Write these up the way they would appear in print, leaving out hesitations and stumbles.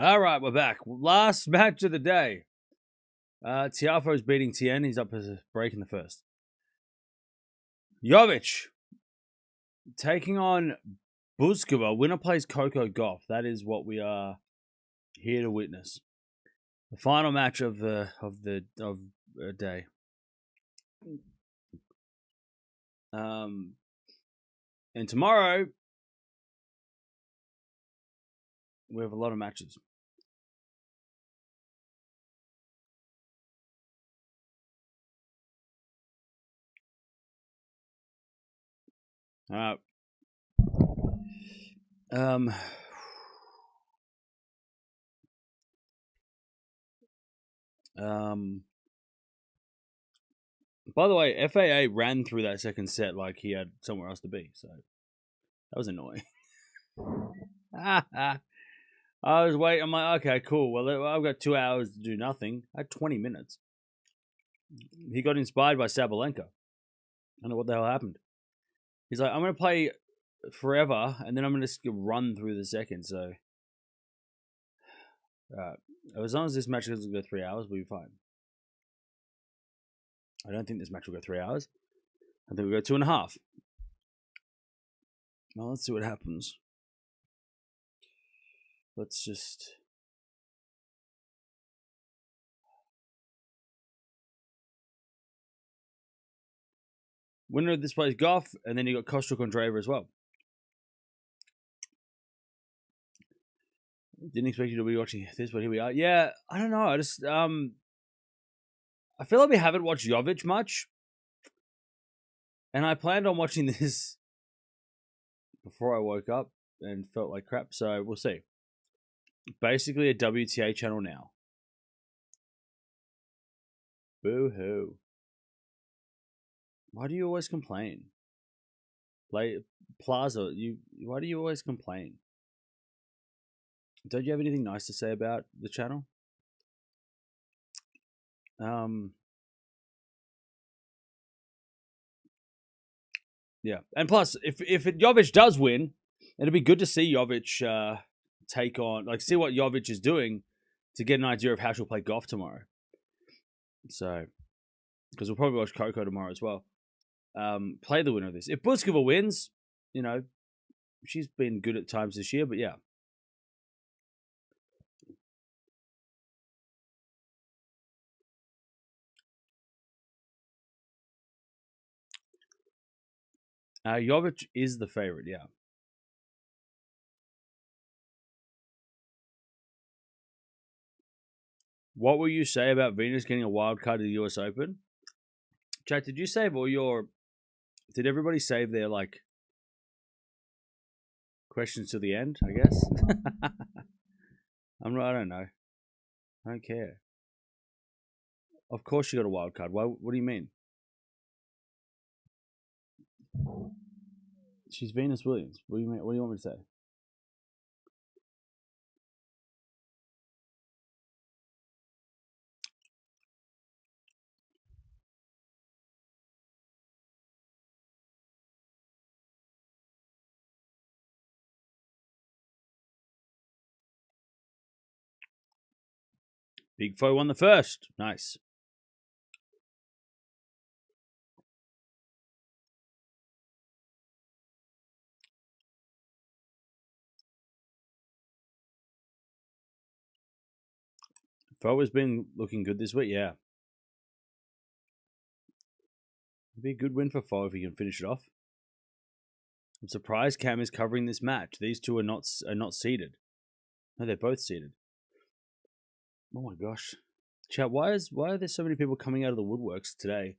All right, we're back. Last match of the day. Tiafoe's beating Tien. He's up as a break in the first. Jovic taking on Bouzkova. Winner plays Coco Gauff. That is what we are here to witness. The final match of the day. And tomorrow we have a lot of matches. All right. By the way, FAA ran through that second set like he had somewhere else to be, so that was annoying. I was waiting. I'm like, okay, cool. Well, I've got 2 hours to do nothing. I had 20 minutes. He got inspired by Sabalenka. I don't know what the hell happened. He's like, I'm going to play forever, and then I'm going to run through the second. So, as long as this match doesn't go 3 hours, we'll be fine. I don't think this match will go 3 hours. I think we'll go 2.5. Well, let's see what happens. Let's just... Winner of this plays Gauff, and then you got Kostruk Andreeva as well. Didn't expect you to be watching this, but here we are. Yeah, I don't know. I just I feel like we haven't watched Jovic much, and I planned on watching this before I woke up and felt like crap. So we'll see. Basically, a WTA channel now. Boo hoo. Why do you always complain? Like Plaza, why do you always complain? Don't you have anything nice to say about the channel? Yeah, and plus, if Jovic does win, it'll be good to see Jovic take on, like, see what Jovic is doing to get an idea of how she'll play Gauff tomorrow. So, because we'll probably watch Coco tomorrow as well. Play the winner of this. If Bouzkova wins, you know, she's been good at times this year, but yeah. Jovic is the favorite, yeah. What will you say about Venus getting a wild card to the US Open? Chat, did you save all your... Did everybody save their, like, questions to the end, I guess? I don't know. I don't care. Of course she got a wild card. Why? What do you mean? She's Venus Williams. What do you mean? What do you want me to say? Big Foe won the first. Nice. Foe has been looking good this week, yeah. It'd be a good win for Foe if he can finish it off. I'm surprised Cam is covering this match. These two are not seeded. No, they're both seeded. Oh my gosh. Chat, why are there so many people coming out of the woodworks today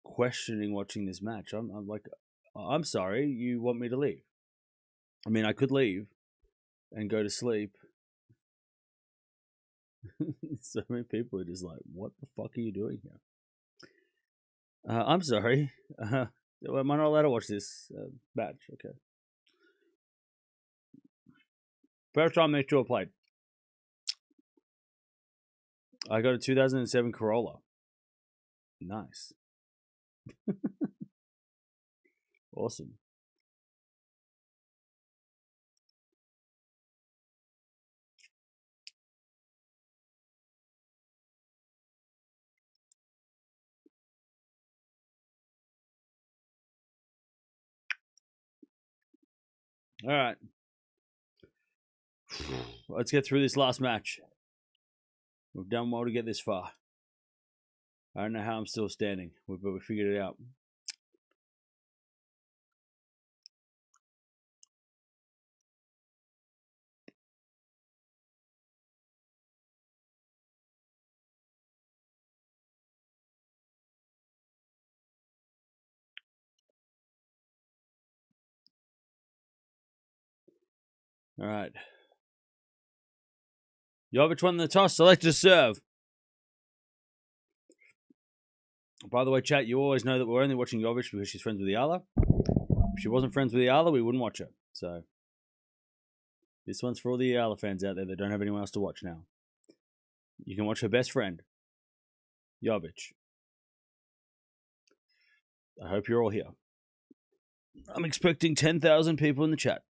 questioning watching this match? I'm like, I'm sorry, you want me to leave? I mean, I could leave and go to sleep. So many people are just like, what the fuck are you doing here? I'm sorry. Am I not allowed to watch this match? Okay. First time these two have played. I got a 2007 Corolla. Nice. Awesome. All right. Let's get through this last match. We've done well to get this far. I don't know how I'm still standing, but we figured it out. All right. Jovic won the toss, selected to serve. By the way, chat, you always know that we're only watching Jovic because she's friends with Eala. If she wasn't friends with Eala, we wouldn't watch her. So, this one's for all the Eala fans out there that don't have anyone else to watch now. You can watch her best friend, Jovic. I hope you're all here. I'm expecting 10,000 people in the chat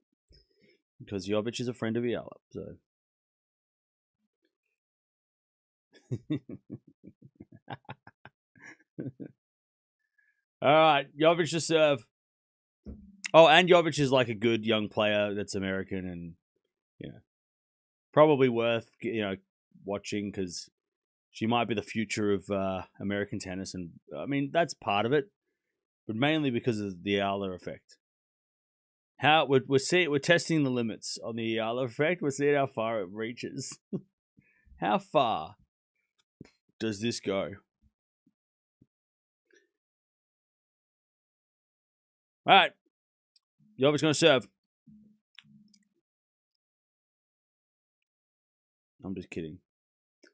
because Jovic is a friend of Eala. So, all right, Jovic to serve. Oh, and Jovic is like a good young player that's American and, probably worth, watching because she might be the future of American tennis. And, I mean, that's part of it, but mainly because of the Eala effect. We're testing the limits on the Eala effect. We're seeing how far it reaches. How far does this go? All right. Jovic's going to serve. I'm just kidding.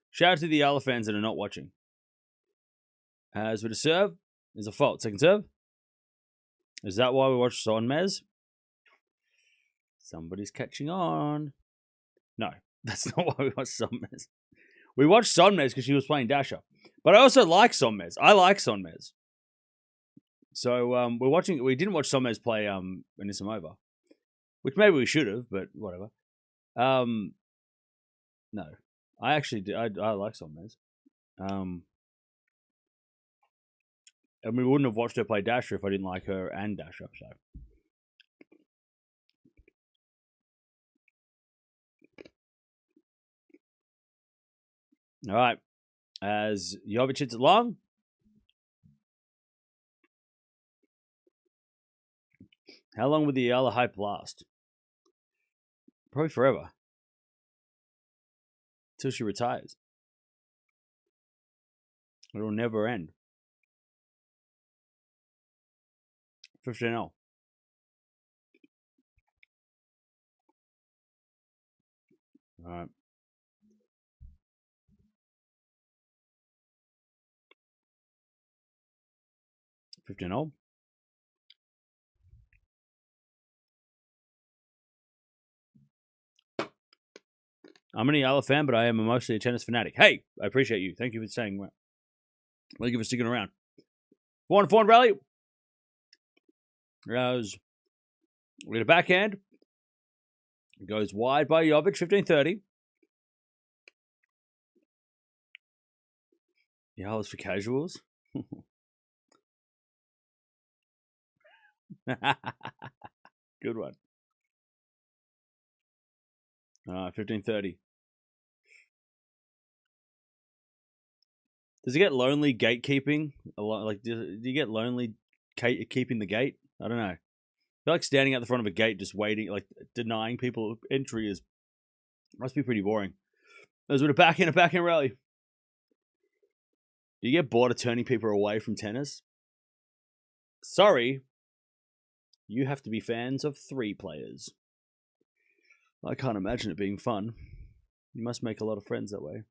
Shout out to the Eala fans that are not watching. As with a serve, is a fault. Second serve. Is that why we watch Sonmez? Somebody's catching on. No, that's not why we watch Sonmez. We watched Sonmez because she was playing Dasher. But I also like Sonmez. I like Sonmez. So we didn't watch Sonmez play Anisimova, which maybe we should have, but whatever. No, I actually did. I like Sonmez. And we wouldn't have watched her play Dasher if I didn't like her and Dasher. So. All right. As Jovic hits it long. How long would the Eala hype last? Probably forever. Until she retires. It'll never end. 15-0. All right. 15-0. I'm an Eala fan, but I am mostly a tennis fanatic. Hey, I appreciate you. Thank you for saying that. Thank you for sticking around. 4-4 rally. As we get a backhand. It goes wide by Jovic, 15-30. Eala's for casuals. Good one. 15-30. Does it get lonely gatekeeping? Like, do you get lonely keeping the gate? I don't know. I feel like standing at the front of a gate just waiting, like denying people entry must be pretty boring. As with a backhand rally. Do you get bored of turning people away from tennis? Sorry. You have to be fans of 3 players. I can't imagine it being fun. You must make a lot of friends that way.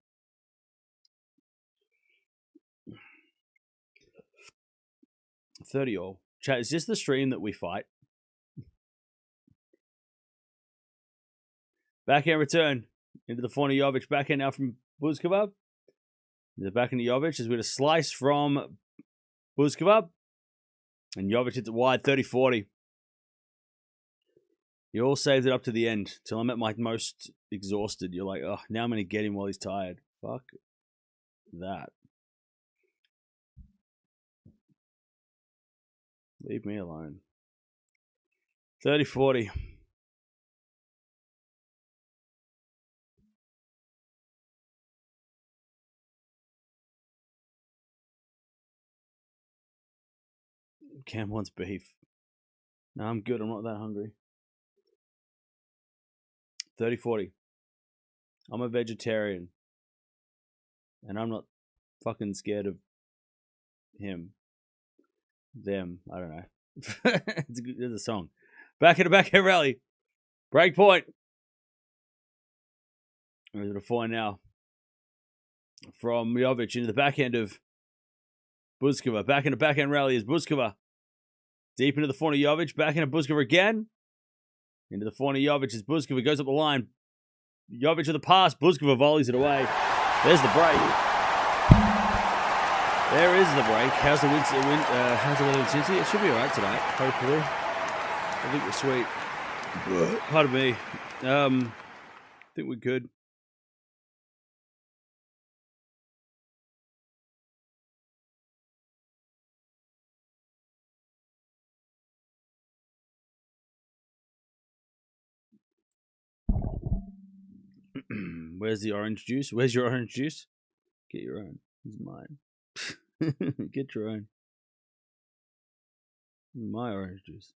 $30 all. Chat, is this the stream that we fight? Backhand return into the forehand Jovic. Backhand now from Bouzkova. The backhand Jovic is with a slice from Bouzkova. And Jovic hits it wide, 30-40. You all saved it up to the end till I'm at my most exhausted. You're like, oh, now I'm going to get him while he's tired. Fuck that. Leave me alone. 30-40. Cam wants beef. No, I'm good. I'm not that hungry. 30-40. I'm a vegetarian. And I'm not fucking scared of him. Them. I don't know. There's a song. Back in the backhand rally. Break point. We're at a 4 now. From Jovic into the backhand of Bouzkova. Back in the backhand rally is Bouzkova. Deep into the forehand of Jovic. Back into Bouzkova again. Into the forehand of Jovic as Bouzkova goes up the line. Jovic to the pass. Bouzkova volleys it away. There's the break. There is the break. How's the weather in Cincy? It should be alright tonight, hopefully. I think we're sweet. Pardon me. I think we're good. Where's the orange juice? Where's your orange juice? Get your own. It's mine. Get your own. My orange juice.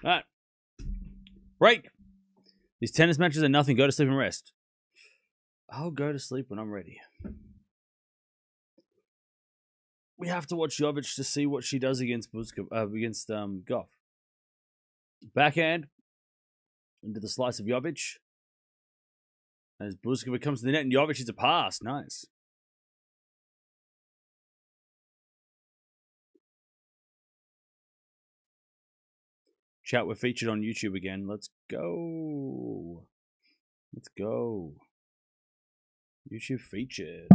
All right. Break. These tennis matches are nothing. Go to sleep and rest. I'll go to sleep when I'm ready. We have to watch Jovic to see what she does against Gauff. Backhand into the slice of Jovic. As Bouzkova comes to the net and Jovic hits a pass. Nice. Chat, we're featured on YouTube again. Let's go. Let's go. YouTube featured.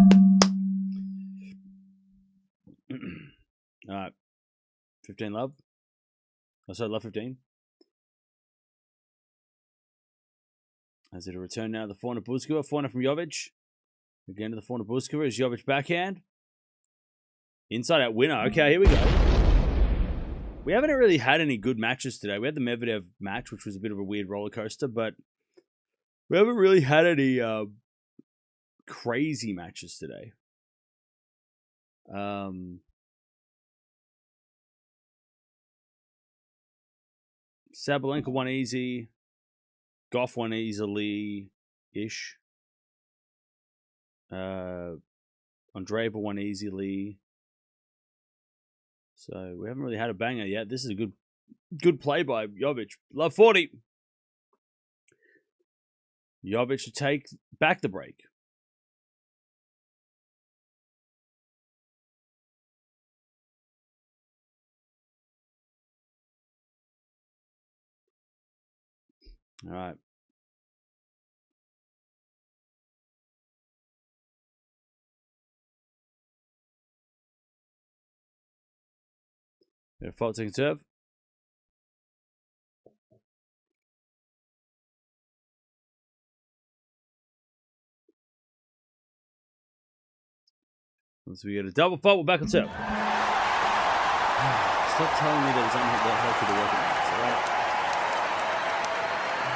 All right. 15 love. Oh, sorry, love 15. As it a return now to the forehand of Bouzkova. Forehand from Jovic. Again to the forehand of Bouzkova. Is Jovic backhand. Inside out winner. Okay, here we go. We haven't really had any good matches today. We had the Medvedev match, which was a bit of a weird roller coaster, but we haven't really had any crazy matches today. Sabalenka won easy. Gauff won easily-ish. Andreeva won easily. So we haven't really had a banger yet. This is a good play by Jovic. Love 40. Jovic to take back the break. All right. Got a fault taking serve. Once we get a double fault, we're back on serve. Stop telling me that it's unhealthy to work at nights, alright?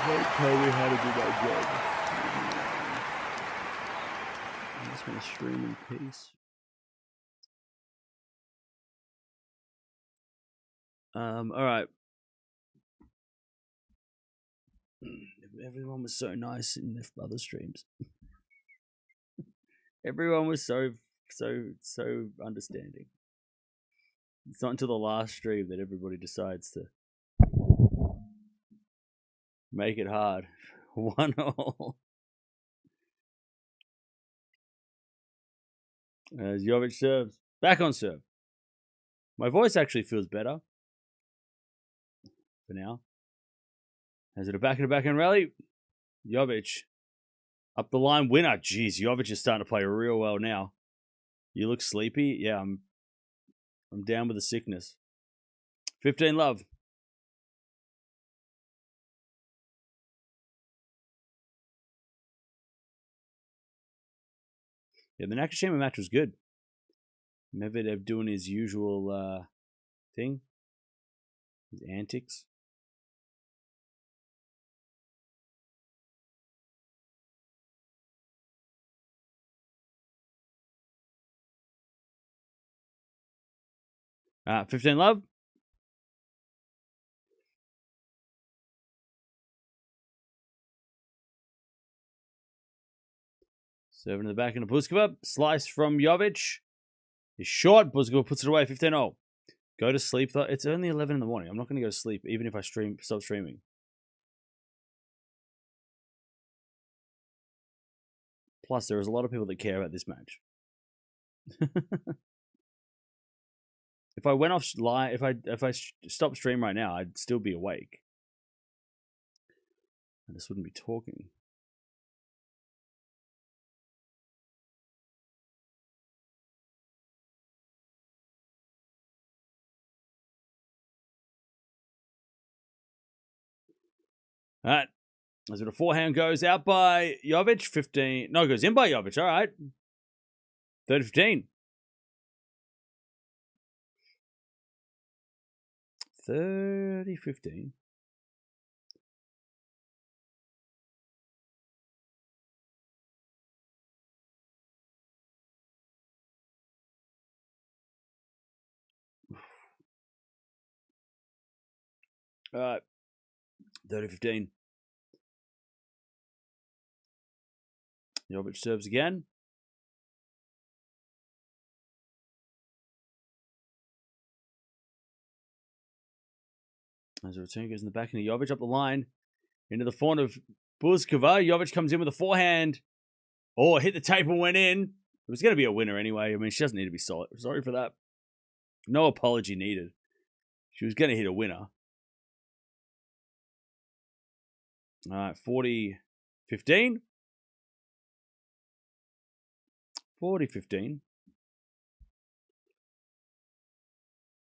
Don't tell me how to do my job. I just want to stream in peace. Alright. Everyone was so nice in the other streams. Everyone was so understanding. It's not until the last stream that everybody decides to make it hard. 1-0. As Jovic serves. Back on serve. My voice actually feels better. For now. As it a backhand rally. Jovic. Up the line winner. Jeez, Jovic is starting to play real well now. You look sleepy. Yeah, I'm down with the sickness. 15 love. Yeah, the Nakashima match was good. Medvedev doing his usual thing. His antics. . 15 love. Serving in the back into Bouzkova. Slice from Jovic. Is short. Bouzkova puts it away. 15-0. Go to sleep though. It's only 11 in the morning. I'm not going to go to sleep even if I stop streaming. Plus, there is a lot of people that care about this match. If I went off live, if I stopped stream right now, I'd still be awake. I just wouldn't be talking. All right. As the forehand goes out by Jovic, 15. No, it goes in by Jovic. All right. 30-15. 30-15. All right. 30-15. Jovic serves again. As the return goes in the back into Jovic up the line. Into the front of Bouzkova. Jovic comes in with a forehand. Oh, hit the tape and went in. It was going to be a winner anyway. I mean, she doesn't need to be solid. Sorry for that. No apology needed. She was going to hit a winner. All right, 40-15. 40-15.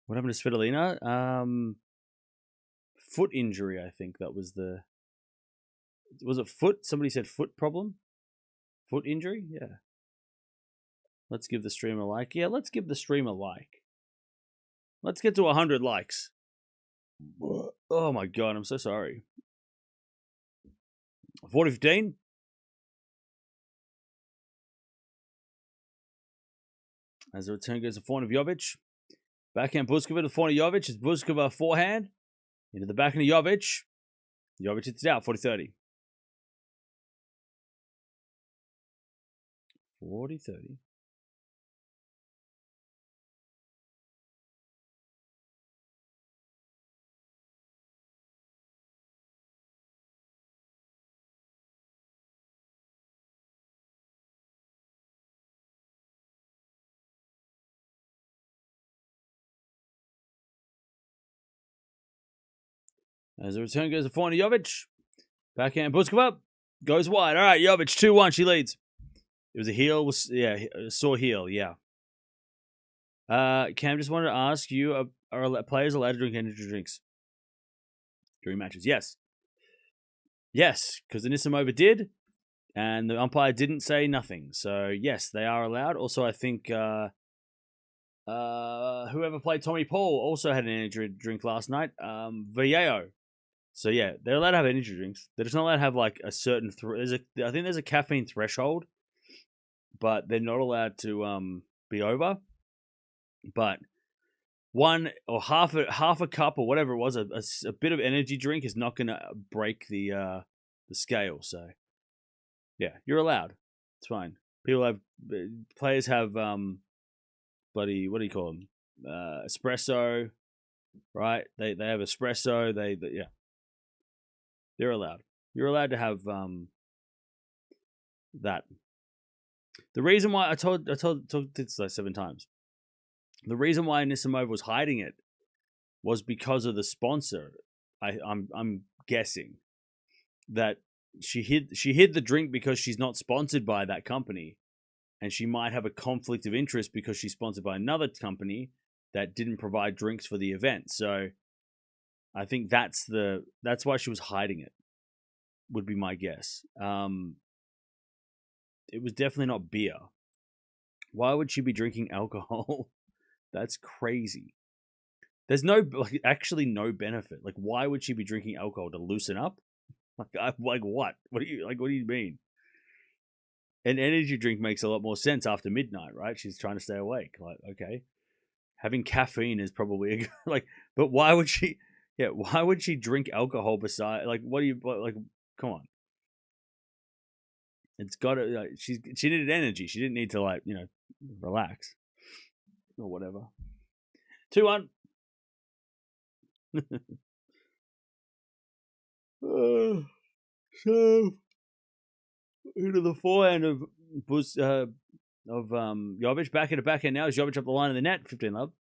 What happened to Svitolina? Foot injury, I think that was the... Was it foot? Somebody said foot problem? Foot injury? Yeah. Let's give the stream a like. Yeah, let's give the stream a like. Let's get to 100 likes. Oh my god, I'm so sorry. 40-15. As the return goes to forehand of Jovic. Backhand Bouzkova to forehand of Jovic. It's Bouzkova forehand. Into the backhand of Jovic. Jovic hits it out. 40-30. 40-30. As the return goes to forehand of Jovic. Backhand Bouzkova. Goes wide. All right, Jovic 2-1. She leads. It was a heel. Yeah, a sore heel. Yeah. Cam, just wanted to ask you, are players allowed to drink energy drinks during matches? Yes. Yes, because Anisimova did, and the umpire didn't say nothing. So, yes, they are allowed. Also, I think whoever played Tommy Paul also had an energy drink last night. Vallejo. So, yeah, they're allowed to have energy drinks. They're just not allowed to have, like, a certain... I think there's a caffeine threshold, but they're not allowed to be over. But one or half a cup or whatever it was, a bit of energy drink is not going to break the scale. So, yeah, you're allowed. It's fine. Players have bloody, what do you call them? Espresso, right? They have espresso. Yeah, they're allowed. You're allowed to have that. The reason why I told this like 7 times. The reason why Anisimova was hiding it was because of the sponsor. I'm guessing that she hid the drink because she's not sponsored by that company, and she might have a conflict of interest because she's sponsored by another company that didn't provide drinks for the event. So I think that's why she was hiding it, would be my guess. It was definitely not beer. Why would she be drinking alcohol? That's crazy. There's actually no benefit. Like, why would she be drinking alcohol to loosen up? Like what? What do you mean? An energy drink makes a lot more sense after midnight, right? She's trying to stay awake. Like, okay, having caffeine is probably but why would she? Yeah, why would she drink alcohol beside? Like, what do you like? Come on. It's got to. She needed energy. She didn't need to relax or whatever. 2-1. So into the forehand of Jovic, back into backhand now. Is Jovic up the line of the net? 15 love.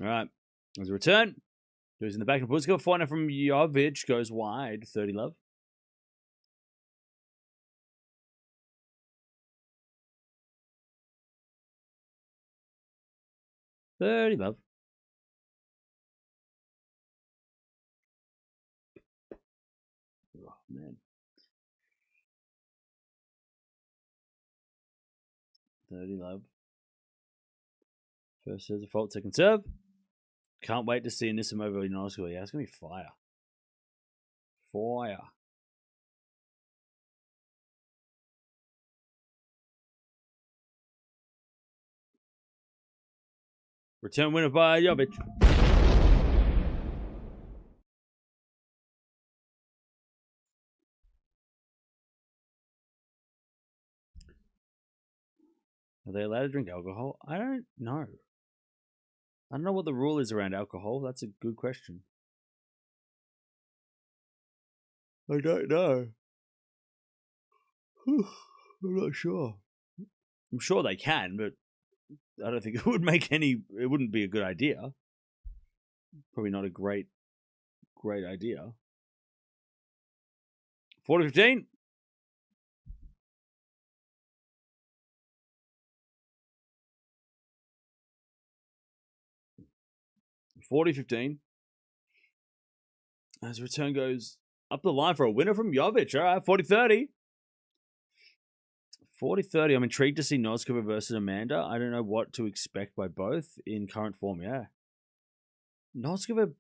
All right. There's a return. Goes in the back of Bouzkova. Forehand from Jovic goes wide. 30 love. Oh, man. 30 love. First serve's a fault, second serve. Can't wait to see Anisimova in Osaka. Yeah, it's going to be fire. Fire. Return winner by Jovic. Are they allowed to drink alcohol? I don't know. I don't know what the rule is around alcohol. That's a good question. I don't know. I'm not sure. I'm sure they can, but I don't think it would it wouldn't be a good idea. Probably not a great idea. 40-15. As return goes up the line for a winner from Jovic. All right, 40-30. 40-30. I'm intrigued to see Noskova versus Amanda. I don't know what to expect by both in current form. Yeah. Noskova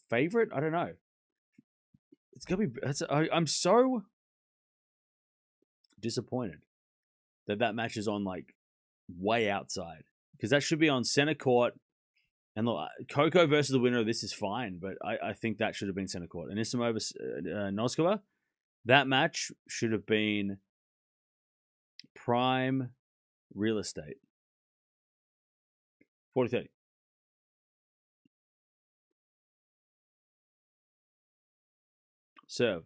favorite? I don't know. It's going to be... I'm so disappointed that match is on way outside. Because that should be on center court. And look, Coco versus the winner of this is fine, but I think that should have been center court. And Anisimova, Noskova, that match should have been prime real estate. 40-30. Serve.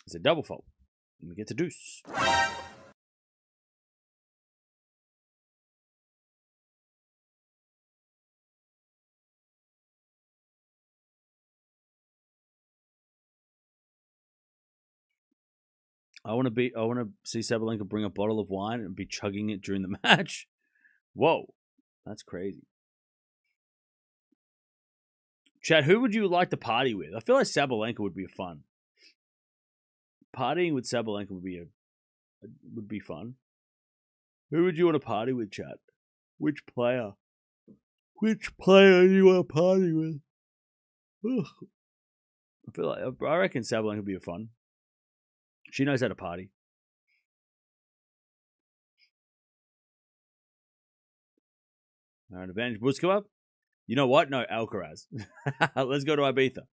It's a double fault. And we get to deuce. I want to see Sabalenka bring a bottle of wine and be chugging it during the match. Whoa, that's crazy. Chad, who would you like to party with? I feel like Sabalenka would be fun. Partying with Sabalenka would be fun. Who would you want to party with, Chad? Which player? Which player do you want to party with? Ugh. I reckon Sabalenka would be fun. She knows how to party. All right, advantage Bouzkova. You know what? No, Alcaraz. Let's go to Ibiza.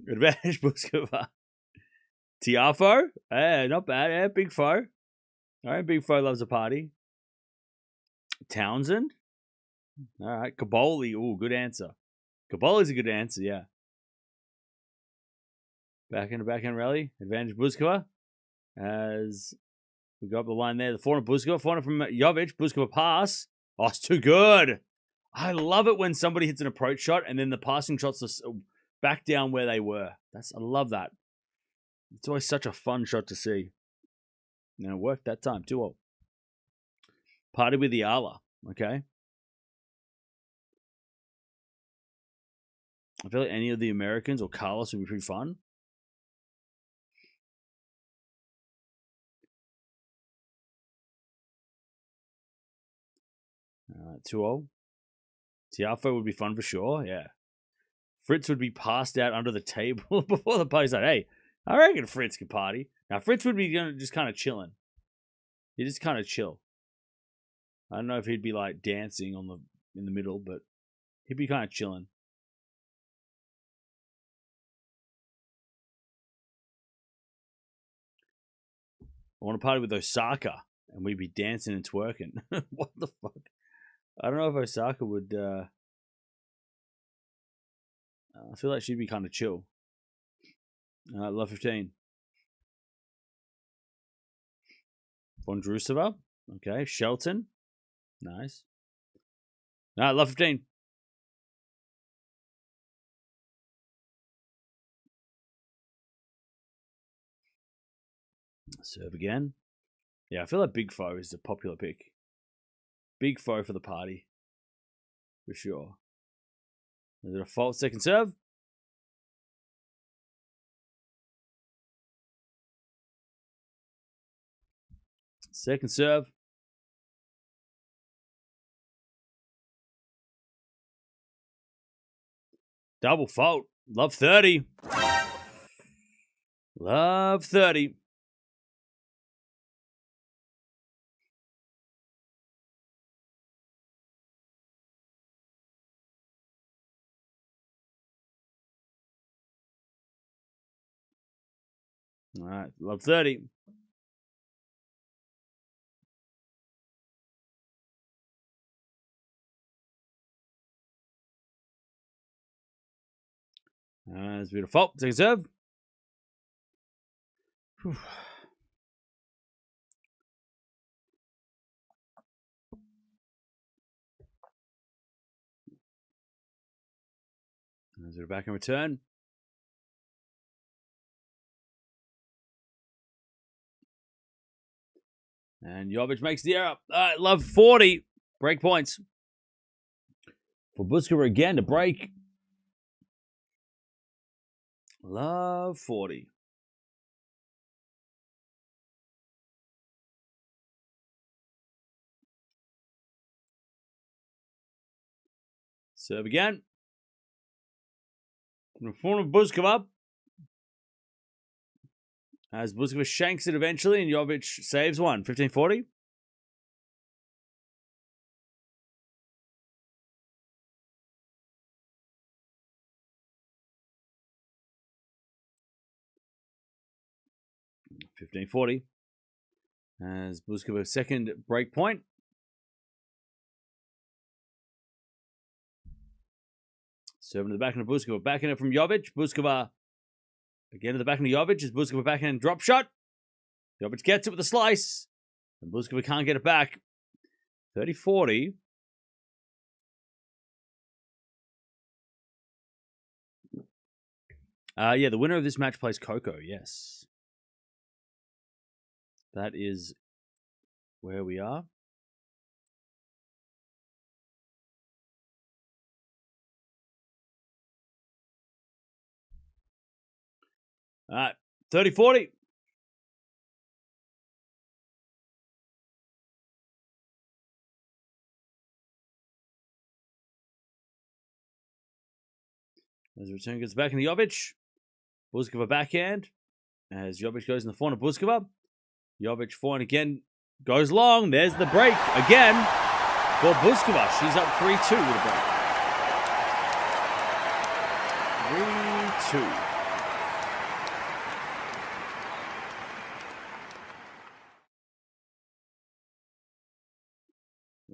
Advantage Bouzkova. Tiafo. Not bad. Big Foe. All right, Big Foe loves a party. Townsend. All right. Kaboli. Ooh, good answer. Kaboli's a good answer, yeah. Backhand rally. Advantage Bouzkova. As we go up the line there. The forehand Bouzkova. Forehand from Jovic. Bouzkova pass. Oh, it's too good. I love it when somebody hits an approach shot and then the passing shots are back down where they were. I love that. It's always such a fun shot to see. And it worked that time, 2-0. Party with Eala, okay? I feel like any of the Americans or Carlos would be pretty fun. All right, 2-0. Tiafo would be fun for sure, yeah. Fritz would be passed out under the table before the party's like, hey, I reckon Fritz could party. Now, Fritz would be just kind of chilling. He'd just kind of chill. I don't know if he'd be like dancing in the middle, but he'd be kind of chilling. I want to party with Osaka, and we'd be dancing and twerking. What the fuck? I don't know if Osaka would... I feel like she'd be kind of chill. Love 15. Vondrousova. Okay. Shelton. Nice. Love 15. Serve again. Yeah, I feel like Big Foe is a popular pick. Big Foe for the party. For sure. Is it a false second serve? Second serve. Double fault. Love 30. Love 30. All right. Love 30. That's beautiful. Second serve. Whew. As we're back in return. And Jovic makes the error. All right, love 40. Break points. For Bouzkova again to break. Love 40. Serve again. In front of Bouzkova. As Bouzkova shanks it eventually, and Jovic saves one. 15-40. As Bouzkova second break point. Serving to the backhand of Bouzkova. Backhand from Jovic. Bouzkova again to the backhand of Jovic. As Bouzkova backhand drop shot. Jovic gets it with a slice. And Bouzkova can't get it back. 30-40. Yeah, the winner of this match plays Coco, yes. That is where we are. All right, 30-40. As the return gets back in the Jovic. Bouzkova backhand. As Jovic goes in the forehand of Bouzkova. Jovic forehand again goes long. There's the break again for Bouzkova. She's up 3-2 with a break. 3-2.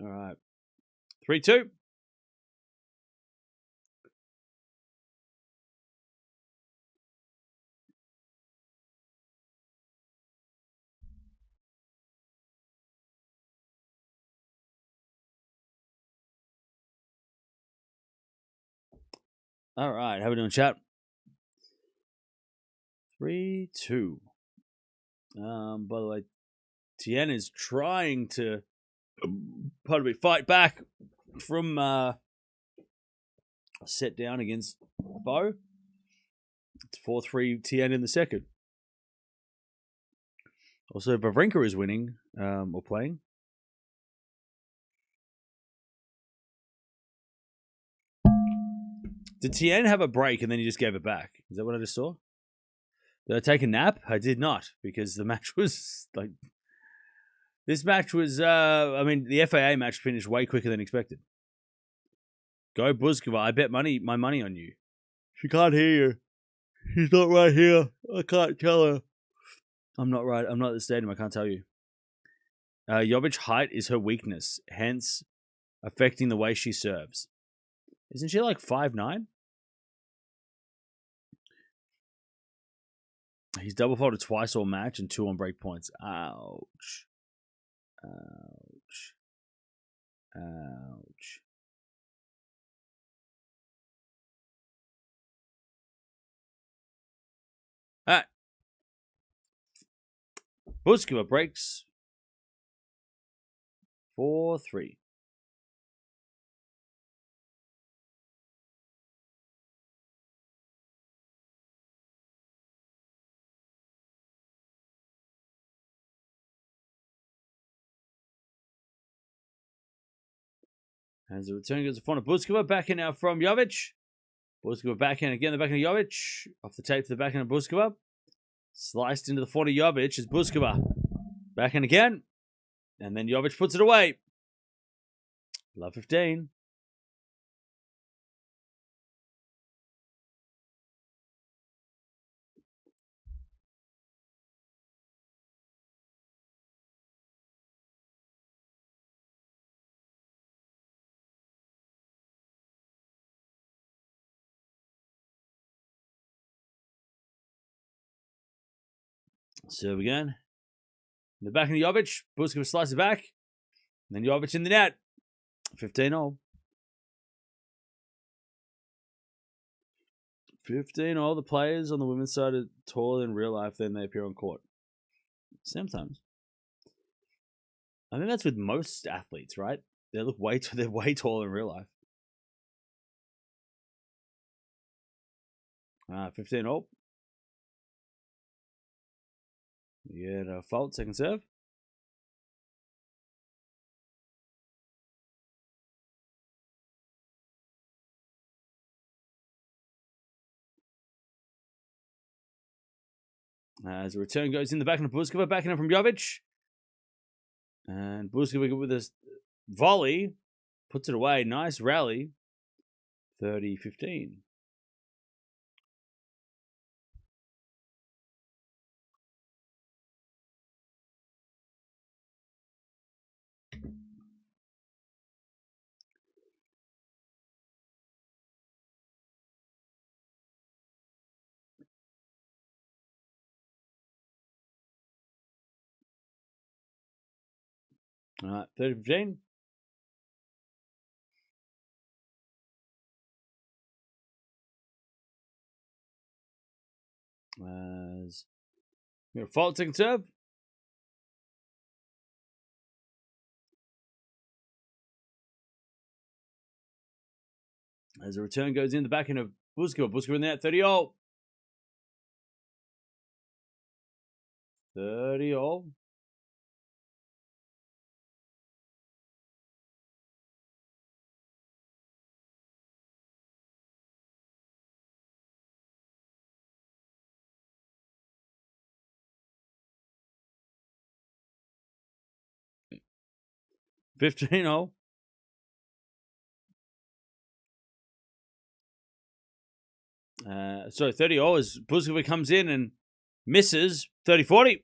All right. 3-2. All right, how we doing, chat? 3-2. By the way, Tien is trying to, pardon me, fight back from a set down against Bo. It's 4-3 Tien in the second. Also, Wawrinka is winning or playing. Did Tien have a break and then he just gave it back? Is that what I just saw? Did I take a nap? I did not, because the match was like... This match was... I mean, the FAA match finished way quicker than expected. Go Bouzkova. I bet my money on you. She can't hear you. She's not right here. I can't tell her. I'm not right. I'm not at the stadium. I can't tell you. Jovic height is her weakness, hence affecting the way she serves. Isn't she like 5'9"? He's double faulted twice all match and 2 on break points. Ouch. Ouch. Ouch. All right. Bouzkova breaks 4-3. As the return goes to front of Bouzkova, back in now from Jovic. Bouzkova back in again, the back end of Jovic. Off the tape to the back end of Bouzkova. Sliced into the front of Jovic as Bouzkova. Back in again. And then Jovic puts it away. Love 15. Serve again. In the back of Jovic. Bouzkova slices it back. And then Jovic in the net. 15-0. 15-0. The players on the women's side are taller in real life than they appear on court. Sometimes. I think that's with most athletes, right? They're way taller in real life. 15-0. You get a fault, second serve. As the return goes in the back of Bouzkova, backing up from Jovic. And Bouzkova with a volley. Puts it away. Nice rally. 30-15. All right, 30-15. As we have a fault, second serve. As the return goes in the back end of Bouzkova. Bouzkova in there at 30-0. 30-0. $15-0. So 30-0 as Bouzkova comes in and misses. 30-40.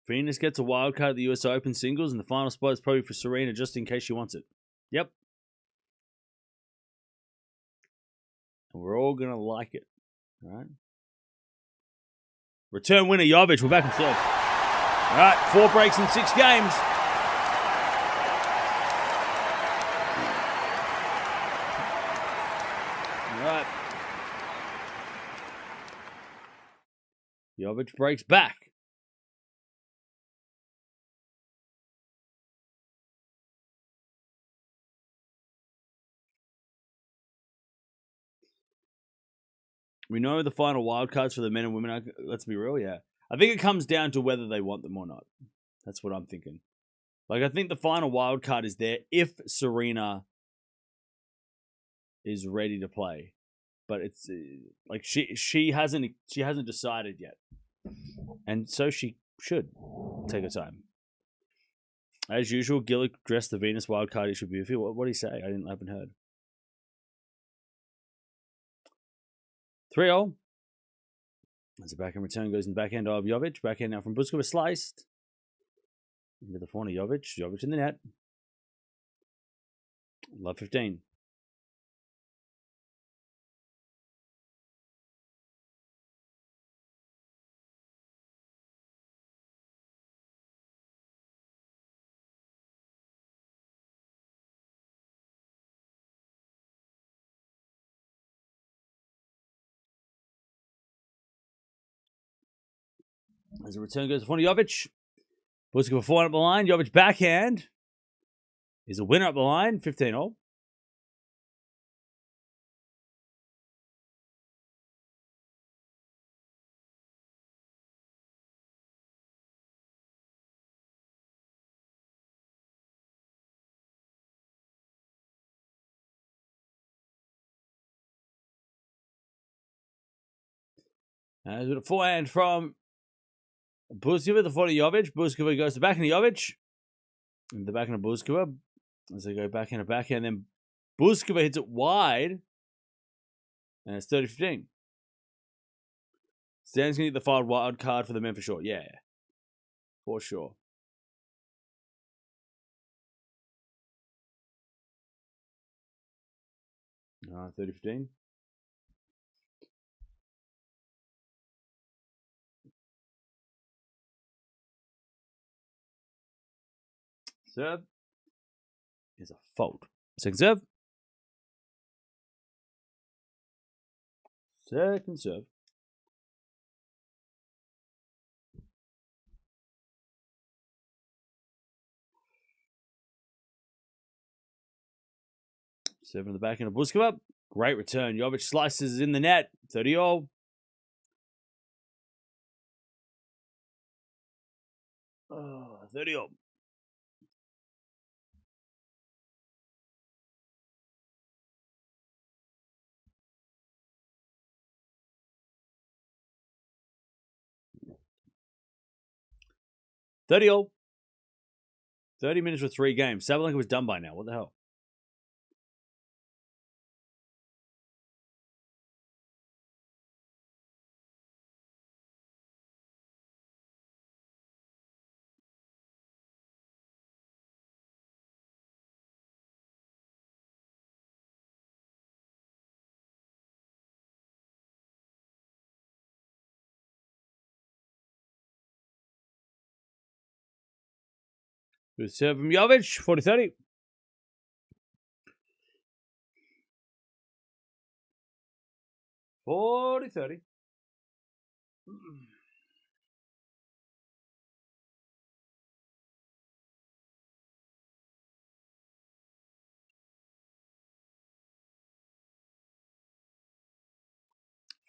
Venus gets a wild card at the US Open singles, and the final spot is probably for Serena just in case she wants it. Yep. And we're all going to like it. All right. Return winner Jovic. We're back in serve. All right, 4 breaks in 6 games. All right. Jovic breaks back. We know the final wildcards for the men and women are, let's be real, yeah. I think it comes down to whether they want them or not. That's what I'm thinking. Like, I think the final wildcard is there if Serena is ready to play. But it's like she hasn't decided yet. And so she should take her time. As usual, Gillick dressed the Venus wildcard issue beautifully. What did he say? I haven't heard. 3-0. As a backhand return goes in the backhand of Jovic. Backhand now from Bouzkova, sliced. Into the corner, Jovic. Jovic in the net. Love 15. As a return goes in front of Jovic. Bouzkova forehand up the line. Jovic backhand is a winner up the line. 15-0. As with a forehand from Bouzkova, the front of Jovic. Bouzkova goes to the backhand of Jovic. And the backhand of Bouzkova. As they go backhand to backhand. Then Bouzkova hits it wide. And it's 30-15. Stan's going to get the final wild card for the men for sure. Yeah. For sure. All right, 30-15. Serve is a fault. Second serve. Second serve. Serve in the backhand of Bouzkova. Great return. Jovic slices in the net. 30-0. Oh, 30-0. $30. 30 minutes with 3 games. Sabalenka was done by now. What the hell? Good serve from Jovic. 40-30.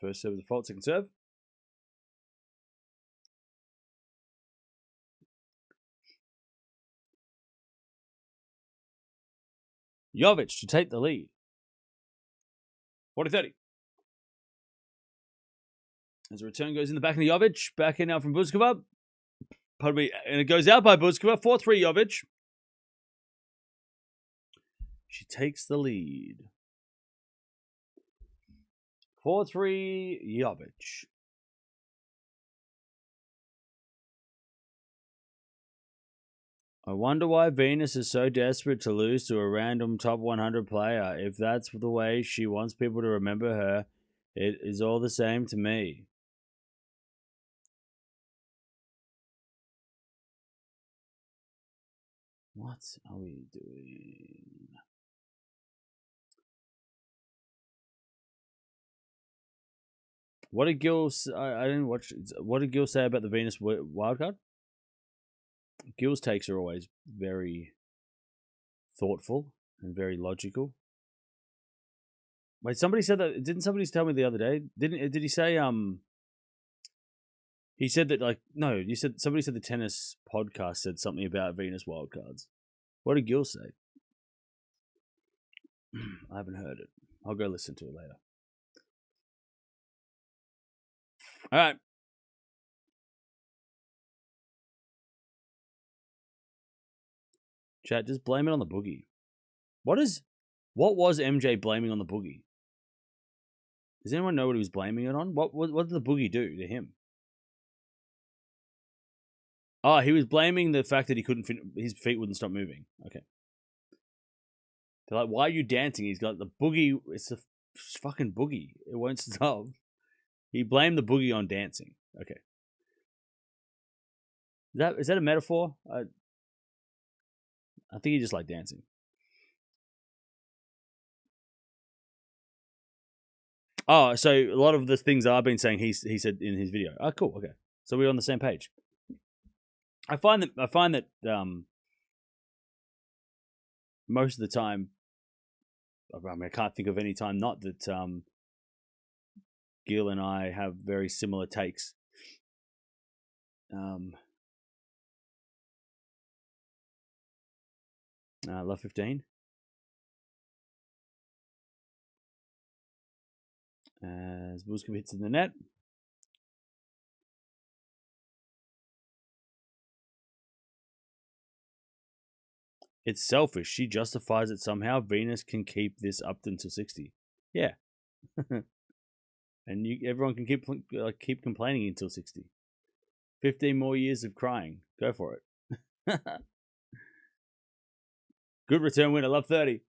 First serve was a fault. Second serve. Jovic to take the lead. 40-30. As a return goes in the back of the Jovic. Back in now from Bouzkova. Pardon me. And it goes out by Bouzkova. 4-3 Jovic. She takes the lead. 4-3 Jovic. I wonder why Venus is so desperate to lose to a random top 100 player. If that's the way she wants people to remember her, it is all the same to me. What are we doing? What did Gil? I didn't watch. What did Gil say about the Venus wildcard? Gil's takes are always very thoughtful and very logical. Wait, somebody said that. Didn't somebody tell me the other day? Did he say He said that no. You said somebody said the tennis podcast said something about Venus wildcards. What did Gil say? I haven't heard it. I'll go listen to it later. All right. Chat, just blame it on the boogie. What was MJ blaming on the boogie? Does anyone know what he was blaming it on? What did the boogie do to him? Oh, he was blaming the fact that he couldn't his feet wouldn't stop moving. Okay. They're like, why are you dancing? He's got the boogie. It's a fucking boogie. It won't stop. He blamed the boogie on dancing. Okay. Is that a metaphor? I think he just liked dancing. Oh, so a lot of the things I've been saying, he said in his video. Oh, cool. Okay, so we're on the same page. I find that most of the time, I mean, I can't think of any time not that Gil and I have very similar takes. Love 15. As Bouzkova hits in the net. It's selfish. She justifies it somehow. Venus can keep this up until 60. Yeah. And everyone can keep complaining until 60. 15 more years of crying. Go for it. Good return win. I love 30.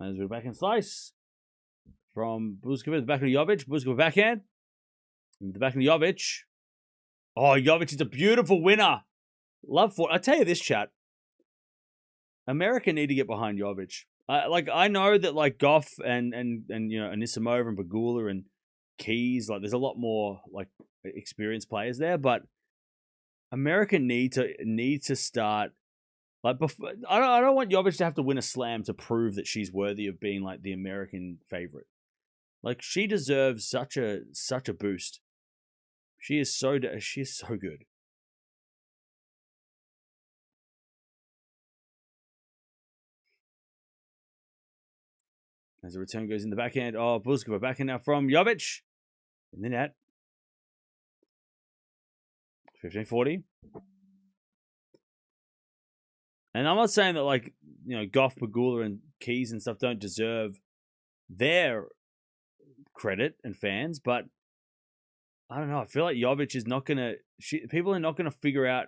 As we're back in slice. From Bouzkova, the back of Jovic. Bouzkova backhand. The back of Jovic. Oh, Jovic is a beautiful winner. Love for it. I tell you this, chat. America need to get behind Jovic. I know that Gauff and Anisimova and Pegula and Keys, there's a lot more experienced players there, but America need to start before. I don't want Jovic to have to win a slam to prove that she's worthy of being the American favorite. She deserves such a boost. She is so good. As the return goes in the backhand of Bouzkova, backhand now from Jovic. In the net. 15-40. And I'm not saying that Gauff, Pegula, and Keys and stuff don't deserve their credit and fans, but I don't know. I feel like Jovic is not gonna. People are not gonna figure out.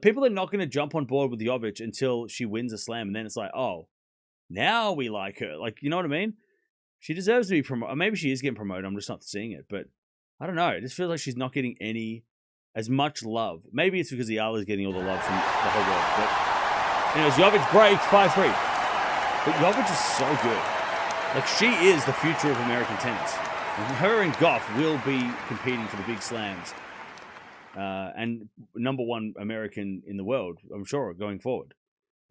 People are not gonna jump on board with Jovic until she wins a slam, and then it's oh, now we like her. You know what I mean? She deserves to be promoted. Maybe she is getting promoted. I'm just not seeing it, but I don't know. It just feels like she's not getting as much love. Maybe it's because Eala is getting all the love from the whole world. But anyways, Jovic breaks 5-3. But Jovic is so good. She is the future of American tennis. And her and Gauff will be competing for the big slams. And number one American in the world, I'm sure, going forward.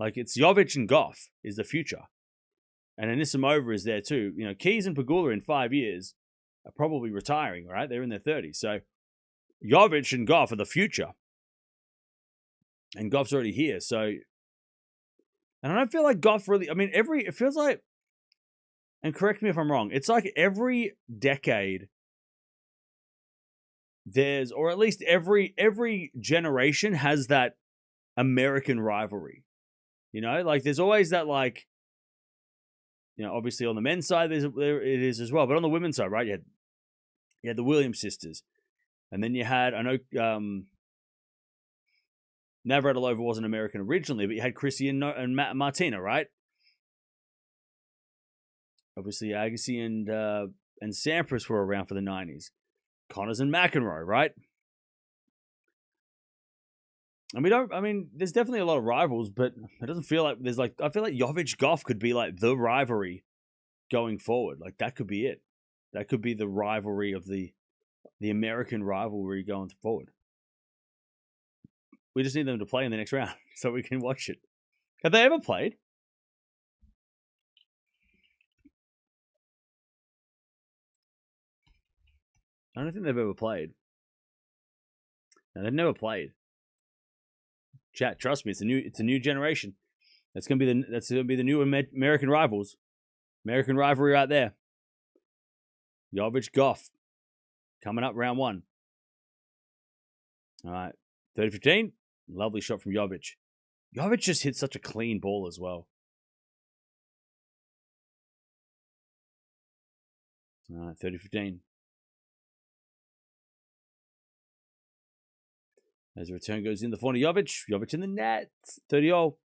It's Jovic and Gauff is the future. And Anisimova is there too. Keys and Pegula in 5 years are probably retiring, right? They're in their 30s. So Jovic and Gauff are the future. And Gauff's already here. So, and I don't feel like Gauff really, it feels like, and correct me if I'm wrong, it's every decade or at least every generation has that American rivalry. There's always that obviously on the men's side there it is as well, but on the women's side, right? You had the Williams sisters, and then you had, I know Navratilova wasn't American originally, but you had Chrissy and Martina, right? Obviously Agassi and and Sampras were around for the 90s. Connors and McEnroe, right? And there's definitely a lot of rivals, but it doesn't feel like there's I feel like Jovic Gauff could be like the rivalry going forward. Like that could be it. That could be the rivalry of the American rivalry going forward. We just need them to play in the next round so we can watch it. Have they ever played? I don't think they've ever played. No, they've never played. Chat, trust me, it's a new generation. That's gonna be the new American rivals. American rivalry right there. Jovic Gauff coming up round 1. All right, 30-15. Lovely shot from Jovic. Jovic just hit such a clean ball as well. All right, 30-15. As the return goes in, the corner, Jovic in the net. 30-all.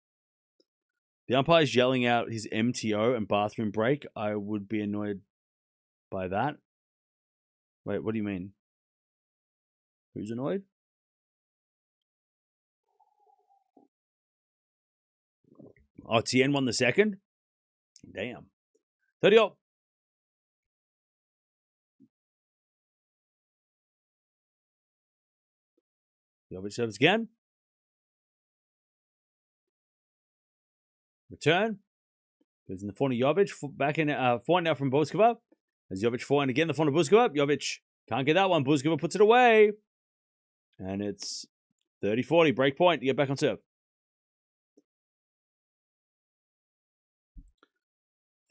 The umpire's yelling out his MTO and bathroom break. I would be annoyed by that. Wait, what do you mean? Who's annoyed? Oh, Tien won the second? Damn. 30-all. Jovic serves again. Return. Goes in the front of Jovic. Back in forehand now from Bouzkova. As Jovic forehand again, the front of Bouzkova. Jovic can't get that one. Bouzkova puts it away. And it's 30-40. Break point to get back on serve.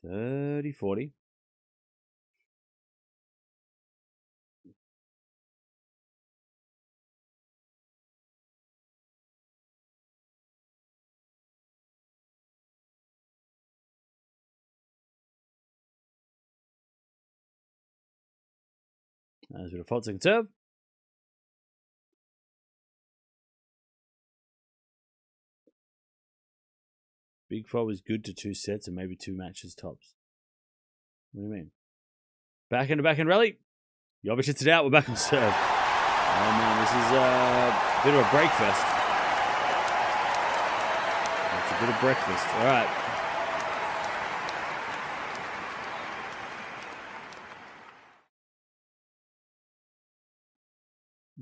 30-40. As we default second serve. Big four is good to 2 sets and maybe 2 matches tops. What do you mean? Backhand to backhand rally. Jovic hits it out. We're back on serve. Oh man, this is a bit of a breakfast. It's a bit of breakfast. All right.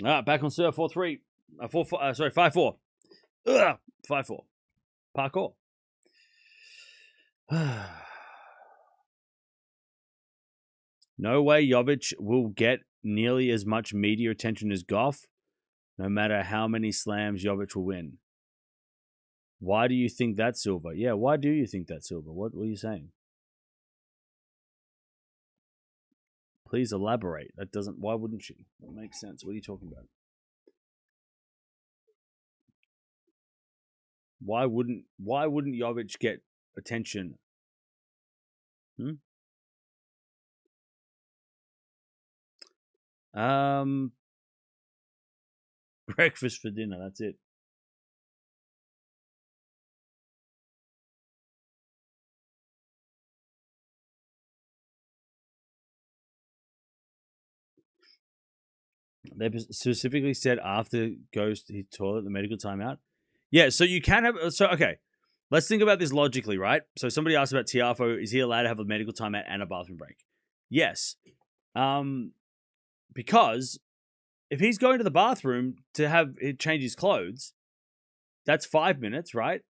All right, back on serve. 4-3. 5-4. 5-4. Parkour. No way Jovic will get nearly as much media attention as Gauff, no matter how many slams Jovic will win. Why do you think that, Silver? Yeah, why do you think that, Silver? What were you saying? Please elaborate. That doesn't. Why wouldn't she? That makes sense. What are you talking about? Why wouldn't Jovic get attention? Breakfast for dinner. That's it. They specifically said after goes to his toilet, the medical timeout. Yeah, so you can have. So okay, let's think about this logically, right? So somebody asked about Tiafoe. Is he allowed to have a medical timeout and a bathroom break? Yes. Because if he's going to the bathroom to have it change his clothes, that's 5 minutes, right?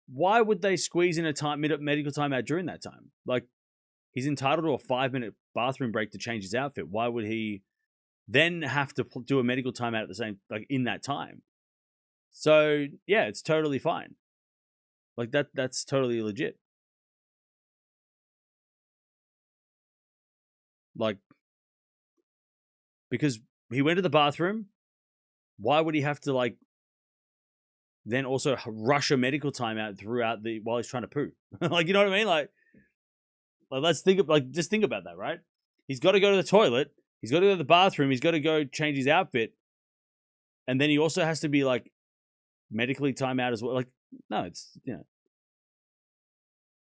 Why would they squeeze in a medical timeout during that time? Like, he's entitled to a 5-minute bathroom break to change his outfit. Why would he then have to do a medical timeout at the same, like, in that time? So yeah, it's totally fine. Like that's totally legit. Like, because he went to the bathroom, why would he have to like then also rush a medical timeout throughout while he's trying to poo? Like, you know what I mean? Like let's think of just think about that, right? He's got to go to the toilet. He's got to go to the bathroom. He's got to go change his outfit, and then he also has to be like medically timeout as well. Like, no, it's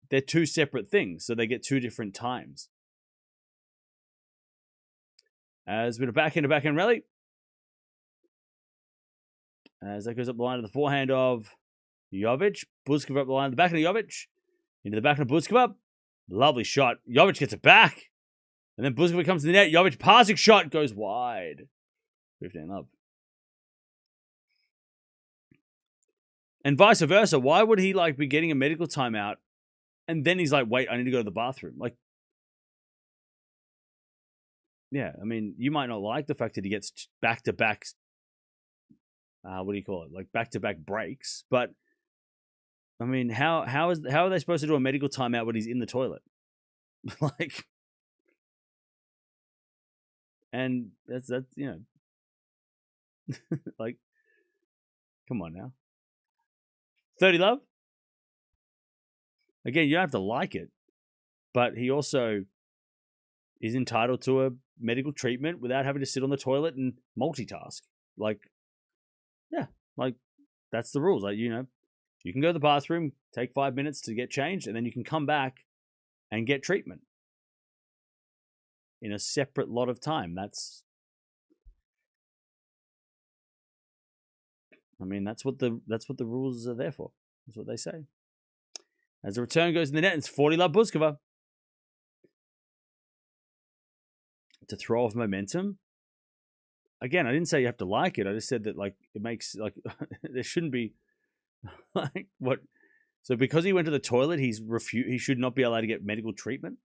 they're 2 separate things, so they get 2 different times. As a bit of backhand rally. As that goes up the line of the forehand of Jovic. Bouzkova up the line of the backhand of Jovic. Into the backhand of Bouzkova. Lovely shot. Jovic gets it back. And then Bouzkova comes to the net. Jovic passing shot goes wide. 15 love. And vice versa. Why would he be getting a medical timeout and then he's like, wait, I need to go to the bathroom? Yeah, I mean, you might not like the fact that he gets back-to-back, what do you call it? Back-to-back breaks. But, I mean, how are they supposed to do a medical timeout when he's in the toilet? And that's come on now. 30 love. Again, you don't have to like it, but he also is entitled to a medical treatment without having to sit on the toilet and multitask. That's the rules. You can go to the bathroom, take 5 minutes to get changed, and then you can come back and get treatment in a separate lot of time. That's what the rules are there for. That's what they say. As the return goes in the net, it's 40 love Bouzkova. To throw off momentum. Again, I didn't say you have to like it. I just said that it makes there shouldn't be what. So because he went to the toilet, he should not be allowed to get medical treatment.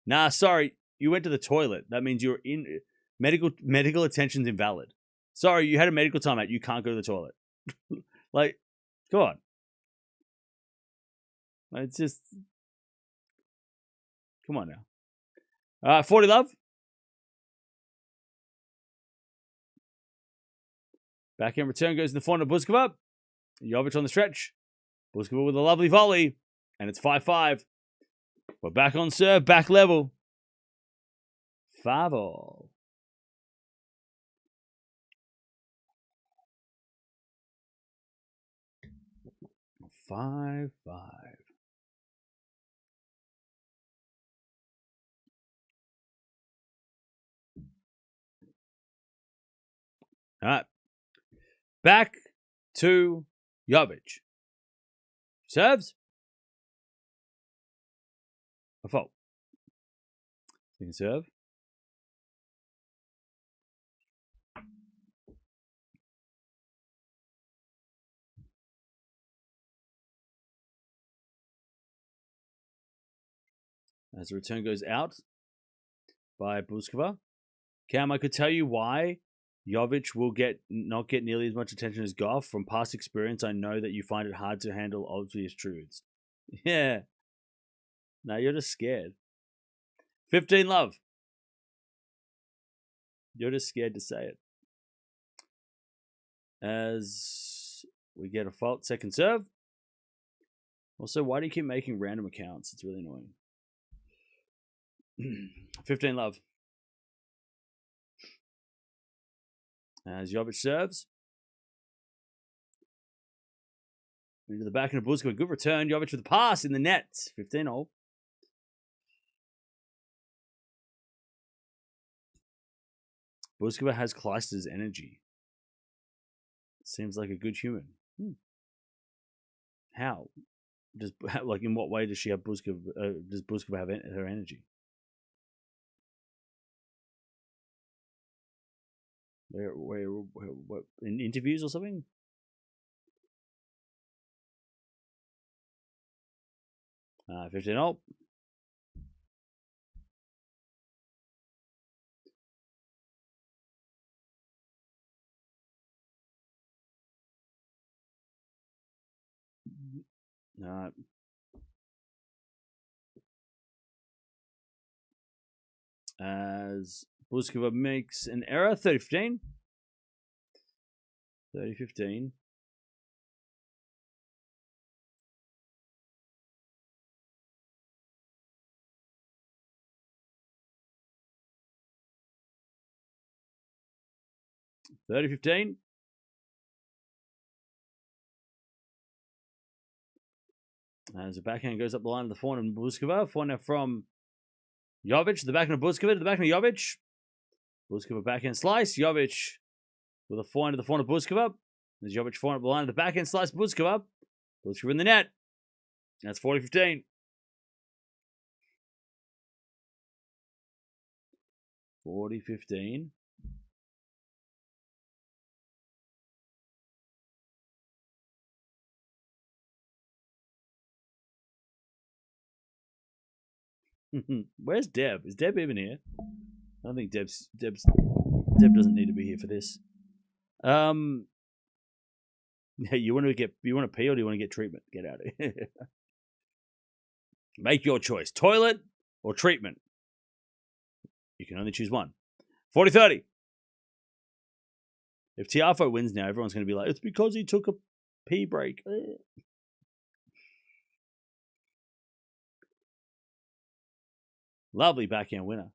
Nah, sorry, you went to the toilet. That means you're in medical attention's invalid. Sorry, you had a medical timeout. You can't go to the toilet. Come on. It's just, come on now. 40 love. Backhand return goes in the front of Bouzkova. Jovic on the stretch. Bouzkova with a lovely volley. And it's 5-5. We're back on serve, back level. 5-all. Five. All right. Back to Jovic. Serves. A fault. Second serve. As the return goes out by Bouzkova. Cam, I could tell you why Jovic will not get nearly as much attention as Gauff. From past experience, I know that you find it hard to handle obvious truths. Yeah. No, you're just scared. 15 love. You're just scared to say it. As we get a fault, second serve. Also, why do you keep making random accounts? It's really annoying. 15 love. As Jovic serves. Into the back of Bouzkova. Good return. Jovic with the pass in the net. 15-all. Bouzkova has Kleister's energy. Seems like a good human. How? In what way does she have Bouzkova? Does Bouzkova have her energy? Where, what, in interviews or something? Uh, 15-all. As Bouzkova makes an error, 30-15. 30-15. As the backhand goes up the line of the forehand of Bouzkova. Forehand from Jovic. The backhand of Bouzkova to the backhand of Jovic. Bouzkova backhand slice. Jovic with a forehand to the forehand of Bouzkova. There's Jovic forehand behind the backhand slice. Bouzkova. Bouzkova in the net. That's 40-15. 40-15. Where's Deb? Is Deb even here? I don't think Deb doesn't need to be here for this. Yeah, you want to pee or do you want to get treatment? Get out of here. Make your choice. Toilet or treatment. You can only choose one. 40-30. If Tiafoe wins now, everyone's going to be like, it's because he took a pee break. Lovely backhand winner.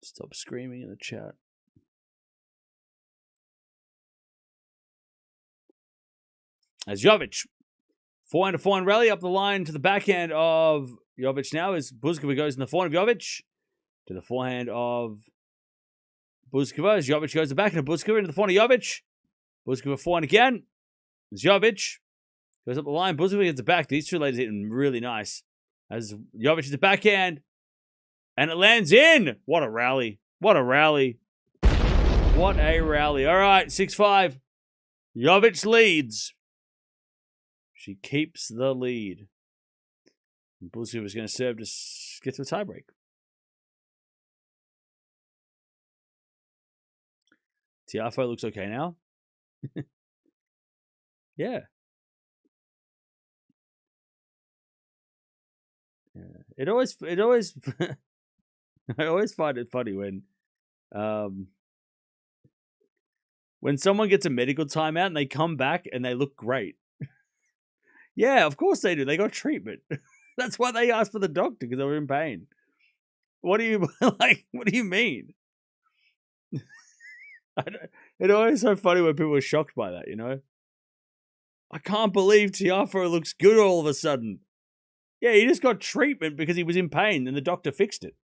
Stop screaming in the chat. As Jovic, forehand to forehand rally up the line to the backhand of Jovic now as Bouzkova goes in the forehand of Jovic to the forehand of Bouzkova as Jovic goes to the backhand of Bouzkova into the forehand of Jovic. Bouzkova forehand again. As Jovic goes up the line, Bouzkova gets the back. These two ladies hitting really nice. As Jovic is the backhand. And it lands in. What a rally. What a rally. What a rally. All right, 6-5. Jovic leads. She keeps the lead. Bouzkova is going to serve to get to a tiebreak. Tiafoe looks okay now. Yeah. It always I always find it funny when someone gets a medical timeout and they come back and they look great. Yeah, of course they do. They got treatment. That's why they asked for the doctor, because they were in pain. What do you like? What do you mean? It's always so funny when people are shocked by that, you know? I can't believe Tiafoe looks good all of a sudden. Yeah, he just got treatment because he was in pain and the doctor fixed it.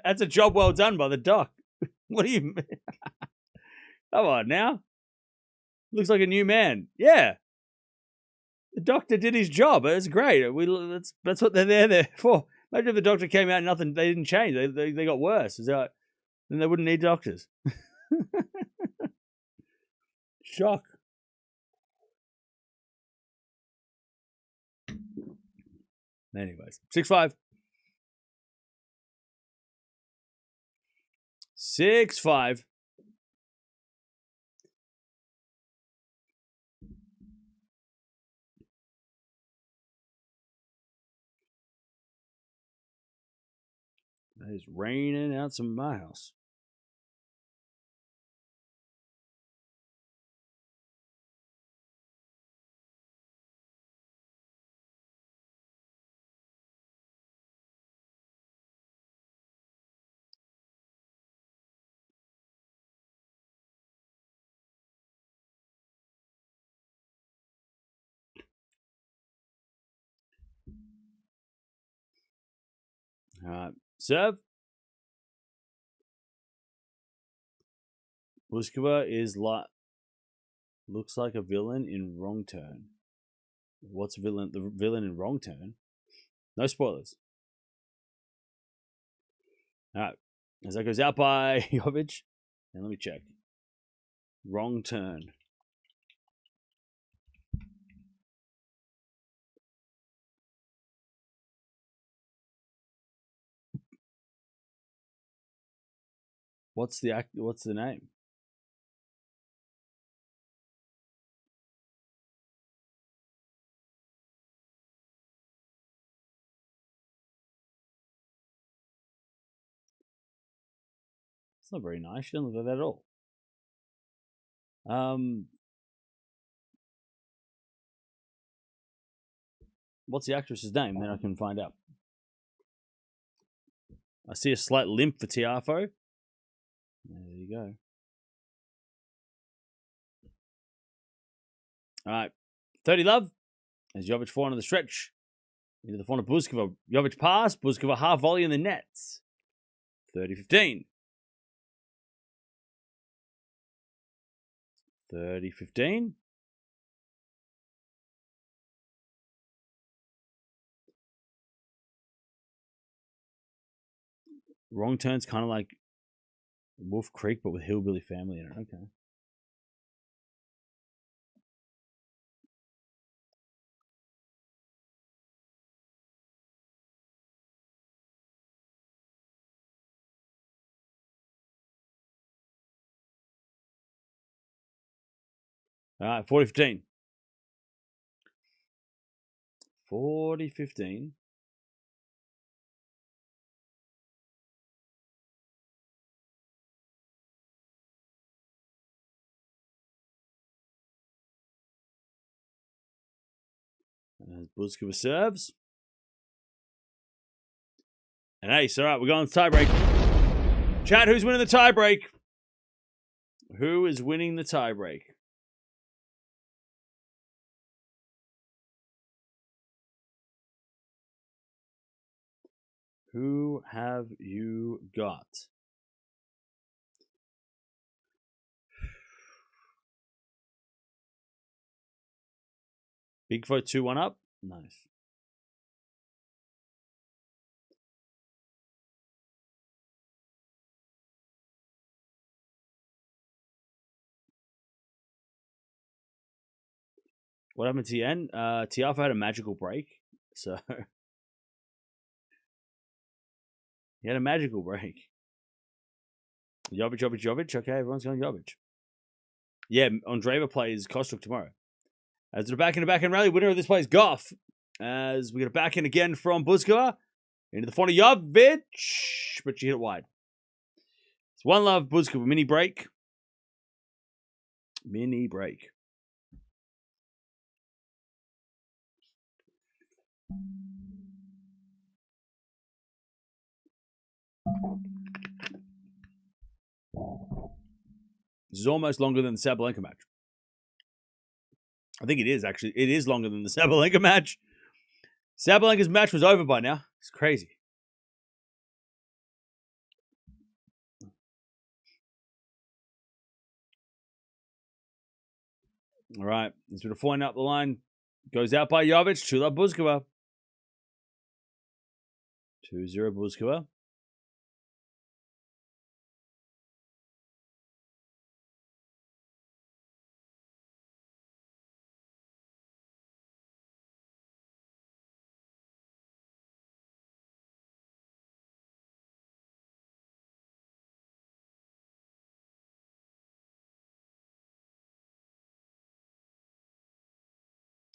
That's a job well done by the doc. What do you mean? Come on now. Looks like a new man. Yeah. The doctor did his job. That's great. That's what they're there for. Imagine if the doctor came out and nothing, they didn't change. They got worse. Then they wouldn't need doctors. Shock. Anyways, 6-5. 6-5. It's raining outside my house. All right, serve. Bouzkova looks like a villain in Wrong Turn. What's villain? The villain in Wrong Turn? No spoilers. All right, as that goes out by Jovic, and let me check. Wrong Turn. What's the name? It's not very nice. She doesn't look like that at all. What's the actress's name? Then I can find out. I see a slight limp for Tiafoe. There you go. All right. 30 love. As Jovic 4 on the stretch. Into the forehand of Bouzkova. Jovic pass. Bouzkova half volley in the nets. 30-15. 30-15. Wrong turn's kind of like Wolf Creek, but with hillbilly family in it. Okay. All right, 40-15. 40-15. As Bouzkova serves. And ace. All right, we're going to tiebreak. Chat, who's winning the tiebreak? Who is winning the tiebreak? Who have you got? Bigfoot 2-1 up. Nice. What happened to Tien? Tiafoe had a magical break. So he had a magical break. Jovic. Okay, everyone's going Jovic. Yeah, Andreeva plays Kostruk tomorrow. As the back-end rally, winner of this play is Gauff. As we get a back-end again from Bouzkova. Into the front of Jovic. But she hit it wide. It's 1 love, Bouzkova. Mini break. Mini break. This is almost longer than the Sabalenka match. I think it is, actually. It is longer than the Sabalenka match. Sabalenka's match was over by now. It's crazy. All right. There's been a point out the line. Goes out by Jovic. 2 love Bouzkova. 2-0 Bouzkova.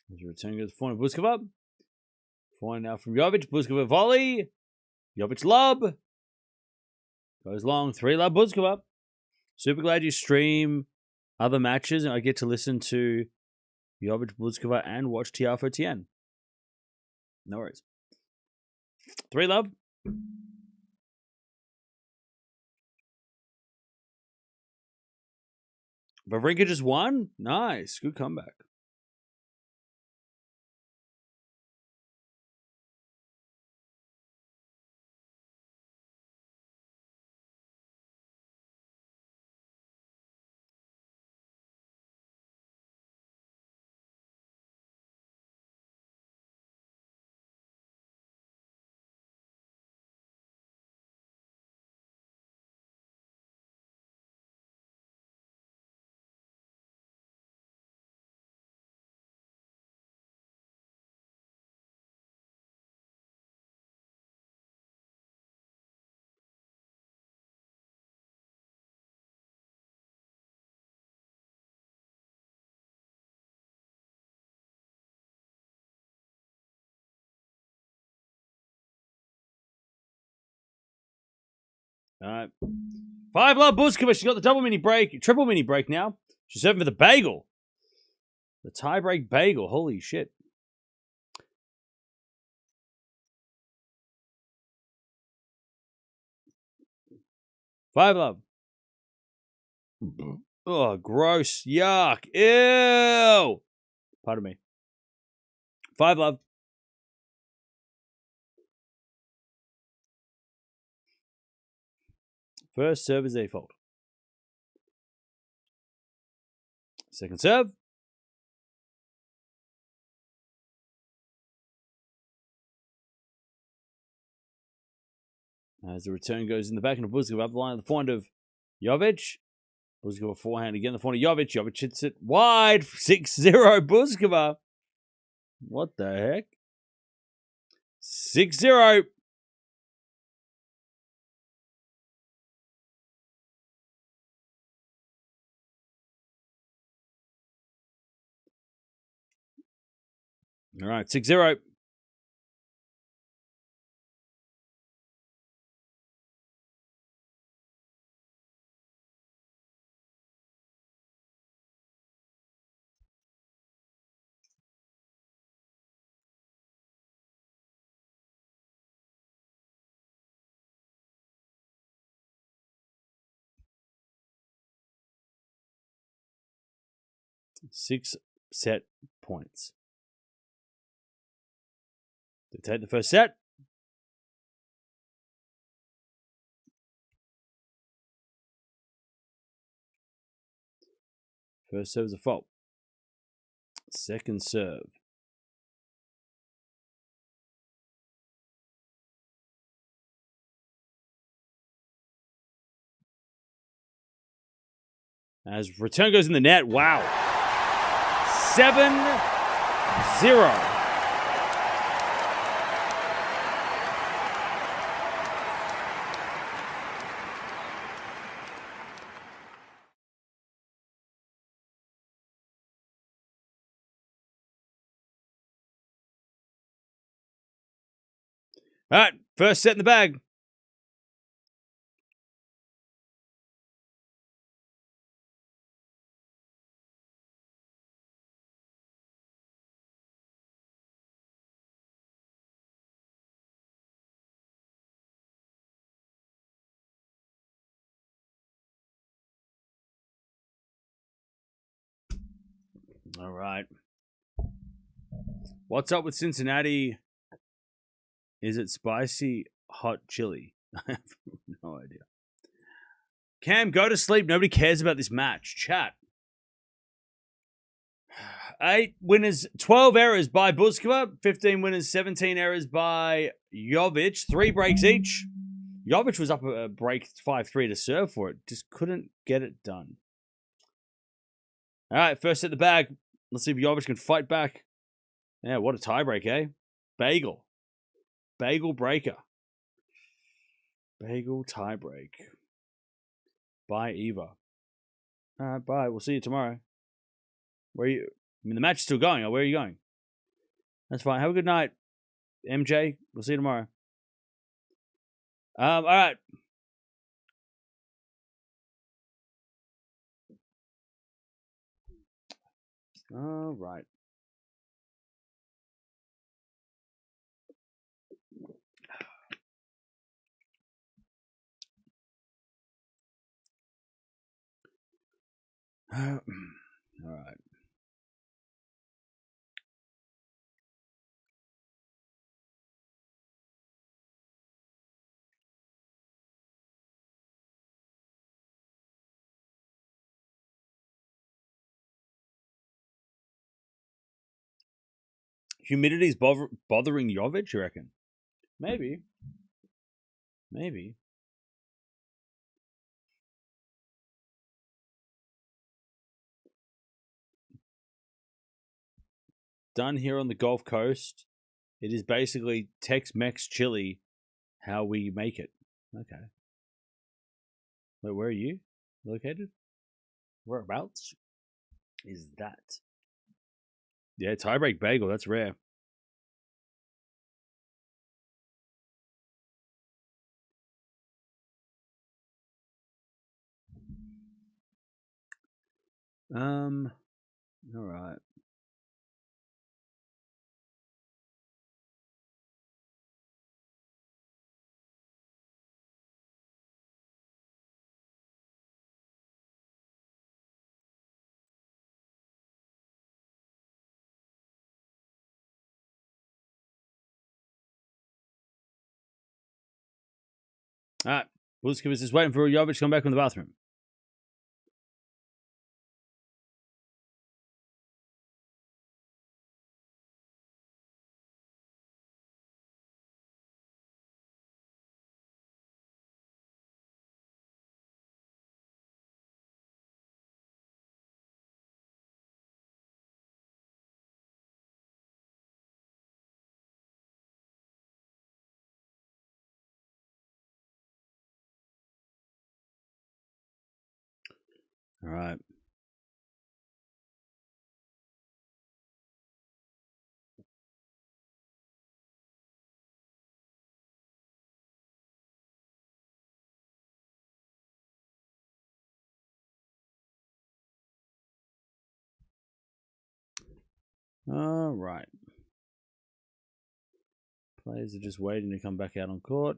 As you return to the point of Bouzkova. Point now from Jovic. Bouzkova volley. Jovic lob. Goes long. 3 love Bouzkova. Super glad you stream other matches and I get to listen to Jovic, Bouzkova and watch Tiafoe Tien. No worries. 3 love. Wawrinka just won? Nice. Good comeback. All right. 5 love Bouzkova. She's got the double mini break, triple mini break now. She's serving for the bagel. The tie-break bagel. Holy shit. Five love. Oh, gross. Yuck. Ew. Pardon me. 5 love. First serve is default. Second serve. As the return goes in the back, and Bouzkova up the line of the forehand of Jovic. Bouzkova forehand again, the forehand of Jovic. Jovic hits it wide. 6-0 Bouzkova. What the heck? 6-0. All right, 6-0. Six set points. To take the first set. First serve is a fault. Second serve. As return goes in the net. Wow. 7-0. All right, first set in the bag. All right. What's up with Cincinnati? Is it spicy hot chili? I have no idea. Cam, go to sleep. Nobody cares about this match. Chat. 8 winners, 12 errors by Bouzkova. 15 winners, 17 errors by Jovic. 3 breaks each. Jovic was up a break 5-3 to serve for it. Just couldn't get it done. All right, first set the bag. Let's see if Jovic can fight back. Yeah, what a tiebreak, eh? Bagel. Bagel breaker. Bagel tiebreak. Bye, Iva. All right, bye. We'll see you tomorrow. Where are you? I mean, the match is still going. Where are you going? That's fine. Have a good night, MJ. We'll see you tomorrow. All right. All right. All right. Humidity's bothering Jovic, you reckon? Maybe. Maybe. Done here on the Gulf Coast. It is basically Tex-Mex chili, how we make it. Okay. Wait, where are you located? Whereabouts is that? Yeah, tiebreak bagel. That's rare. All right. All right. Bouzkova is just waiting for Jovic to come back from the bathroom. All right. All right. Players are just waiting to come back out on court.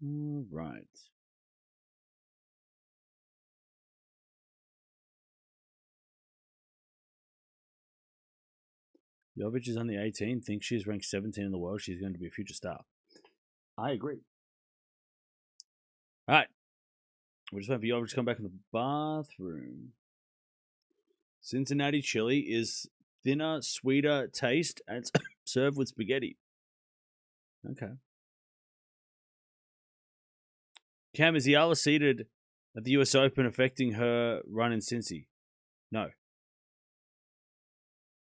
All right. Jovic is only 18, thinks she's ranked 17 in the world. She's going to be a future star. I agree. All right. We're just waiting for Jovic to come back in the bathroom. Cincinnati chili is thinner, sweeter taste, and it's served with spaghetti. Okay. Cam, is Eala seated at the US Open affecting her run in Cincy? No.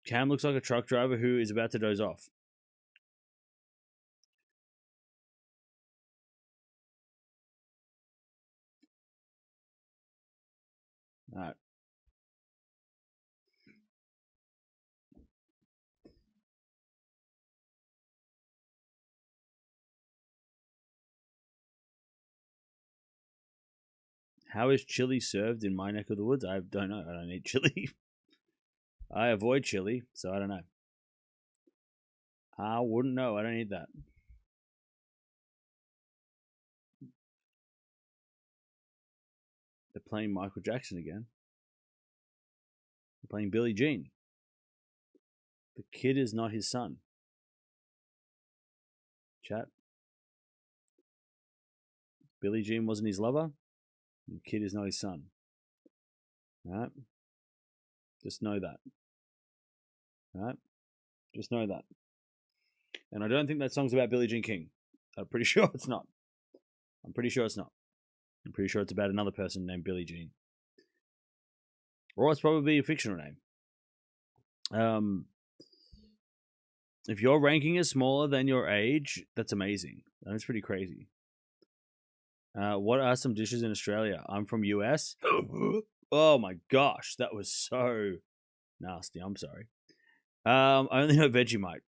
Cam looks like a truck driver who is about to doze off. All right. How is chili served in my neck of the woods? I don't know. I don't eat chili. I avoid chili, so I don't know. I wouldn't know. I don't eat that. They're playing Michael Jackson again. They're playing Billie Jean. The kid is not his son. Chat. Billie Jean wasn't his lover. The kid is not his son. All right? Just know that. All right? Just know that. And I don't think that song's about Billie Jean King. I'm pretty sure it's not. I'm pretty sure it's not. I'm pretty sure it's about another person named Billie Jean. Or it's probably a fictional name. If your ranking is smaller than your age, that's amazing. That's pretty crazy. What are some dishes in Australia? I'm from US. Oh my gosh, that was so nasty. I'm sorry. I only know Vegemite.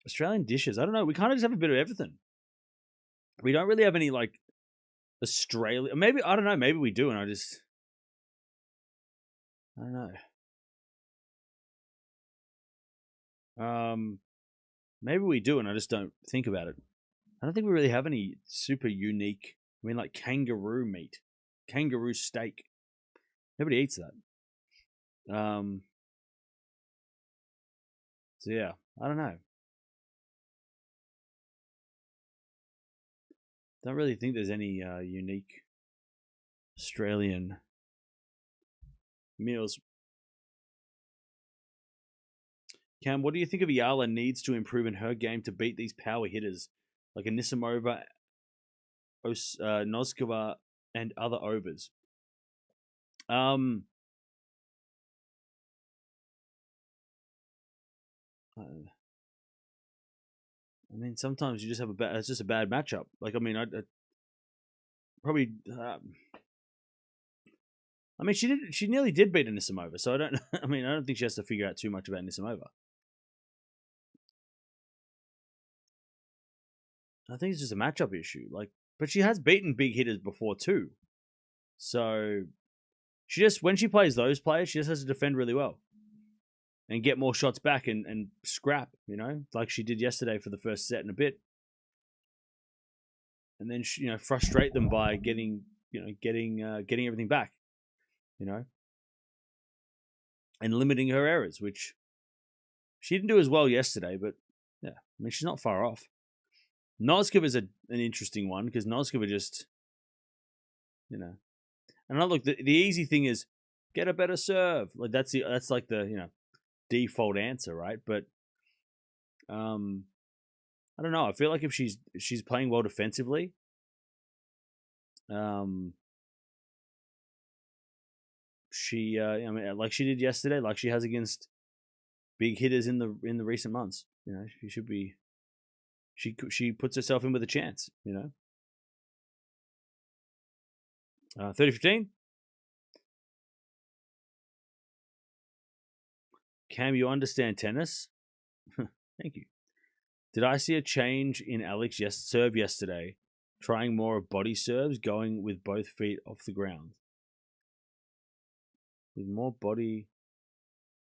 Australian dishes. I don't know. We kind of just have a bit of everything. We don't really have any like Australia. Maybe I don't know. Maybe we do, and I don't know. Maybe we do, and I just don't think about it. I don't think we really have any super unique. I mean, like kangaroo meat, kangaroo steak. Nobody eats that. So yeah, I don't know. Don't really think there's any unique Australian meals. Cam, what do you think of Eala needs to improve in her game to beat these power hitters like Anisimova, Noskova, and other overs? I mean, sometimes you just have it's just a bad matchup. Like, I mean, I probably. I mean, she nearly did beat Anisimova, so I don't. I mean, I don't think she has to figure out too much about Anisimova. I think it's just a matchup issue. Like, but she has beaten big hitters before too. So she just, when she plays those players, she just has to defend really well and get more shots back and scrap, like she did yesterday for the first set and a bit. And then she, frustrate them by getting everything back, and limiting her errors, which she didn't do as well yesterday, but yeah, I mean, she's not far off. Noskova is an interesting one because Noskova just, and I look, the easy thing is get a better serve. Like that's like the default answer, right? But I don't know. I feel like if she's playing well defensively, she I mean, like she did yesterday, like she has against big hitters in the recent months. She should be. She puts herself in with a chance. 30-15. Cam, you understand tennis? Thank you. Did I see a change in Alex serve yesterday? Trying more of body serves, going with both feet off the ground. With more body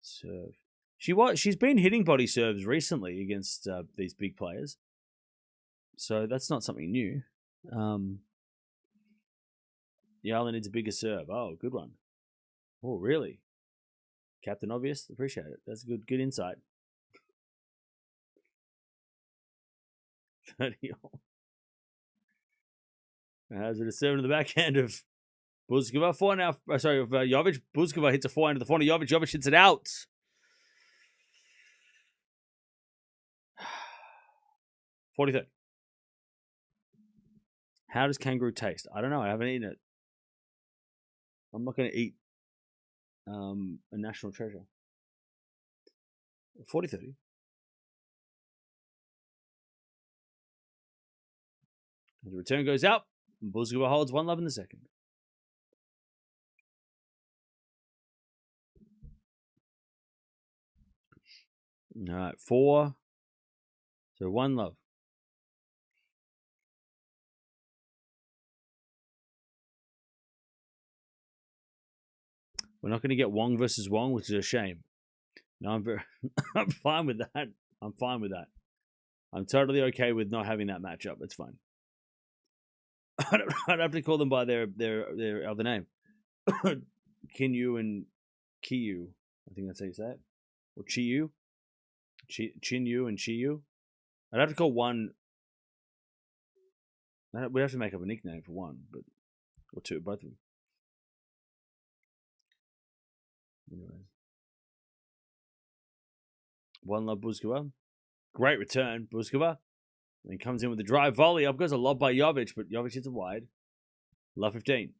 serve. She's been hitting body serves recently against these big players. So that's not something new. Eala needs a bigger serve. Oh, good one. Oh, really? Captain Obvious? Appreciate it. That's good insight. 30. Has it a serve in the backhand of Bouzkova? Forehand now. Sorry, of Jovic. Bouzkova hits a forehand to the forehand of Jovic. Jovic hits it out. 43rd. How does kangaroo taste? I don't know. I haven't eaten it. I'm not going to eat a national treasure. 40-30. The return goes out. Bouzkova holds 1-love in the second. All right, 4. So 1-love. We're not going to get Wong versus Wong, which is a shame. No, I'm fine with that. I'm fine with that. I'm totally okay with not having that matchup. It's fine. I don't have to call them by their other name. Kinyu and Kiyu. I think that's how you say it. Or Chiyu. Chinyu and Chiyu. I'd have to call one. We'd have to make up a nickname for one, or two, both of them. Anyways. 1-love Bouzkova. Great return, Bouzkova. And comes in with a drive volley. Up goes a lob by Jovic, but Jovic hits it wide. Love 15.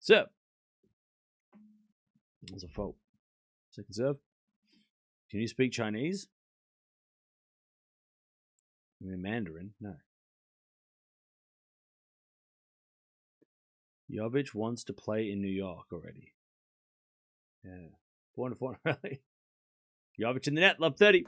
Serve. That's a fault. Second serve. Can you speak Chinese? I mean, Mandarin? No. Jovic wants to play in New York already. Yeah. 4-4 rally. Jovic in the net. Love 30.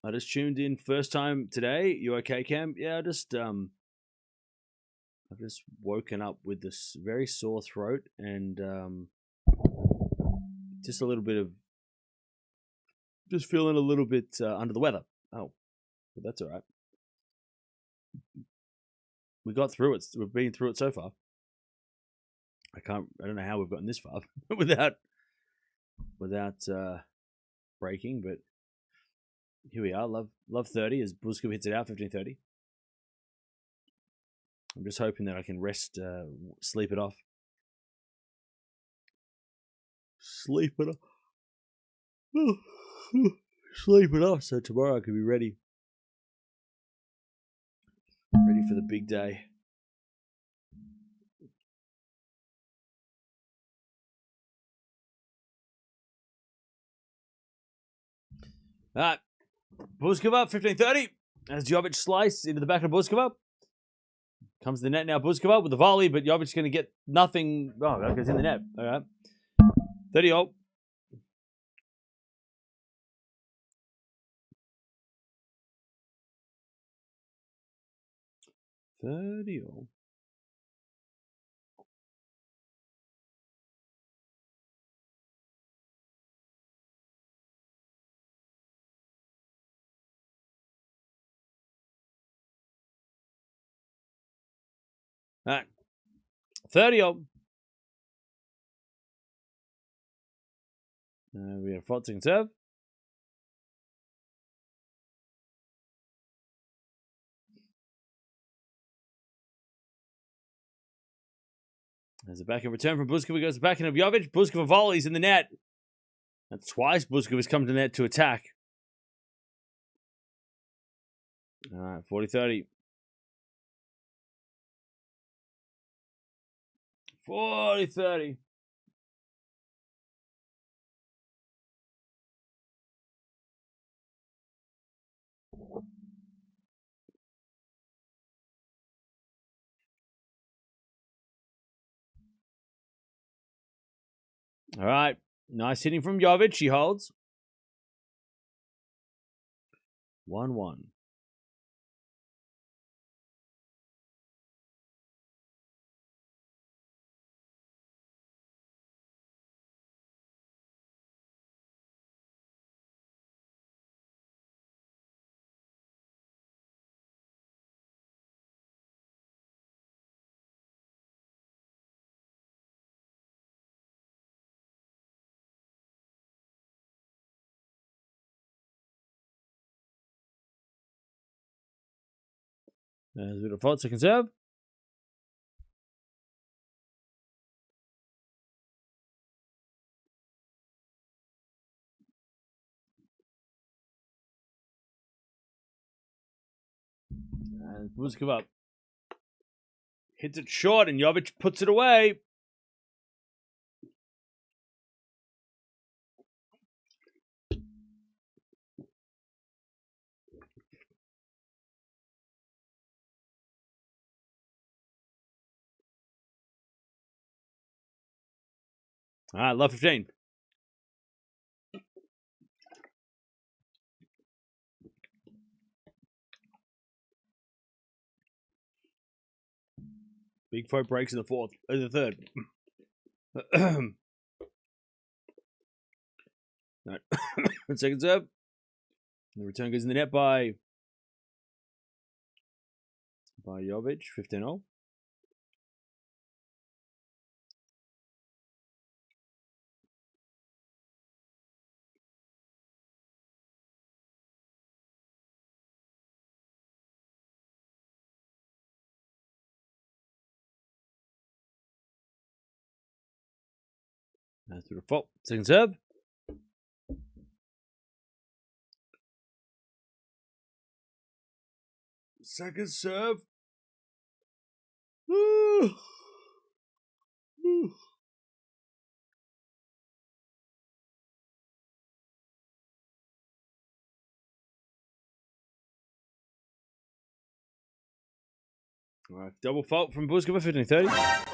I just tuned in first time today. You okay, Cam? Yeah, I've just woken up with this very sore throat and just a little bit of just feeling a little bit under the weather. Oh, but that's all right. We got through it. We've been through it so far. I don't know how we've gotten this far without breaking, but here we are. Love 30 as Bouzkova hits it out, 15-30. I'm just hoping that I can rest, sleep it off. Sleep it off. Sleep it off so tomorrow I can be ready. Ready for the big day. All right. Bouzkova, 15-30. As Jovic slice into the back of Bouzkova. Comes to the net now. Bouzkova with the volley, but Jovic's going to get nothing. Oh, that goes in the net. All right. 30-0. All right. 30-0. We have 4 seconds serve. There's a backhand return from Bouzkova. Goes backhand of Jovic. Bouzkova volleys in the net. That's twice Bouzkova's come to the net to attack. All right, 40-30. 40-30. All right. Nice hitting from Jovic. She holds. 1-1. There's a bit of 4 seconds serve. And Bouzkova hits it short, and Jovic puts it away. All right, love 15. Big 4 breaks in the fourth, the third. Right. Second serve. The return goes in the net by Jovic, 15-0. That's through the fault. Second serve. Second serve. All right, double fault from Bouzkova, 15-30.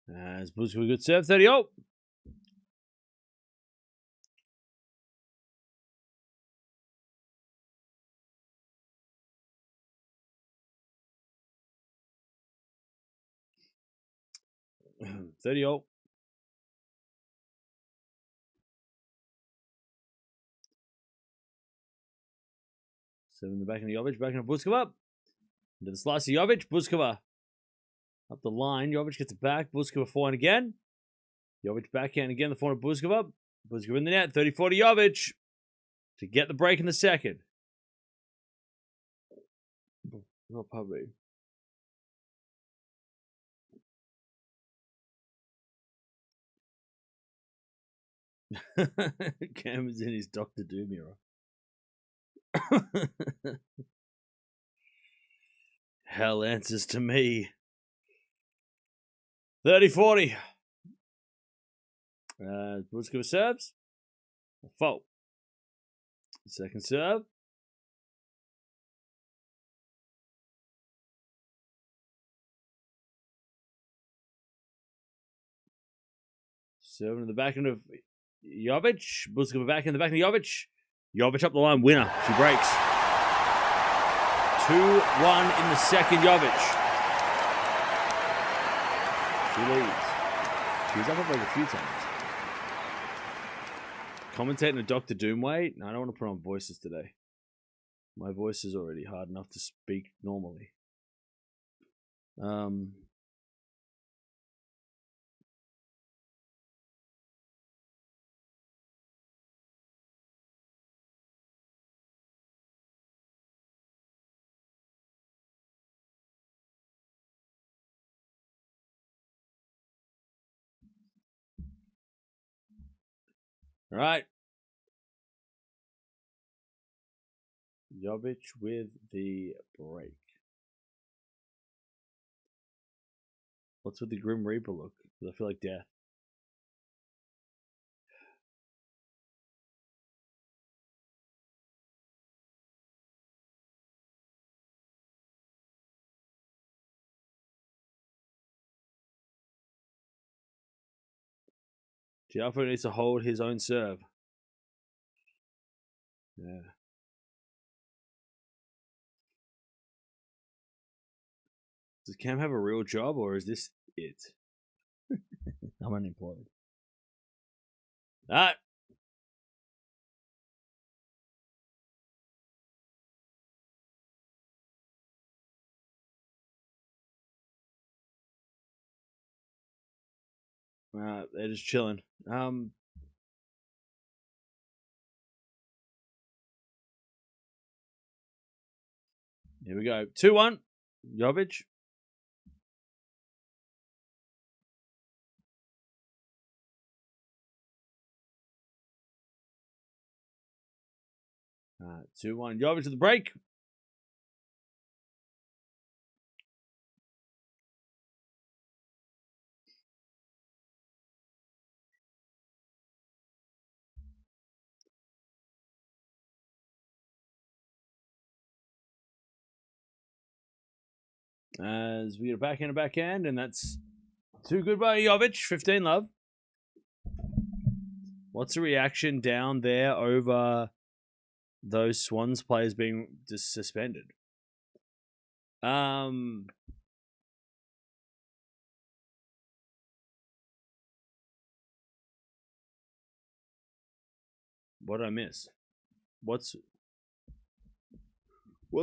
As Bouzkova good serve, 30-0. 30 all. Seven in the back of Jovic, back into Bouzkova. Into the slice of Jovic, Bouzkova. Up the line, Jovic gets it back. Bouzkova forehand again. Jovic backhand again, the forehand of Bouzkova. Bouzkova in the net, 30-40 Jovic to get the break in the second. Not probably. Cam is in his Dr. Doom era. Hell answers to me. 30-40. Bouzkova serves. A fault. Second serve. Serving in the back end of Jovic. Bouzkova back in the back of Jovic. Jovic up the line. Winner. She breaks. 2-1 in the second, Jovic. She leads. She was up like a few times. Commentating a Dr. Doom way? No, I don't want to put on voices today. My voice is already hard enough to speak normally. All right. Jovic with the break. What's with the Grim Reaper look? Does I feel like death? Tiafoe needs to hold his own serve. Yeah. Does Cam have a real job or is this it? I'm unemployed. All right. They're just chilling. Here we go. 2-1. Jovic. All right, 2-1. Jovic to the break. As we get a backhand, and that's too good by Jovic. 15 love. What's the reaction down there over those Swans players being suspended? What did I miss? What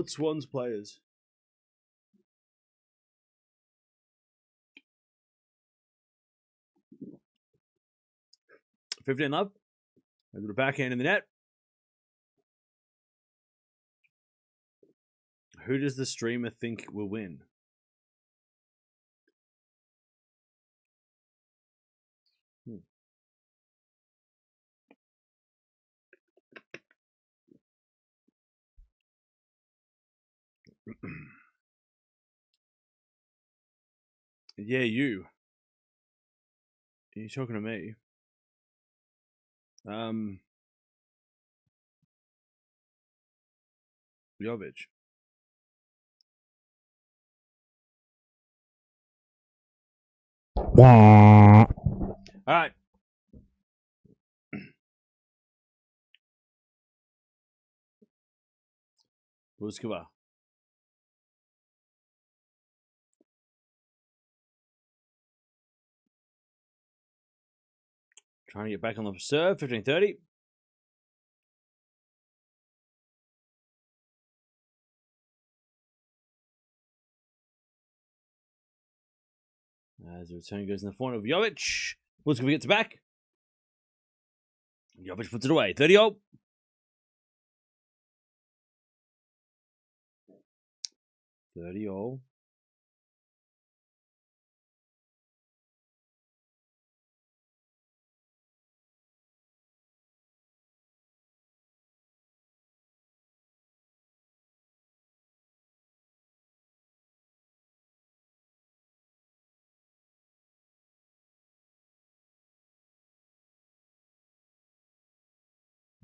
Swans players? $15 love. I got a backhand in the net. Who does the streamer think will win? Yeah, you. Are you talking to me? Jovic. All right. Bouzkova. Trying to get back on the serve. 15-30. As the return goes in the form of Jovic. Bouzkova gets it back. Jovic puts it away. 30-all. 30-all.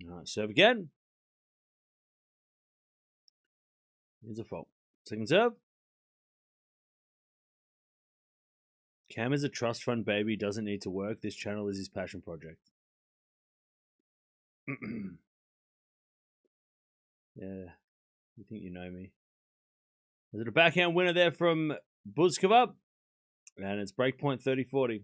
All right, serve again. Here's a fault. Second serve. Cam is a trust fund baby, doesn't need to work. This channel is his passion project. Yeah, you think you know me. Is it a backhand winner there from Bouzkova? And it's breakpoint 30-40.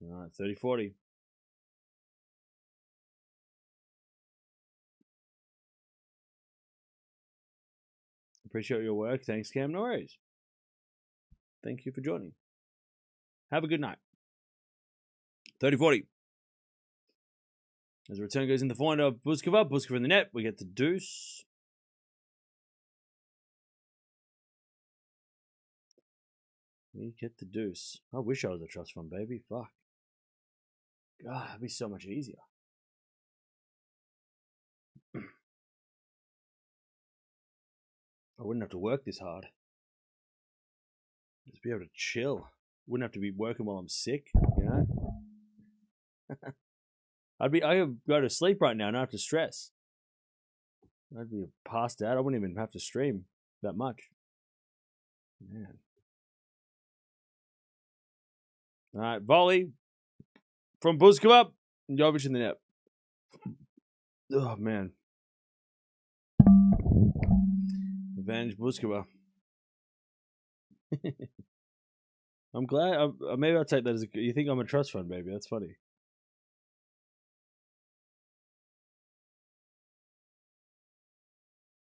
All right, 30-40. Appreciate your work. Thanks, Cam. No worries. Thank you for joining. Have a good night. 30-40. As the return goes in the forehand of Bouzkova. Bouzkova in the net. We get the deuce. We get the deuce. I wish I was a trust fund baby. Fuck. God, that'd be so much easier. I wouldn't have to work this hard. Just be able to chill. Wouldn't have to be working while I'm sick, you know? I could go to sleep right now and not have to stress. I'd be passed out. I wouldn't even have to stream that much. Man. All right, volley from Bouzkova. Jovic in the net. Oh, man. Advantage Bouzkova. I'm glad. Maybe I'll take that as you think I'm a trust fund baby. That's funny.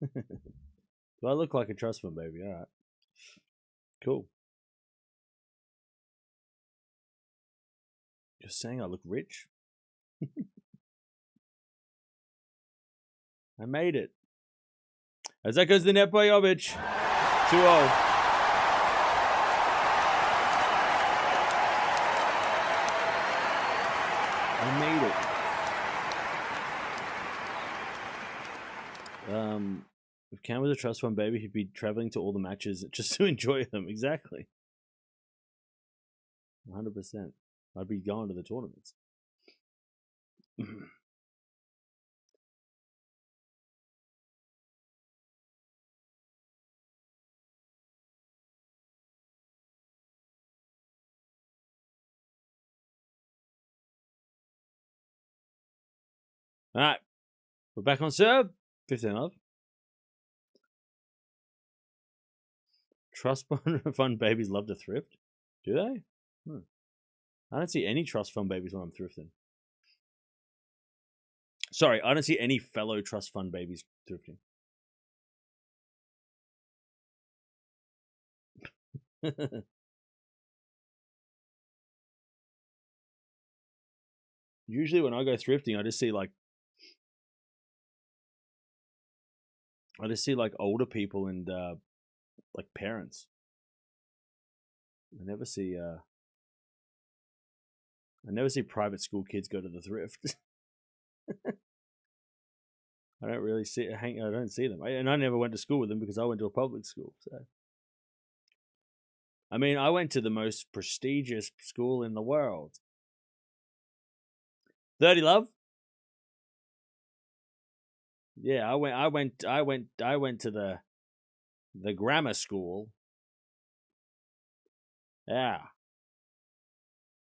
Do I look like a trust fund baby? All right. Cool. Just saying I look rich. I made it. As that goes to the net by Jovic. 2-0. I made it. If Cam was a trust fund baby, he'd be traveling to all the matches just to enjoy them. Exactly. 100%. I'd be going to the tournaments. All right. We're back on serve. 15 love. Trust fund babies love to thrift. Do they? I don't see any trust fund babies when I'm thrifting. Sorry, I don't see any fellow trust fund babies thrifting. Usually when I go thrifting, I just see like older people and like parents. I never see private school kids go to the thrift. I don't really see. I don't see them, and I never went to school with them because I went to a public school. So, I mean, I went to the most prestigious school in the world. 30 love. Yeah, I went to the grammar school. Yeah.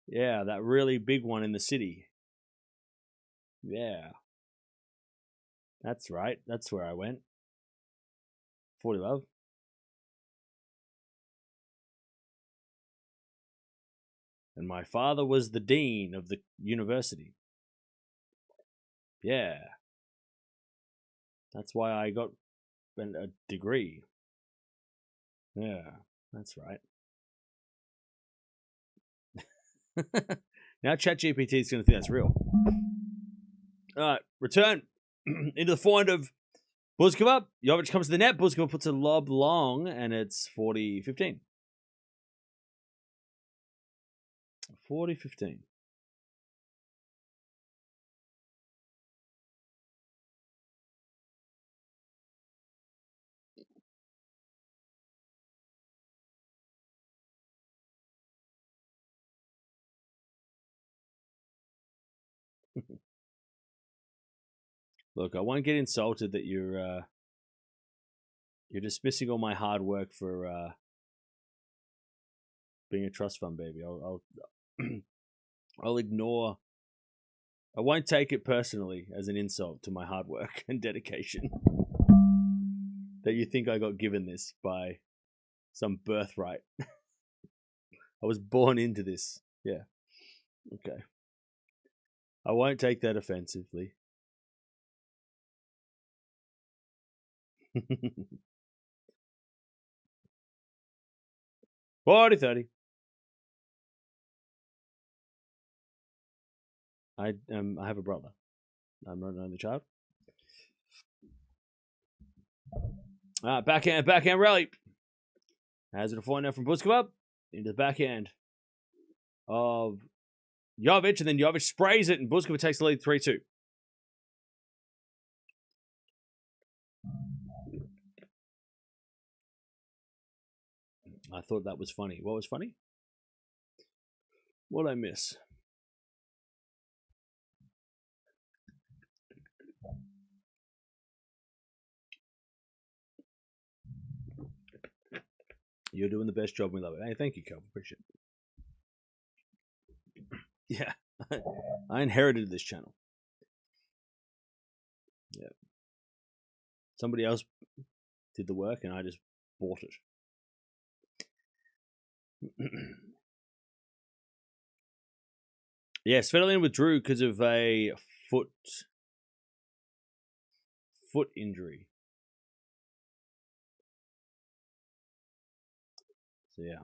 Yeah, that really big one in the city. Yeah. That's right. That's where I went. 40 love. And my father was the dean of the university. Yeah. That's why I got a degree. Yeah, that's right. Now ChatGPT is going to think that's real. All right, return into the forehand of Bouzkova. Jovic comes to the net. Bouzkova puts a lob long, and it's 40-15. 40-15. Look, I won't get insulted that you're dismissing all my hard work for being a trust fund baby. I'll ignore. I won't take it personally as an insult to my hard work and dedication. That you think I got given this by some birthright. I was born into this. Yeah. Okay. I won't take that offensively. 40-30. I have a brother. I'm not an only child. Backhand rally. Has it a forehand from Bouzkova into the backhand of Jovic, and then Jovic sprays it, and Bouzkova takes the lead 3-2. I thought that was funny. What was funny? What did I miss? You're doing the best job. We love it. Hey, thank you, Kel. Appreciate it. Yeah. I inherited this channel. Yeah. Somebody else did the work and I just bought it. Yeah, Svitolina withdrew because of a foot injury. So yeah.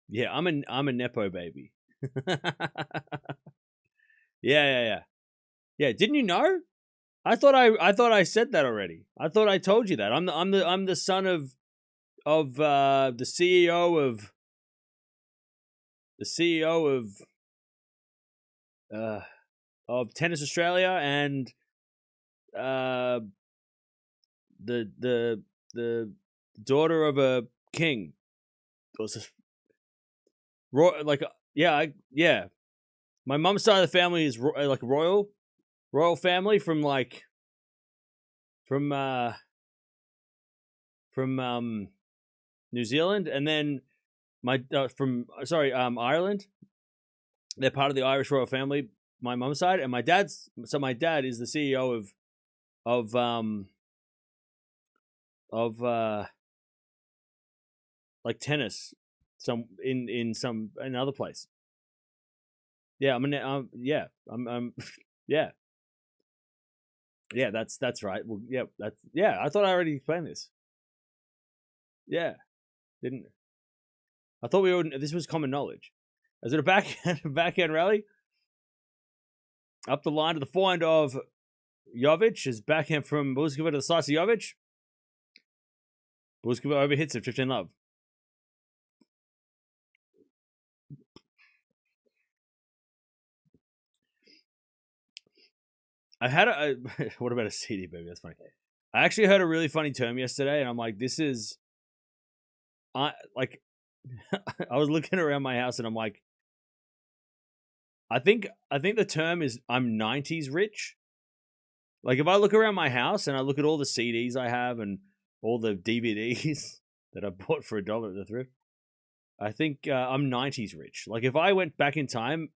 Yeah, I'm a nepo baby. Yeah. Didn't you know? I thought I said that already. I thought I told you that. I'm the son of the CEO of Tennis Australia and the daughter of a king. Yeah. My mom's side of the family is like royal family from New Zealand, and then Ireland. They're part of the Irish royal family. My mom's side, and my dad is the CEO of like tennis, in another place. Yeah, yeah, that's right. Well, yeah, I thought I already explained this. Yeah, didn't. I thought this was common knowledge. Is it a backhand rally? Up the line to the forehand of Jovic is backhand from Bouzkova to the slice of Jovic. Bouzkova overhits it, 15 love. I had what about a CD, baby? That's funny. I actually heard a really funny term yesterday, and I'm like, I was looking around my house, and I'm like, I think the term is I'm 90s rich. Like, if I look around my house and I look at all the CDs I have and all the DVDs that I bought for $1 at the thrift, I think I'm 90s rich. Like, if I went back in time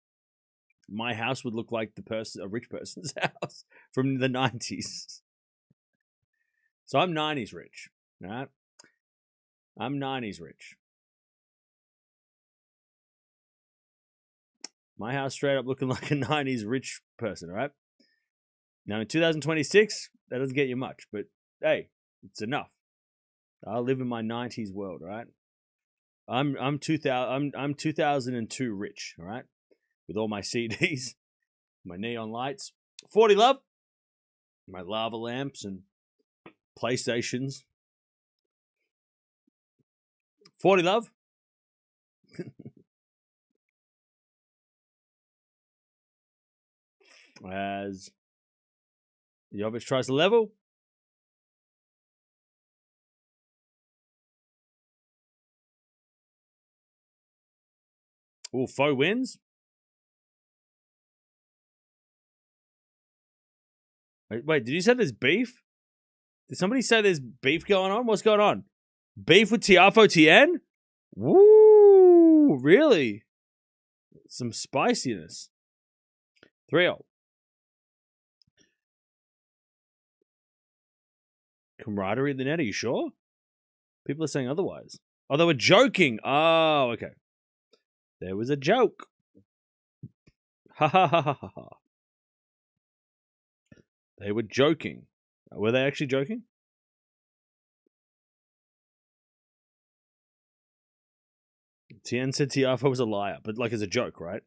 my house would look like a rich person's house from the 90s. So I'm 90s rich, right? I'm 90s rich. My house straight up looking like a 90s rich person, all right? Now in 2026, that doesn't get you much, but hey, it's enough. I live in my 90s world, all right? I'm 2002 rich, all right? With all my CDs, my neon lights, 40 love, my lava lamps and PlayStations. 40 love. As Jovic tries to level. Oh, Foe wins. Wait, did you say there's beef? Did somebody say there's beef going on? What's going on? Beef with Tiafoe Tien? Woo! Really? Some spiciness. 3-0. Camaraderie in the net, are you sure? People are saying otherwise. Oh, they were joking. Oh, okay. There was a joke. Ha ha ha ha ha. They were joking. Were they actually joking? Tien said Tiafoe was a liar, but like as a joke, right?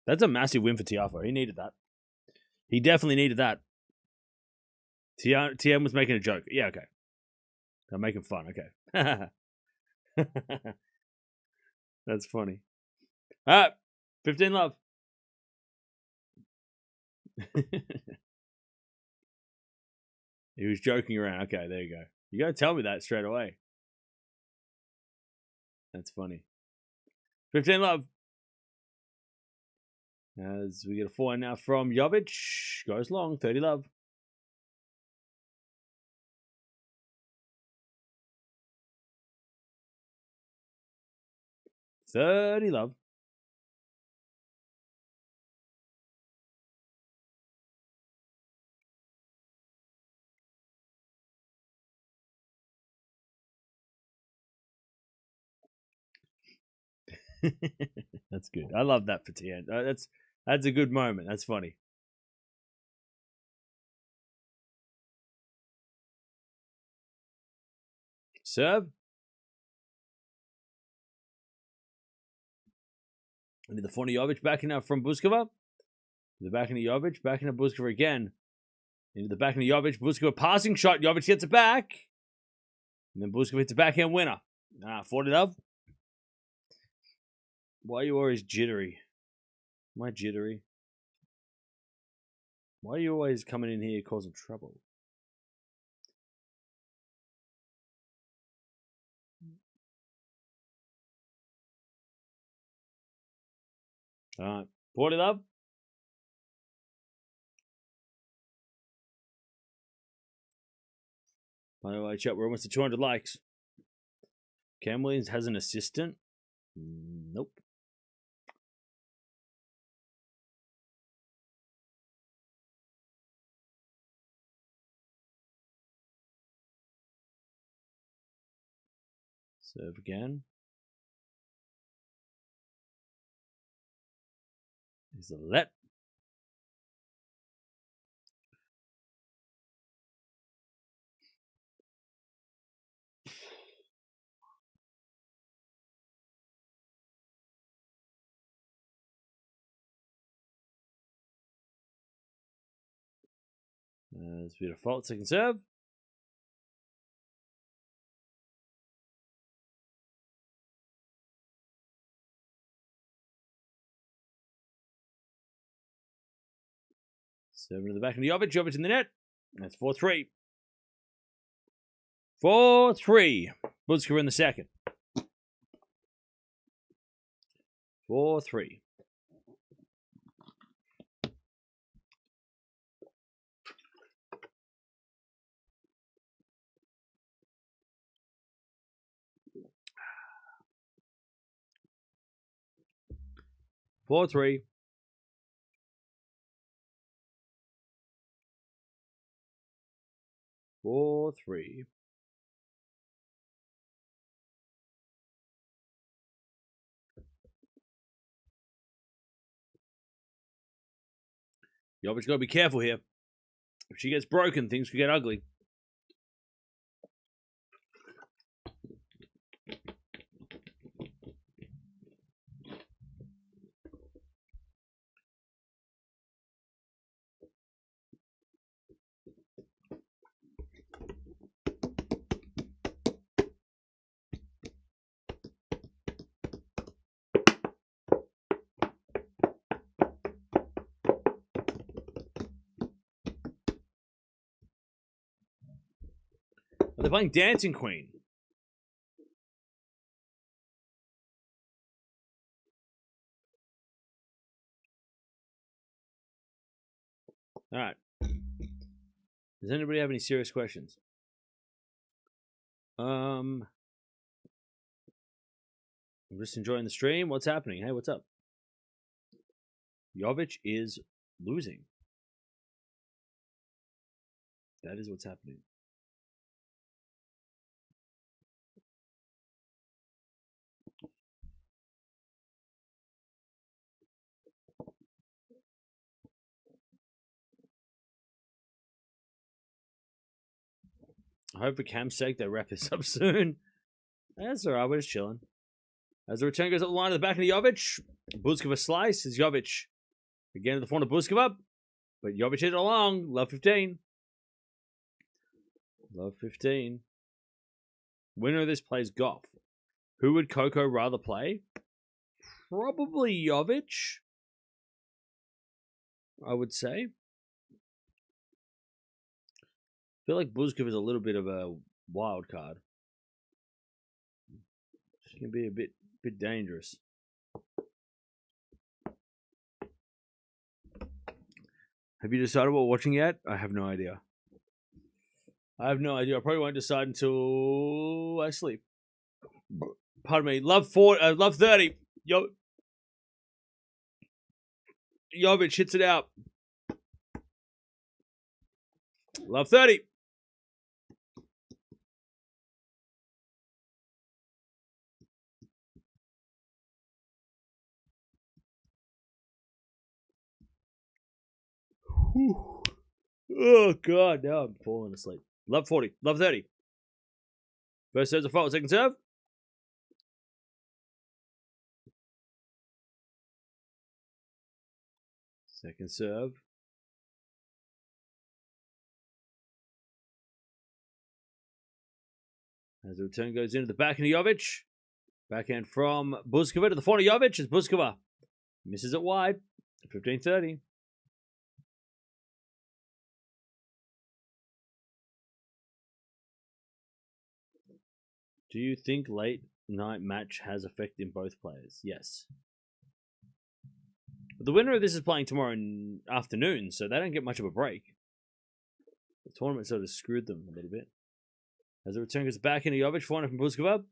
That's a massive win for Tiafoe. He needed that. He definitely needed that. Tien was making a joke. Yeah, okay. I'm making fun. Okay. That's funny. All right. 15 love. He was joking around. Okay, there you go. You got to tell me that straight away. That's funny. 15 love. As we get a 4 now from Jovic. Goes long. 30 love. $30 love. That's good. I love that for Tien. That's a good moment. That's funny. Serve. Into the front of Jovic, backing up from Bouzkova. The backing of Jovic, backing up Bouzkova again. Into the backing of Jovic, Bouzkova passing shot. Jovic gets it back. And then Bouzkova hits a backhand winner. 40 love. Why are you always jittery? Am I jittery? Why are you always coming in here causing trouble? Alright. 40 love. By the way, chat, we're almost to 200 likes. Cam Williams has an assistant? Nope. Serve again. Is a let. It's a fault. Second serve. Serving to the back of Jovic. Jovic in the net. That's 4-3. 4-3. Bouzkova in the second. 4-3. 4-3. Jovic got to be careful here. If she gets broken, things could get ugly. They're playing Dancing Queen. All right. Does anybody have any serious questions? I'm just enjoying the stream. What's happening? Hey, what's up? Jovic is losing. That is what's happening. I hope for Cam's sake they wrap this up soon. That's alright, we're just chilling. As the return goes up the line at the back of the Jovic, Bouzkova slice is Jovic. Again to the front of Bouzkova, but Jovic hit it along. Love 15. Love 15. Winner of this plays Gauff. Who would Coco rather play? Probably Jovic, I would say. I feel like Bouzkova is a little bit of a wild card. She can be a bit dangerous. Have you decided what we're watching yet? I have no idea. I probably won't decide until I sleep. Pardon me. Love 30. Jovic hits it out. Love 30. Oh, God. Now I'm falling asleep. Love 40. Love 30. First serve's a fault. Second serve. Second serve. As the return goes into the back of Jovic. Backhand from Bouzkova to the front of Jovic as Bouzkova misses it wide. 15-30. Do you think late night match has effect in both players? Yes. But the winner of this is playing tomorrow afternoon, so they don't get much of a break. The tournament sort of screwed them a little bit. As the return goes back into Jovic, forehand from Bouzkova.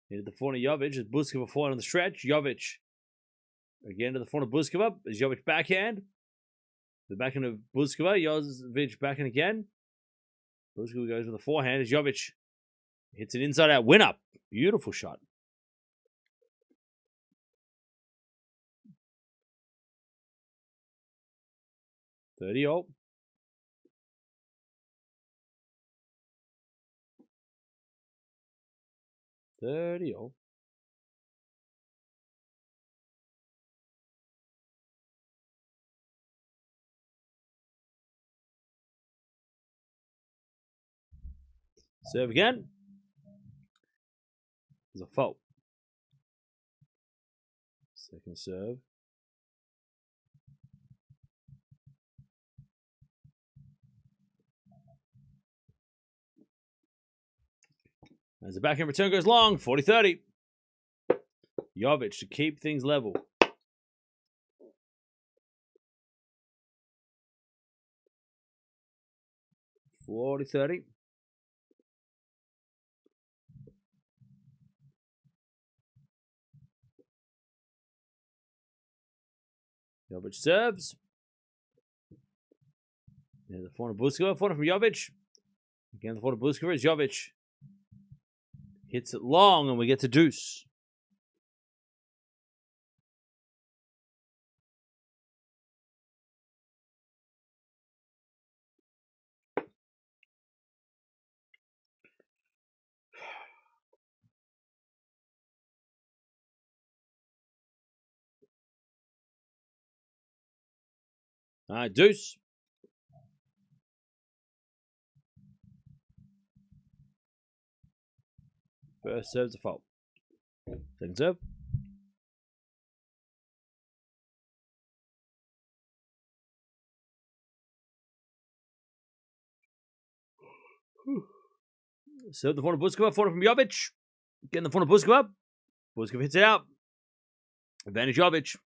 Into the front of Jovic as Bouzkova forehand on the stretch. Jovic again to the front of Bouzkova as Jovic backhand. The backhand of Bouzkova. Jovic backhand again. Bouzkova goes with the forehand as Jovic hits an inside out winner. Beautiful shot. $30. $30. Serve again. There's a fault. Second serve. As the backhand return goes long, 40-30. Jovic to keep things level. $40-30. Jovic serves. There's the forehand of Bouzkova. Forehand from Jovic. Again, the forehand of Bouzkova is Jovic. Hits it long, and we get to deuce. All right, deuce. First serve's a fault. Second serve. Serve the forehand of Bouzkova. Forehand from Jovic. Getting the forehand of Bouzkova. Bouzkova hits it out. Advantage Jovic.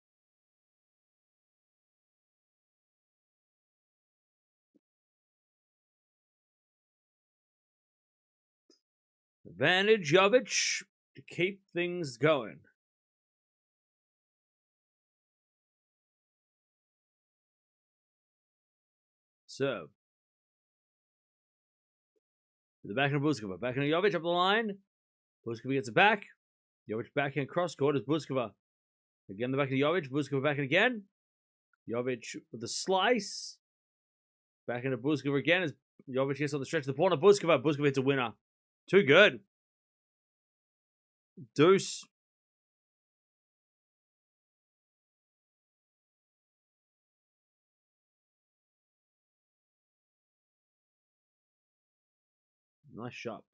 Advantage Jovic to keep things going. Serve. The backhand of Bouzkova. Backhand of Jovic up the line. Bouzkova gets it back. Jovic backhand cross court is Bouzkova. Again, the backhand of Jovic. Bouzkova backhand again. Jovic with the slice. Backhand of Bouzkova again as Jovic gets on the stretch of the corner. Bouzkova. Bouzkova hits a winner. Too good. Deuce. Nice shot.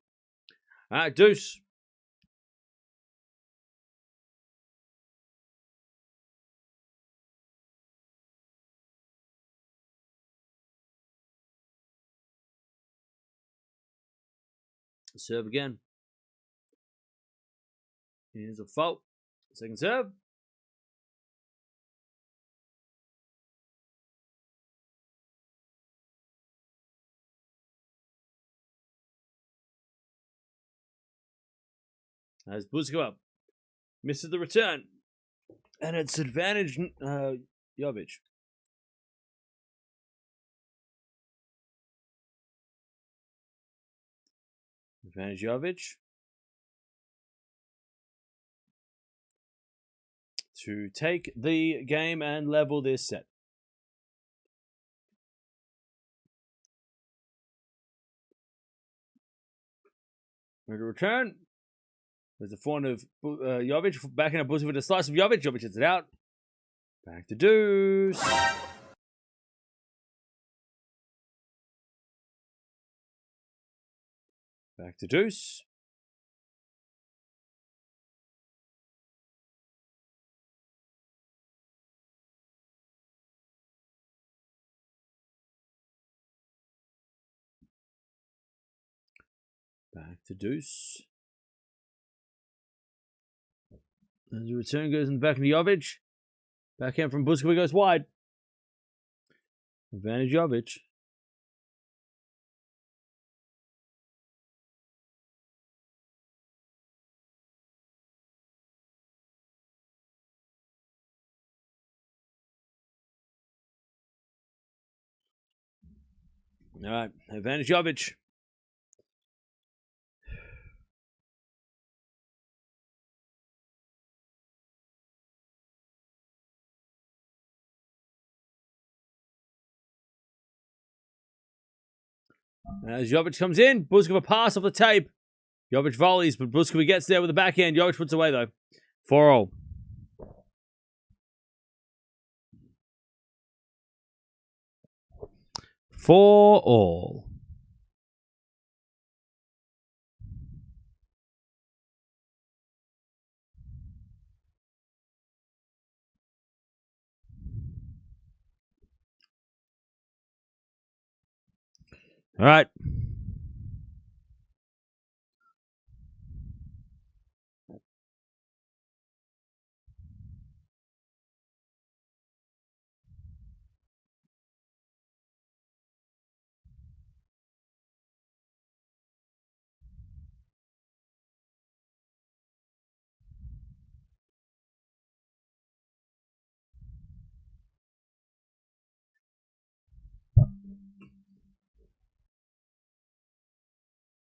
All right, deuce. Serve again. Here's a fault. Second serve. As Bouzkova misses the return. And it's advantage Jovic. Advantage Jovic. To take the game and level this set. Ready to return. There's a forehand of Jovic. Backhand of Bouzkova with a slice of Jovic. Jovic hits it out. Back to deuce. Back to deuce. Back to deuce. As the return goes in the back of Jovic. Backhand from Bouzkova goes wide. Advantage Jovic. All right, advantage Jovic. As Jovic comes in, Bouzkova pass off the tape. Jovic volleys, but Bouzkova gets there with the backhand. Jovic puts away though. 4-all. 4-all. All right.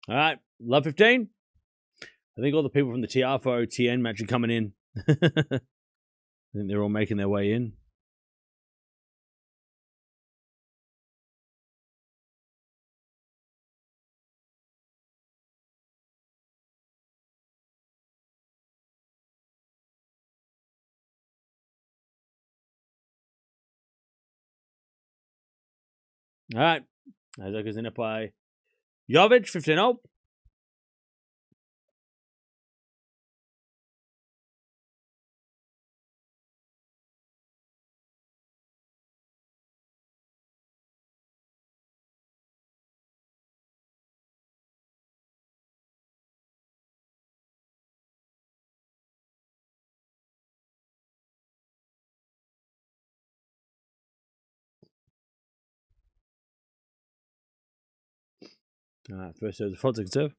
All right, love 15. I think all the people from the Tiafo TN match are coming in. I think they're all making their way in. All right. That goes in it by Jovic, 15-0. All right, first serve, the front second serve.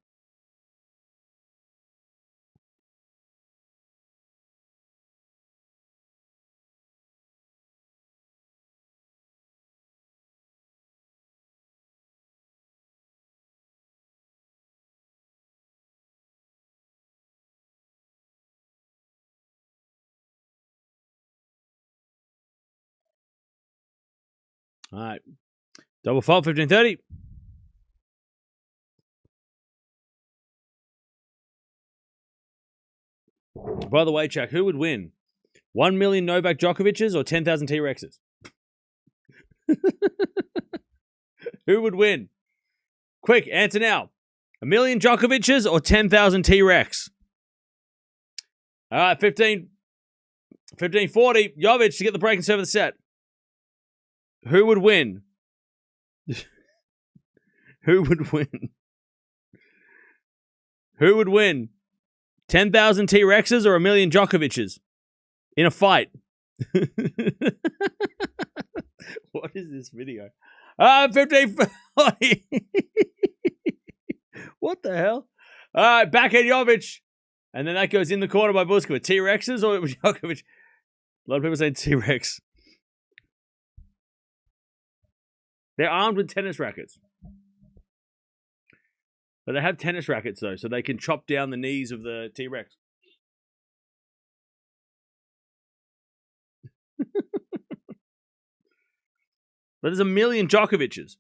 All right. Double fault, 15-30. By the way, Chuck, who would win? 1 million Novak Djokovic's or 10,000 T-Rexes? Who would win? Quick, answer now. 1 million Djokovic's or 10,000 T-Rex? All right, 15-40. Jovic to get the break and serve of the set. Who would win? Who would win? Who would win? 10,000 T-Rexes or 1 million Djokovic's in a fight? What is this video? 15-40. What the hell? All right, backhand Jovic. And then that goes in the corner by Bouzkova. T-Rexes or Djokovic? A lot of people saying T-Rex. They're armed with tennis rackets. But they have tennis rackets, though, so they can chop down the knees of the T-Rex. But there's 1 million Djokovic's.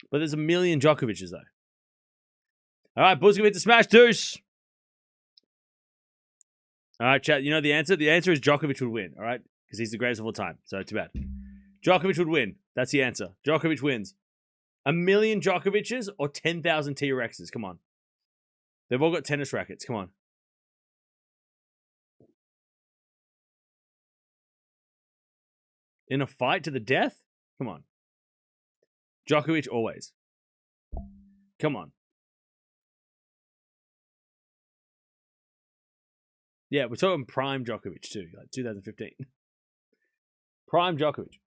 But there's 1 million Djokovic's, though. All right, Bouzkova to smash deuce. All right, chat, you know the answer? The answer is Djokovic would win, all right? Because he's the greatest of all time, so too bad. Djokovic would win. That's the answer. Djokovic wins. 1 million Djokovic's or 10,000 T-Rexes? Come on. They've all got tennis rackets. Come on. In a fight to the death? Come on. Djokovic always. Come on. Yeah, we're talking prime Djokovic too, like 2015. Prime Djokovic.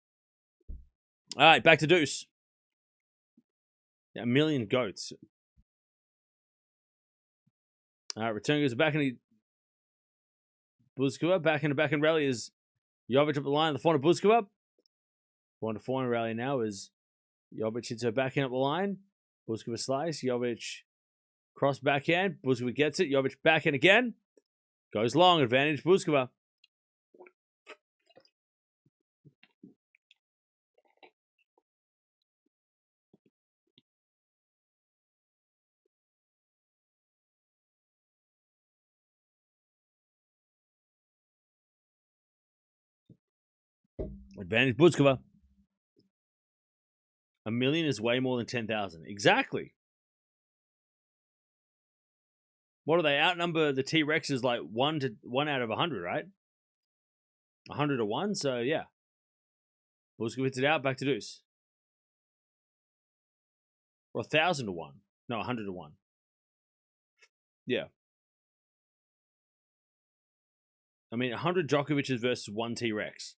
All right, back to deuce. Yeah, 1 million goats. All right, return goes back in. Bouzkova back in the back end rally is Jovic up the line. The forehand of Bouzkova. Forehand rally now is Jovic hits her backhand up the line. Bouzkova slice. Jovic cross backhand. Bouzkova gets it. Jovic backhand again. Goes long. Advantage Bouzkova. Advantage Bouzkova. 1 million is way more than 10,000. Exactly. What do they outnumber the T-Rexes like 1 out of 100, right? 100 to 1, so yeah. Bouzkova hits it out, back to deuce. Or 1,000 to 1. No, 100 to 1. Yeah. I mean, 100 Djokovic's versus 1 T-Rex.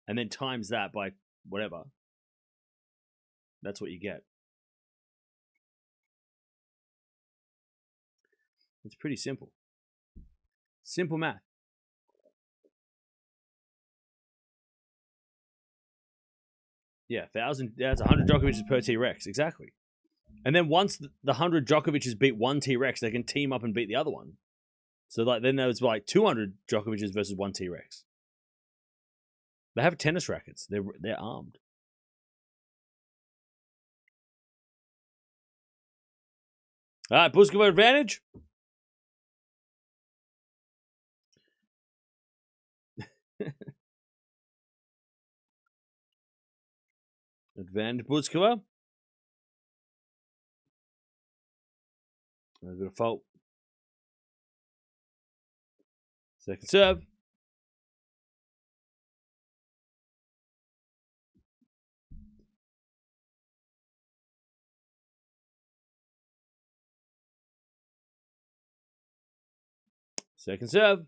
And then times that by whatever. That's what you get. It's pretty simple. Simple math. Yeah, 1,000. That's 100 Djokovic's per T-Rex. Exactly. And then once the 100 Djokovic's beat one T-Rex, they can team up and beat the other one. So like then there's like 200 Djokovic's versus one T-Rex. They have tennis rackets. They're armed. All right, Bouzkova advantage. Advantage Bouzkova. A bit of fault. Second serve. Second serve.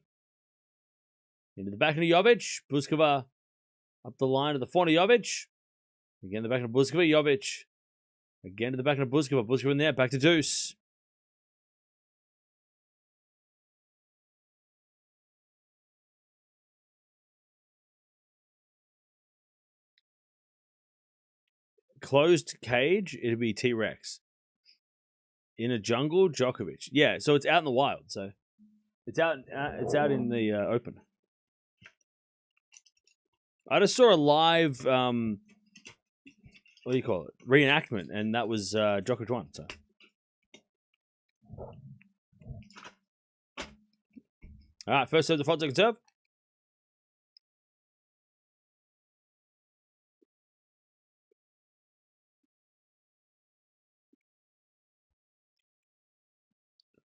Into the back of Jovic. Bouzkova up the line to the front of Jovic. Again, the back of Bouzkova. Jovic. Again to the back of Bouzkova. Bouzkova in there. Back to deuce. Closed cage. It'd be T-Rex. In a jungle, Djokovic. Yeah, so it's out in the wild. So it's out. It's out in the open. I just saw a live. What do you call it? Reenactment, and that was Djokovic won. So. All right, first serve the front, second serve.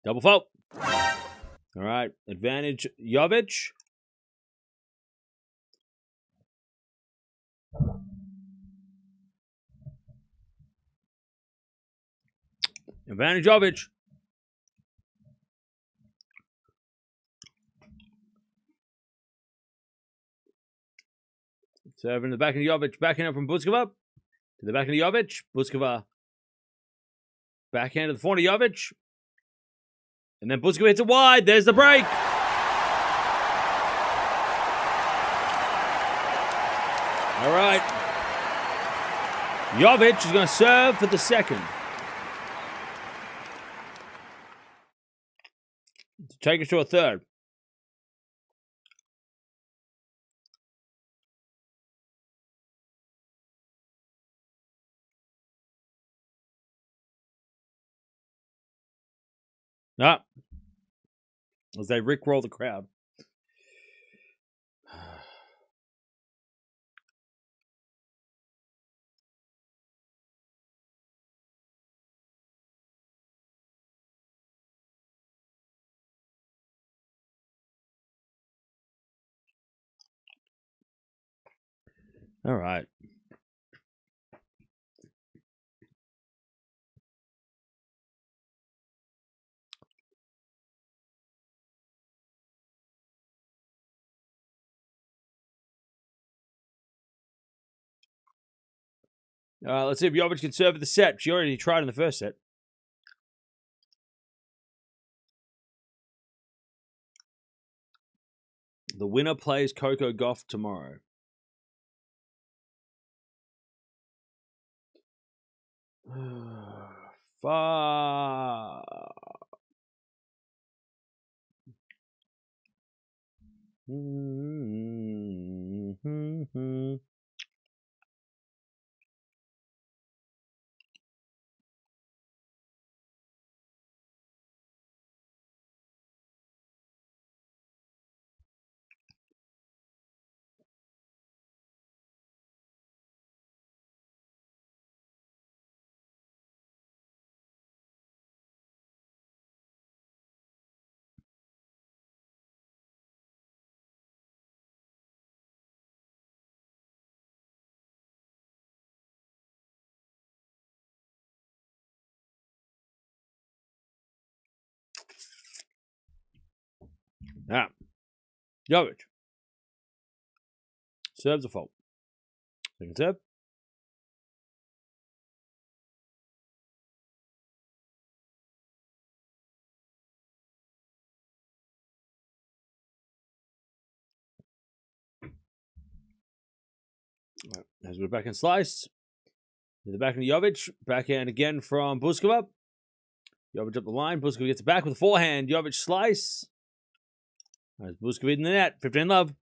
Double fault. All right, advantage Jovic. Advantage Jovic. Serve in the back of Jovic. Backhand from Bouzkova. To the back of Jovic. Bouzkova. Backhand to the front of Jovic. And then Bouzkova hits it wide. There's the break. All right. Jovic is going to serve for the second. Take us to a third. Ah. As they rickroll the crowd. All right. Let's see if Jovic can serve at the set. She already tried in the first set. The winner plays Coco Gauff tomorrow. Fuck. Ah. Jovic. Serves a fault. Second serve. As we're back in slice. To the backhand of Jovic. Backhand again from Bouzkova. Jovic up the line. Bouzkova gets it back with a forehand. Jovic slice. As Bouzkova in the net. 15-love.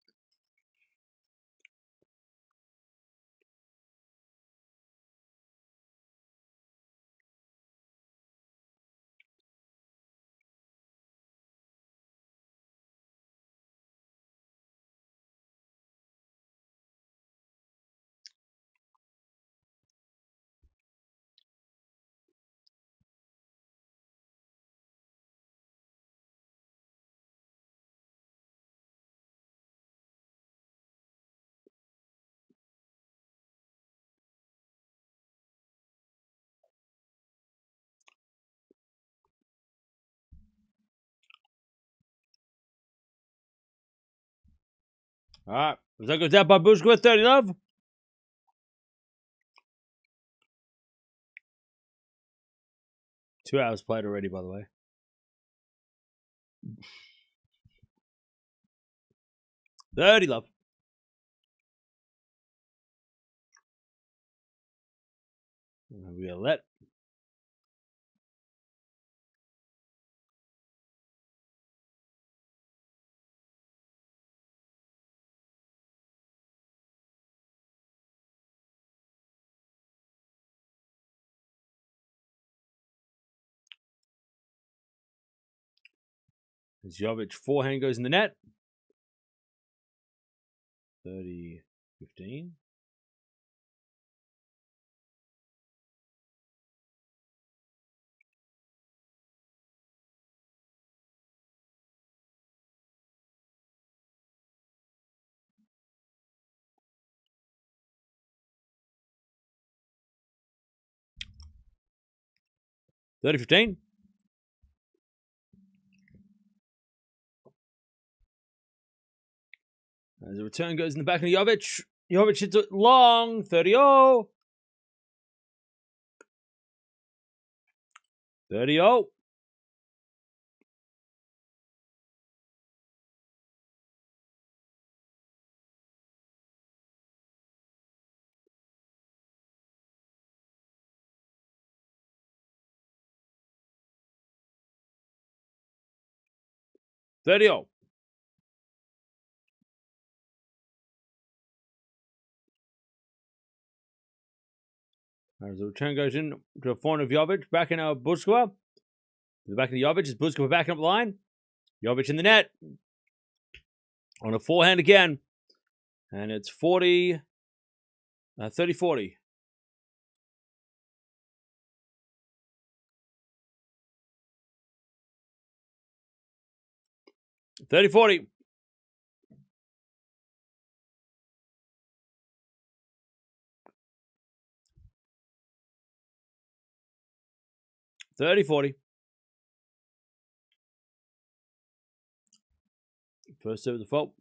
All right. That goes down by Bouzkova. 30-love. 2 hours played already, by the way. $30-love. Violette. As Jovic forehand goes in the net. 30-15. $30-15. As the return goes in the back of Jovic. Jovic hits it long. 30-0. 30-0. $30-0. As the return goes in to a forehand of Jovic. Back in Bouzkova. The back of Jovic is Bouzkova backing up the line. Jovic in the net. On a forehand again. And it's 30-40. 30-40. First serve the fault.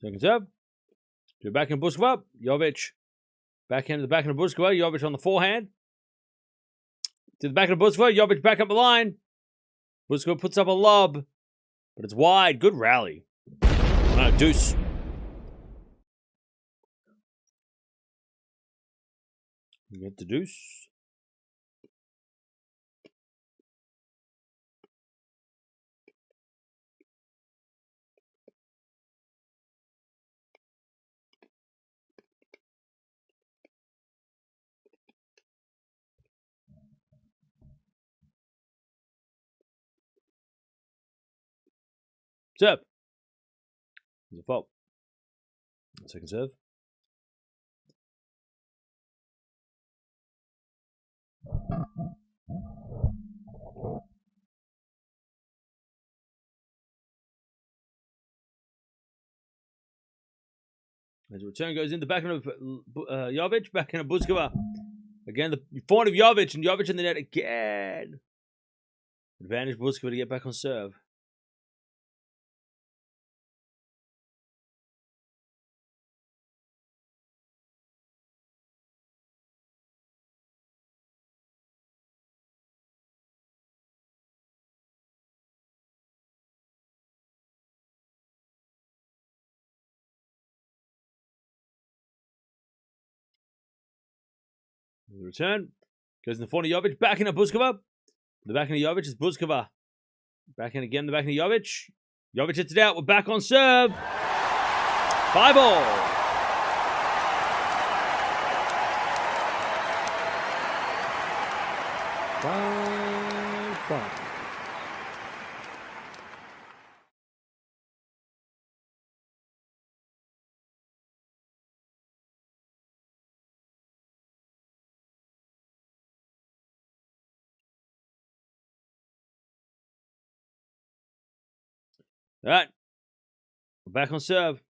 Second serve. To back in Bouzkova. Jovic. Backhand to the backhand of Bouzkova. Jovic on the forehand. To the backhand of Bouzkova. Jovic back up the line. Bouzkova puts up a lob. But it's wide. Good rally. Deuce. You get the deuce. Serve. There's a fault. Second serve. As the return goes in, the backhand of Jovic, backhand of Bouzkova. Again, the forehand of Jovic, and Jovic in the net again. Advantage Bouzkova to get back on serve. The return. Goes in the forehand of Jovic. Backhand of Bouzkova. The backhand of Jovic is Bouzkova. Backhand again. The backhand of Jovic. Jovic hits it out. We're back on serve. 5-all. 5-5. All right. We're back on serve.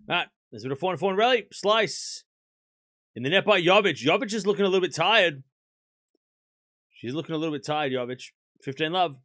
All right. There's been a 4-4 rally. Slice. In the net by Jovic. Jovic is looking a little bit tired. She's looking a little bit tired, Jovic. 15-love.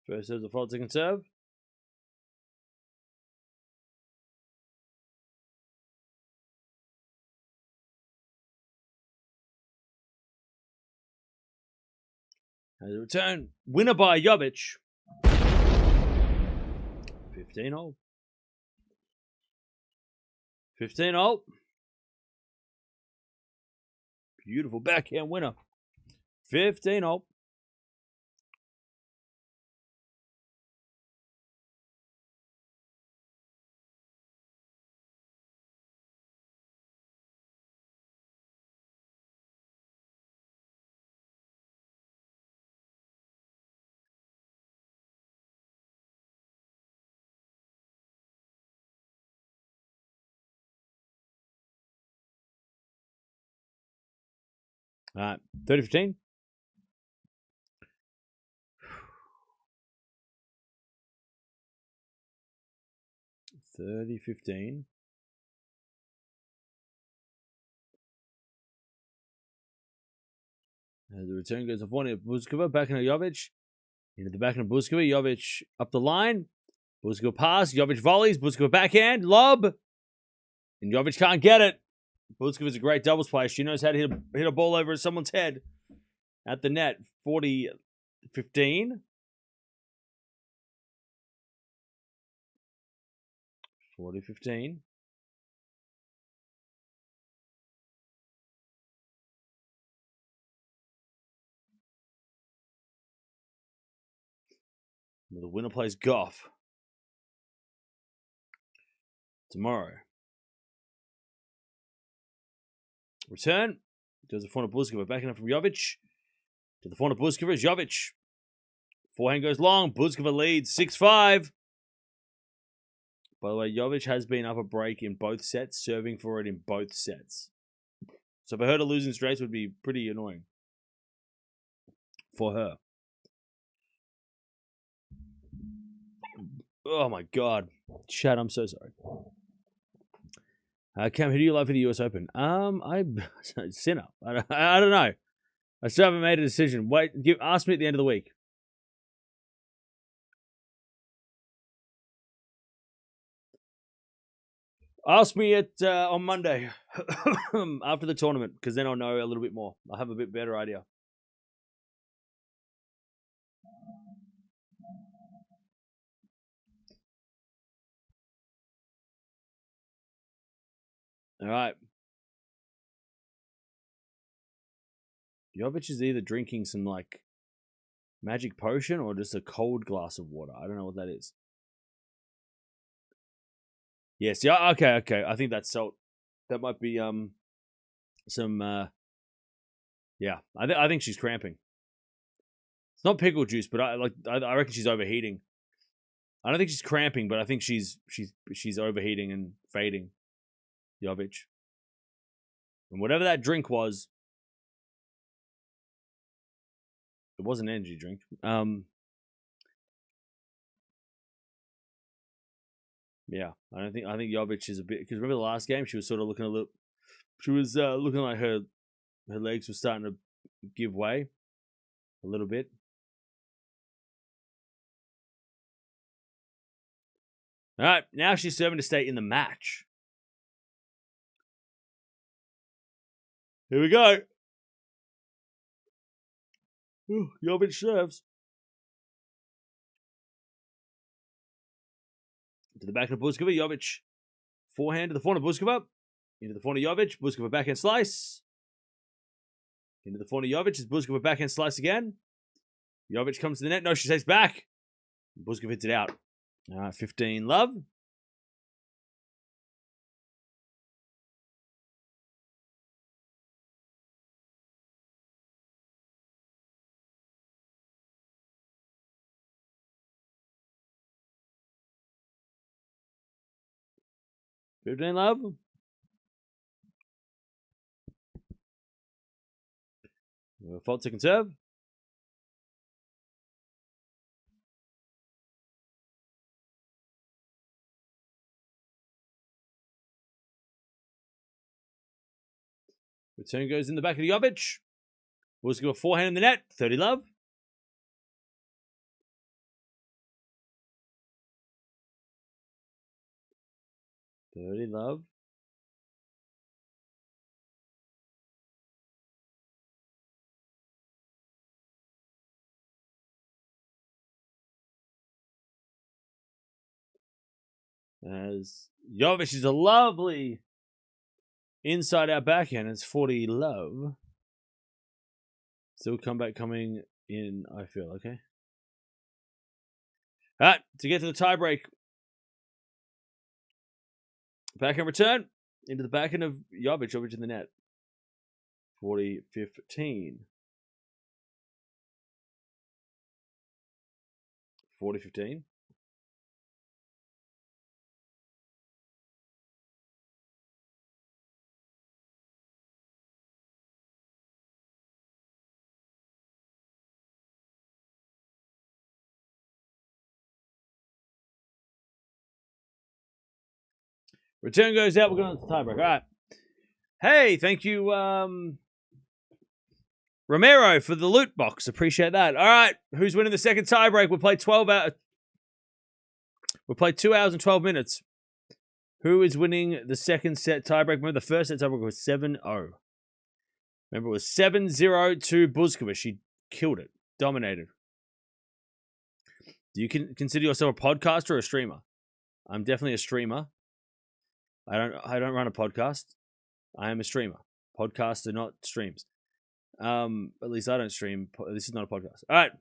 First serve, the fault, second serve. As a return, winner by Jovic. 15-all. 15-all. Beautiful backhand winner. 15-all. All right, 30-15. As the return goes to Bouzkova, back into Jovic. Into the back of Bouzkova. Jovic up the line. Bouzkova pass. Jovic volleys. Bouzkova backhand. Lob. And Jovic can't get it. Bouzkova's a great doubles player. She knows how to hit a ball over someone's head at the net. 40-15. 40-15. The winner plays Gauff tomorrow. Return. Goes the forehand of Bouzkova. Backing up from Jovic. To the forehand of Bouzkova is Jovic. Forehand goes long. Bouzkova leads 6-5. By the way, Jovic has been up a break in both sets, serving for it in both sets. So for her to lose in straights would be pretty annoying. For her. Oh my God. Chad, I'm so sorry. Cam, who do you like for the US Open? Sinner. I don't know. I still haven't made a decision. Ask me at the end of the week. Ask me on Monday after the tournament, because then I'll know a little bit more. I'll have a bit better idea. All right. Jovic is either drinking some like magic potion or just a cold glass of water. I don't know what that is. Yes, yeah, okay. I think that's salt. That might be some yeah. I think she's cramping. It's not pickle juice, but I reckon she's overheating. I don't think she's cramping, but I think she's overheating and fading. Jovic. And whatever that drink was, it was an energy drink. Yeah, I think Jovic is a bit, because remember the last game she was sort of looking a little. She was looking like her legs were starting to give way a little bit. All right, now she's serving to stay in the match. Here we go. Ooh, Jovic serves. To the back of Bouzkova, Jovic. Forehand to the front of Bouzkova. Into the front of Jovic. Bouzkova backhand slice. Into the front of Jovic. It's Bouzkova backhand slice again. Jovic comes to the net. No, she takes back. Bouzkova hits it out. All right, 15 love. Love. Fault second serve. Return goes in the back of the Jovic. Bouzkova forehand in the net. 30 love. As Jovic is a lovely inside out backhand. It's 40 love. Still comeback coming in, I feel. Okay. All right, to get to the tiebreak. Backhand return into the backhand of Jovic. Jovic in the net. 40-15. 40-15. Return goes out. We're going to the tiebreak. All right. Hey, thank you, Romero, for the loot box. Appreciate that. All right. Who's winning the second tiebreak? We'll play 2 hours and 12 minutes. Who is winning the second set tiebreak? Remember, the first set tiebreak was 7-0. Remember, it was 7-0 to Bouzkova. She killed it. Dominated. Do you consider yourself a podcaster or a streamer? I'm definitely a streamer. I don't run a podcast. I am a streamer. Podcasts are not streams. At least I don't stream. This is not a podcast. All right.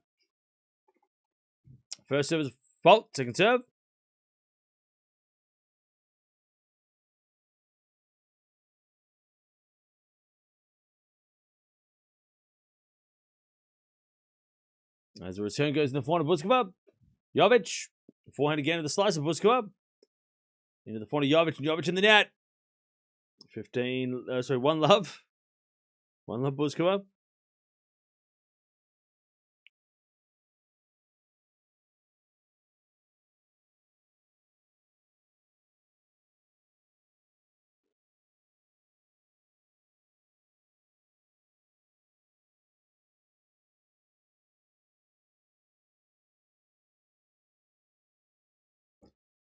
First serve is fault. Second serve. As the return goes in the forehand of Bouzkova. Jovic. Forehand again to the slice of Bouzkova. Into the front of Jovic, and Jovic in the net. 1 love. 1 love, Bouzkova.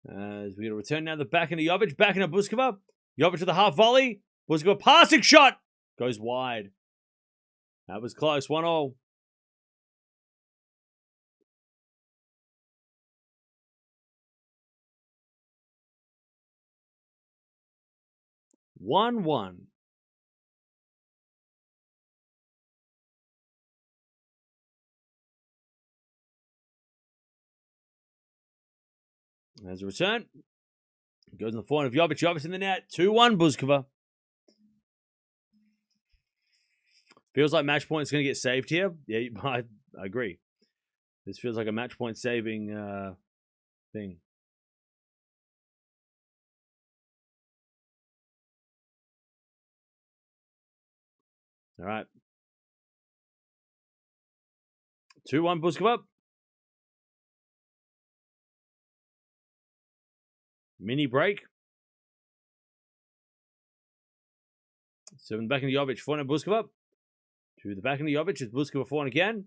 As we get a return now, the back into Jovic, back into Bouzkova. Jovic with the half volley. Bouzkova passing shot. Goes wide. That was close. 1-0. As a return, goes in the forehand of Jovic. Jovic in the net. 2-1 Bouzkova. Feels like match point is going to get saved here. Yeah, I agree. This feels like a match point saving thing. All right. 2-1 Bouzkova. Mini break. 7 back into Jovic. 4 Bouzkova. To the back into Jovic. It's Bouzkova 4 again.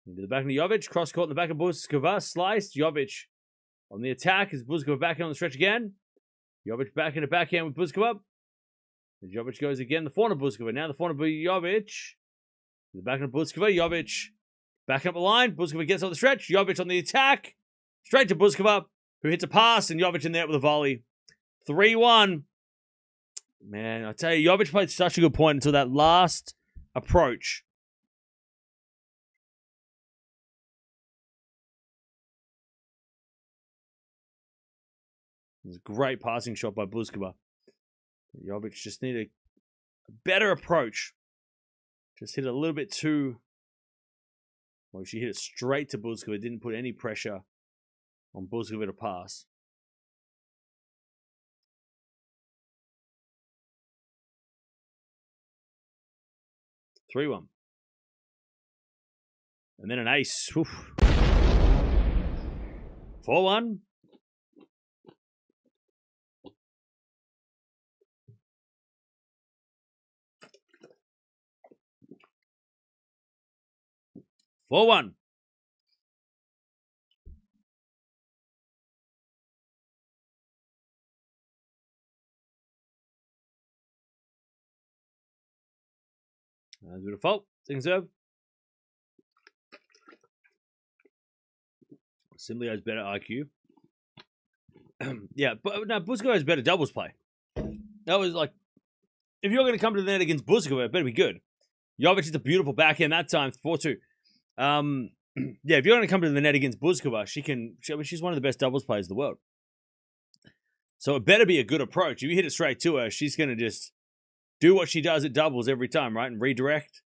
Into the back into Jovic. Cross court in the back of Bouzkova. Sliced. Jovic on the attack. Is Bouzkova back in on the stretch again. Jovic back in the backhand with Bouzkova. And Jovic goes again. The 4 Bouzkova. Now the 4 Jovic. The back into Bouzkova. Jovic back up the line. Bouzkova gets on the stretch. Jovic on the attack. Straight to Bouzkova, who hits a pass, and Jovic in there with a volley. 3-1. Man, I tell you, Jovic played such a good point until that last approach. It was a great passing shot by Bouzkova. Jovic just needed a better approach. Just hit it a little bit too... Well, she hit it straight to Bouzkova. Didn't put any pressure on Bouzkova to pass. Three 3-1. And then an ace. 4-1. That's a fault. Second serve. Simply has better IQ. Yeah, but no, Bouzkova has better doubles play. That was like, if you're going to come to the net against Bouzkova, it better be good. Jovic is a beautiful backhand that time, 4-2. Yeah, if you're going to come to the net against Bouzkova, she's one of the best doubles players in the world. So it better be a good approach. If you hit it straight to her, she's going to just do what she does at doubles every time, right? And redirect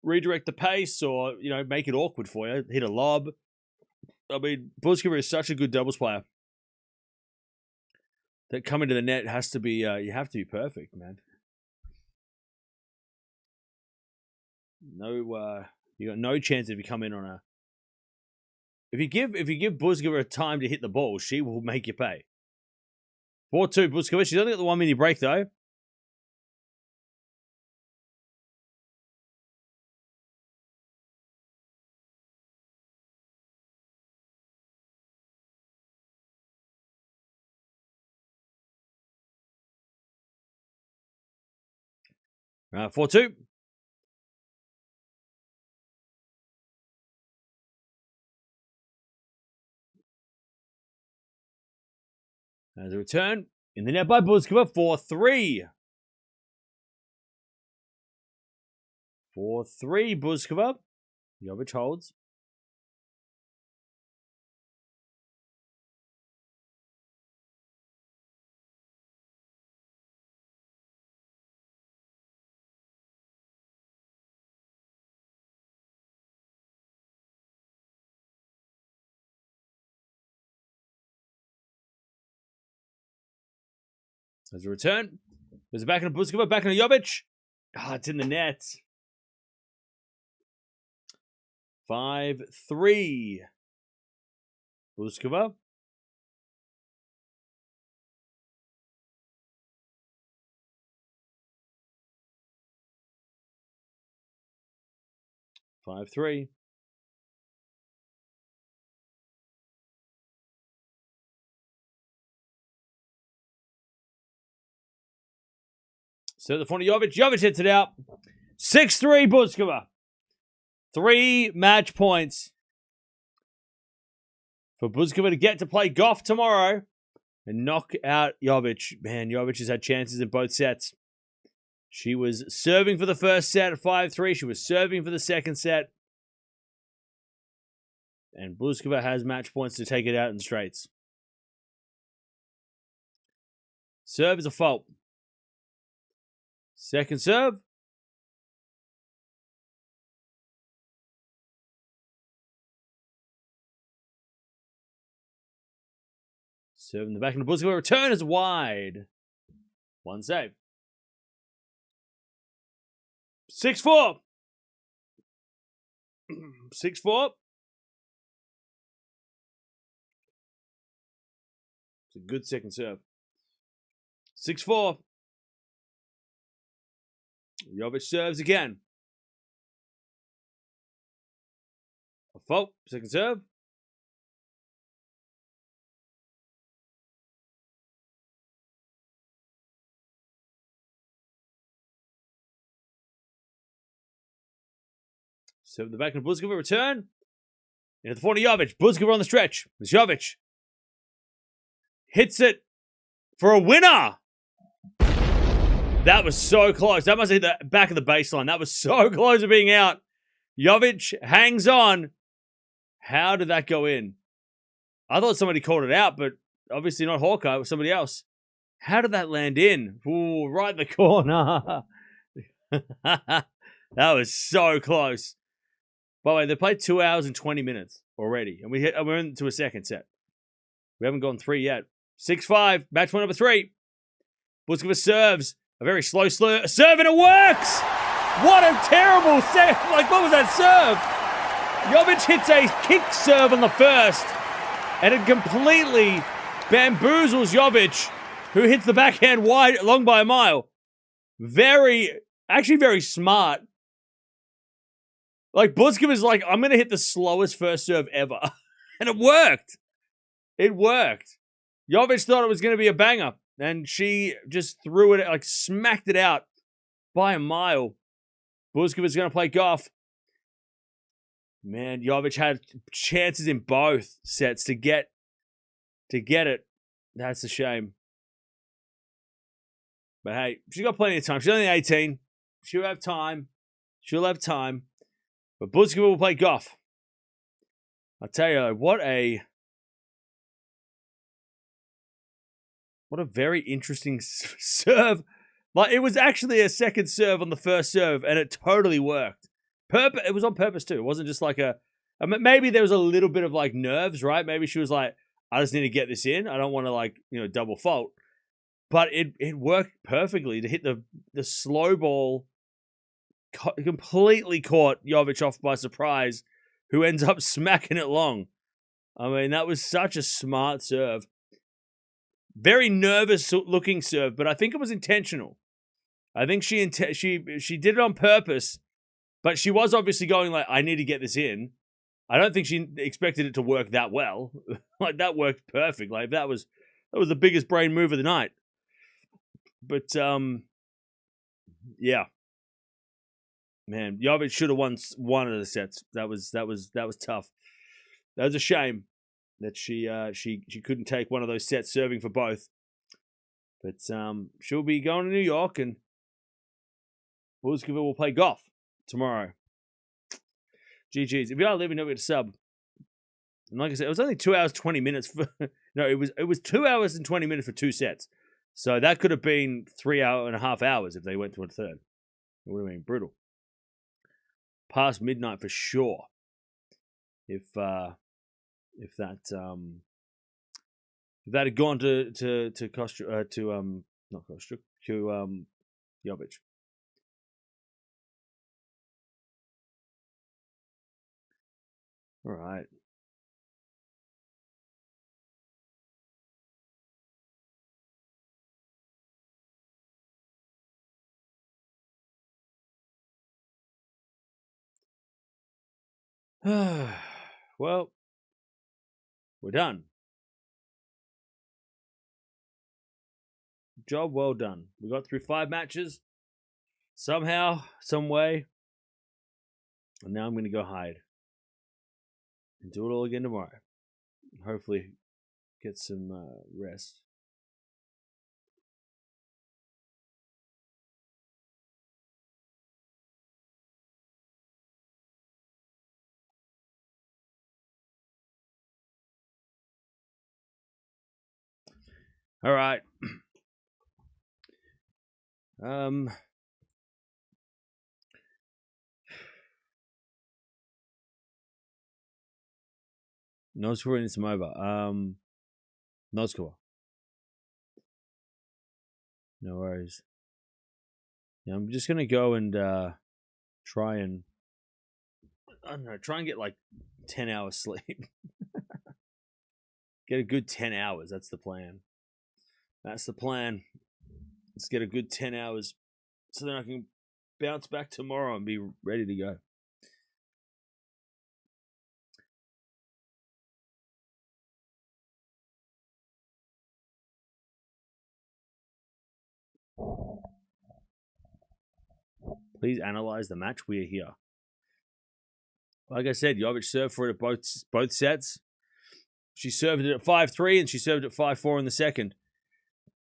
the pace, or, you know, make it awkward for you. Hit a lob. I mean, Bouzkova is such a good doubles player that coming to the net has to be, you have to be perfect, man. No, you got no chance if you come in on a. If you give Bouzkova time to hit the ball, she will make you pay. 4-2 Bouzkova. She's only got the 1 minute break though. All right, 4-2. As a return in the net by Bouzkova, 4-3. 4-3 Bouzkova. Jovic holds. As a return. There's a back into Bouzkova, back into Jovic. It's in the net. 5-3. Bouzkova. Five-3. So the front of Jovic. Jovic hits it out. 6-3 Bouzkova. 3 match points for Bouzkova to get to play Gauff tomorrow and knock out Jovic. Man, Jovic has had chances in both sets. She was serving for the first set at 5-3. She was serving for the second set. And Bouzkova has match points to take it out in straights. Serve is a fault. Second serve. Serving the back of the Bouzkova. Return is wide. One save. 6-4. 6-4. It's a good second serve. 6-4. Jovic serves again. A fault. Second serve. Serve the back of Bouzkova. Return. Into the 40 Jovic. Bouzkova on the stretch. It's Jovic. Hits it for a winner. That was so close. That must hit the back of the baseline. That was so close to being out. Jovic hangs on. How did that go in? I thought somebody called it out, but obviously not Hawkeye. It was somebody else. How did that land in? Ooh, right in the corner. That was so close. By the way, they played 2 hours and 20 minutes already, and we're into a second set. We haven't gone 3 yet. 6-5, match point number 3. Bouzkova serves. A very slow serve, and it works! What a terrible serve! Like, what was that serve? Jovic hits a kick serve on the first, and it completely bamboozles Jovic, who hits the backhand wide, long by a mile. Actually very smart. Like, Bouzkova's like, I'm going to hit the slowest first serve ever. And it worked. It worked. Jovic thought it was going to be a banger. And she just threw it, like smacked it out by a mile. Bouzkova's going to play Gauff. Man, Jovic had chances in both sets to get it. That's a shame. But hey, she's got plenty of time. She's only 18. She'll have time. But Bouzkova will play Gauff. I'll tell you, what a very interesting serve. Like, it was actually a second serve on the first serve, and it totally worked. It was on purpose, too. It wasn't just like maybe there was a little bit of, like, nerves, right? Maybe she was like, I just need to get this in. I don't want to, like, double fault. But it worked perfectly to hit the slow ball. Completely caught Jovic off by surprise, who ends up smacking it long. I mean, that was such a smart serve. Very nervous looking serve, but I think it was intentional. I think she did it on purpose, but she was obviously going like, I need to get this in. I don't think she expected it to work that well. Like, that worked perfect. Like, that was the biggest brain move of the night. But yeah. Man, Jovic should have won one of the sets. That was tough. That was a shame that she couldn't take one of those sets serving for both. But she'll be going to New York, and Bouzkova will play Gauff tomorrow. GG's. If you are leaving, don't forget to sub. And like I said, it was only 2 hours 20 minutes no, it was 2 hours and 20 minutes for 2 sets. So that could have been 3.5 hours if they went to a third. It would have been brutal. Past midnight for sure. If that had gone to Jovic. All right. Well, we're done. Job well done. We got through 5 matches. Somehow, some way. And now I'm going to go hide. And do it all again tomorrow. Hopefully, get some rest. All right. No scoring, it's over. Noskova. No worries. Yeah, I'm just gonna go and try and I don't know, try and get like 10 hours sleep. Get a good 10 hours. That's the plan. That's the plan. Let's get a good 10 hours so then I can bounce back tomorrow and be ready to go. Please analyze the match. We are here. Like I said, Jovic served for it at both sets. She served it at 5-3 and she served it 5-4 in the second.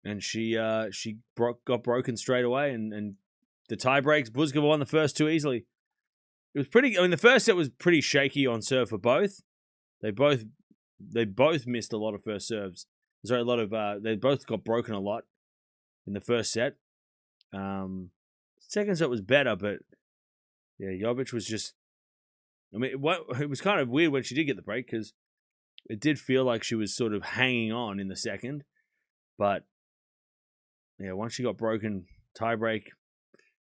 And she got broken straight away. And the tie breaks, Bouzkova won the first two easily. It was pretty. I mean, the first set was pretty shaky on serve for both. They both missed a lot of first serves. Sorry, a lot of they both got broken a lot in the first set. Second set was better, but yeah, Jovic was just. I mean, it was kind of weird when she did get the break because it did feel like she was sort of hanging on in the second, but yeah, once she got broken, tie break,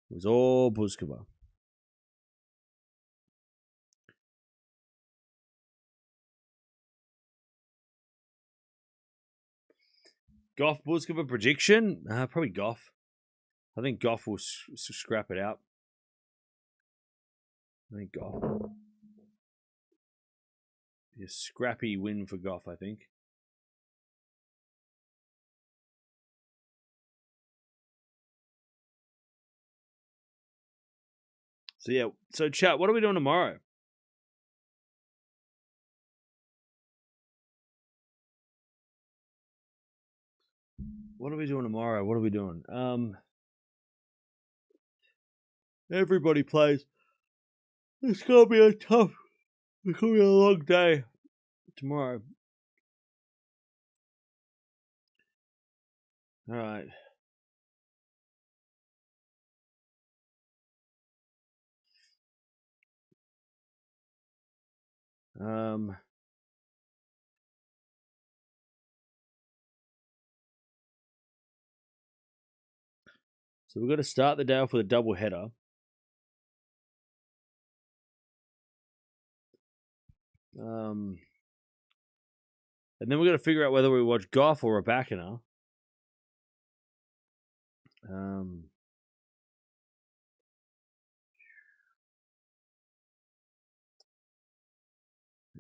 it was all Bouzkova. Gauff Bouzkova prediction? Probably Gauff. I think Gauff will scrap it out. I think Gauff. Be a scrappy win for Gauff, I think. So yeah, so chat, what are we doing tomorrow? What are we doing tomorrow? What are we doing? Everybody plays. It's gonna be it's gonna be a long day tomorrow. All right. So we're going to start the day off with a double header. And then we're going to figure out whether we watch Gauff or Raducanu.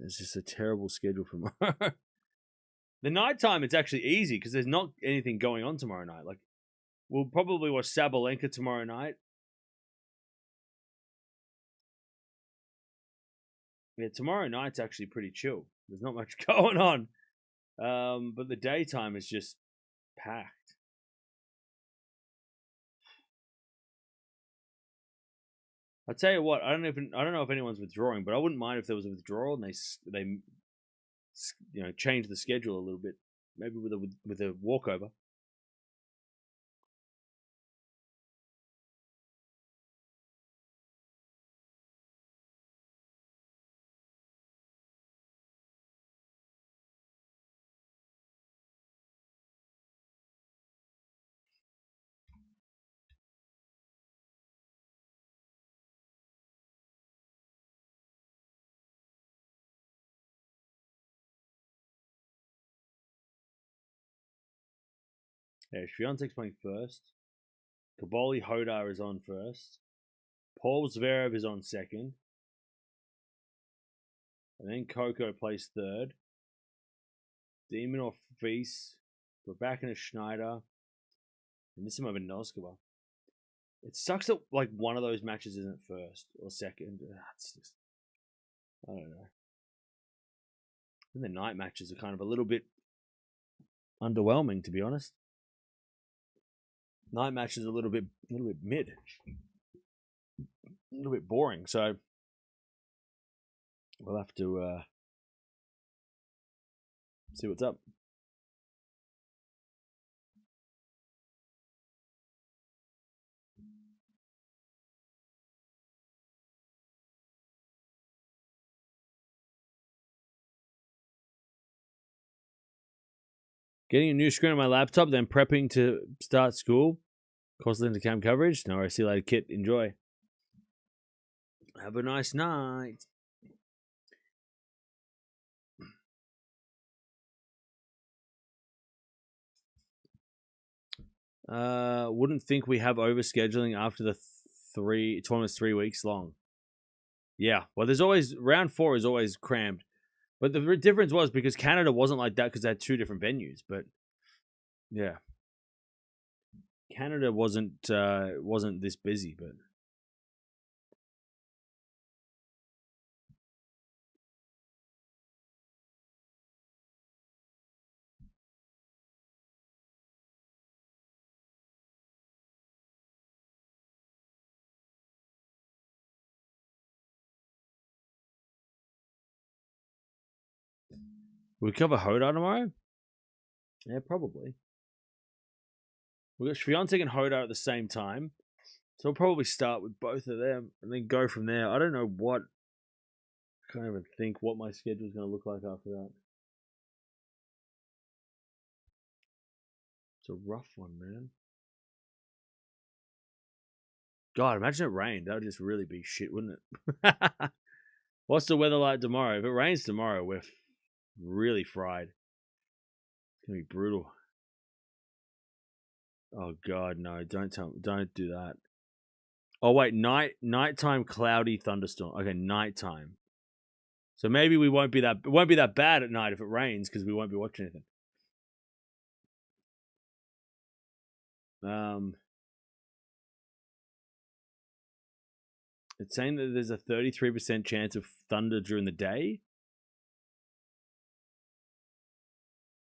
It's just a terrible schedule for tomorrow. The nighttime, it's actually easy because there's not anything going on tomorrow night. Like, we'll probably watch Sabalenka tomorrow night. Yeah, tomorrow night's actually pretty chill. There's not much going on. But the daytime is just packed. I'll tell you what, I don't know if anyone's withdrawing, but I wouldn't mind if there was a withdrawal and they change the schedule a little bit, maybe with a walkover. Yeah, Swiatek's playing first. Kaboli Hodar is on first. Paul Zverev is on second. And then Coco plays third. Demonov Feast. Raducanu Schneider. And this time over Noskova. It sucks that like one of those matches isn't first or second. It's just, I don't know. And the night matches are kind of a little bit underwhelming, to be honest. Night matches are a little bit mid, a little bit boring. So we'll have to see what's up. Getting a new screen on my laptop, then prepping to start school. Costly into cam coverage. No, I see you later, Kit. Enjoy. Have a nice night. Wouldn't think we have overscheduling after the tournaments 3 weeks long. Yeah, well, there's always round 4 is always crammed, but the difference was because Canada wasn't like that because they had 2 different venues. But yeah, Canada wasn't this busy, but. We cover Hodar tomorrow? Yeah, probably. We got Swiatek and Hodar at the same time. So we'll probably start with both of them and then go from there. I don't know what. I can't even think what my schedule is going to look like after that. It's a rough one, man. God, imagine it rained. That would just really be shit, wouldn't it? What's the weather like tomorrow? If it rains tomorrow, we're really fried. It's going to be brutal. Oh, God, no. Don't do that. Oh, wait. Nighttime cloudy thunderstorm. Okay, nighttime. So maybe it won't be that bad at night if it rains because we won't be watching anything. It's saying that there's a 33% chance of thunder during the day.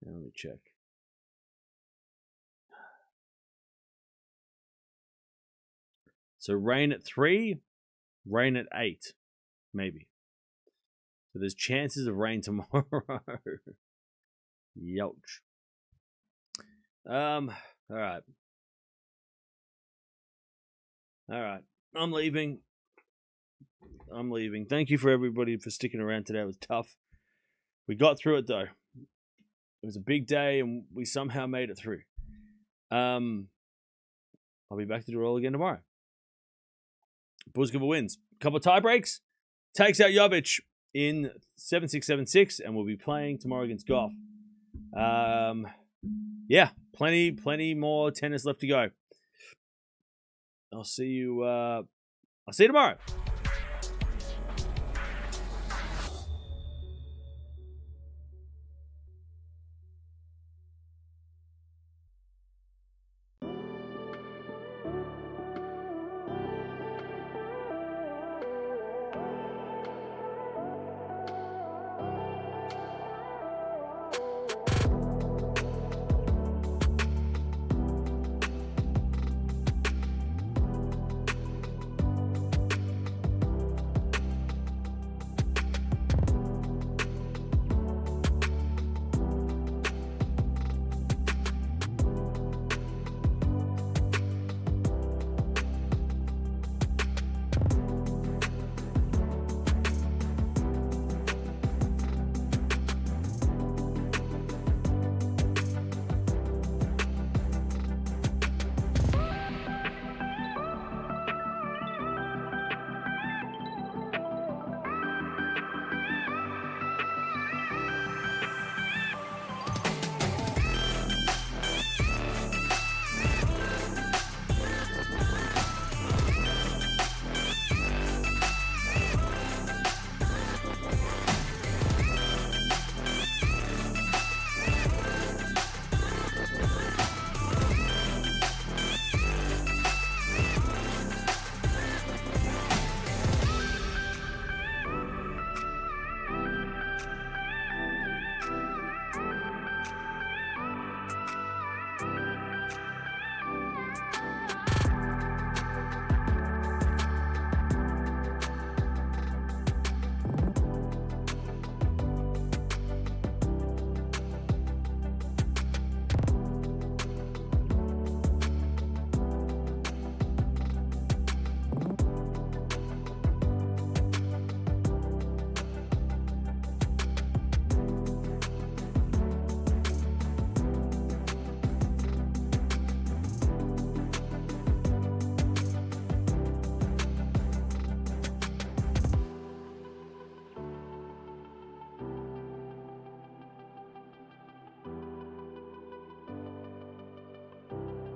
Let me check. So rain at 3, rain at 8, maybe. So there's chances of rain tomorrow. Youch. All right. I'm leaving. Thank you for everybody for sticking around today. It was tough. We got through it though. It was a big day and we somehow made it through. I'll be back to do it all again tomorrow. Bouzkova wins. Couple of tie breaks. Takes out Jovic in 7-6, 7-6, and we'll be playing tomorrow against Gauff. Yeah, plenty more tennis left to go. I'll see you tomorrow.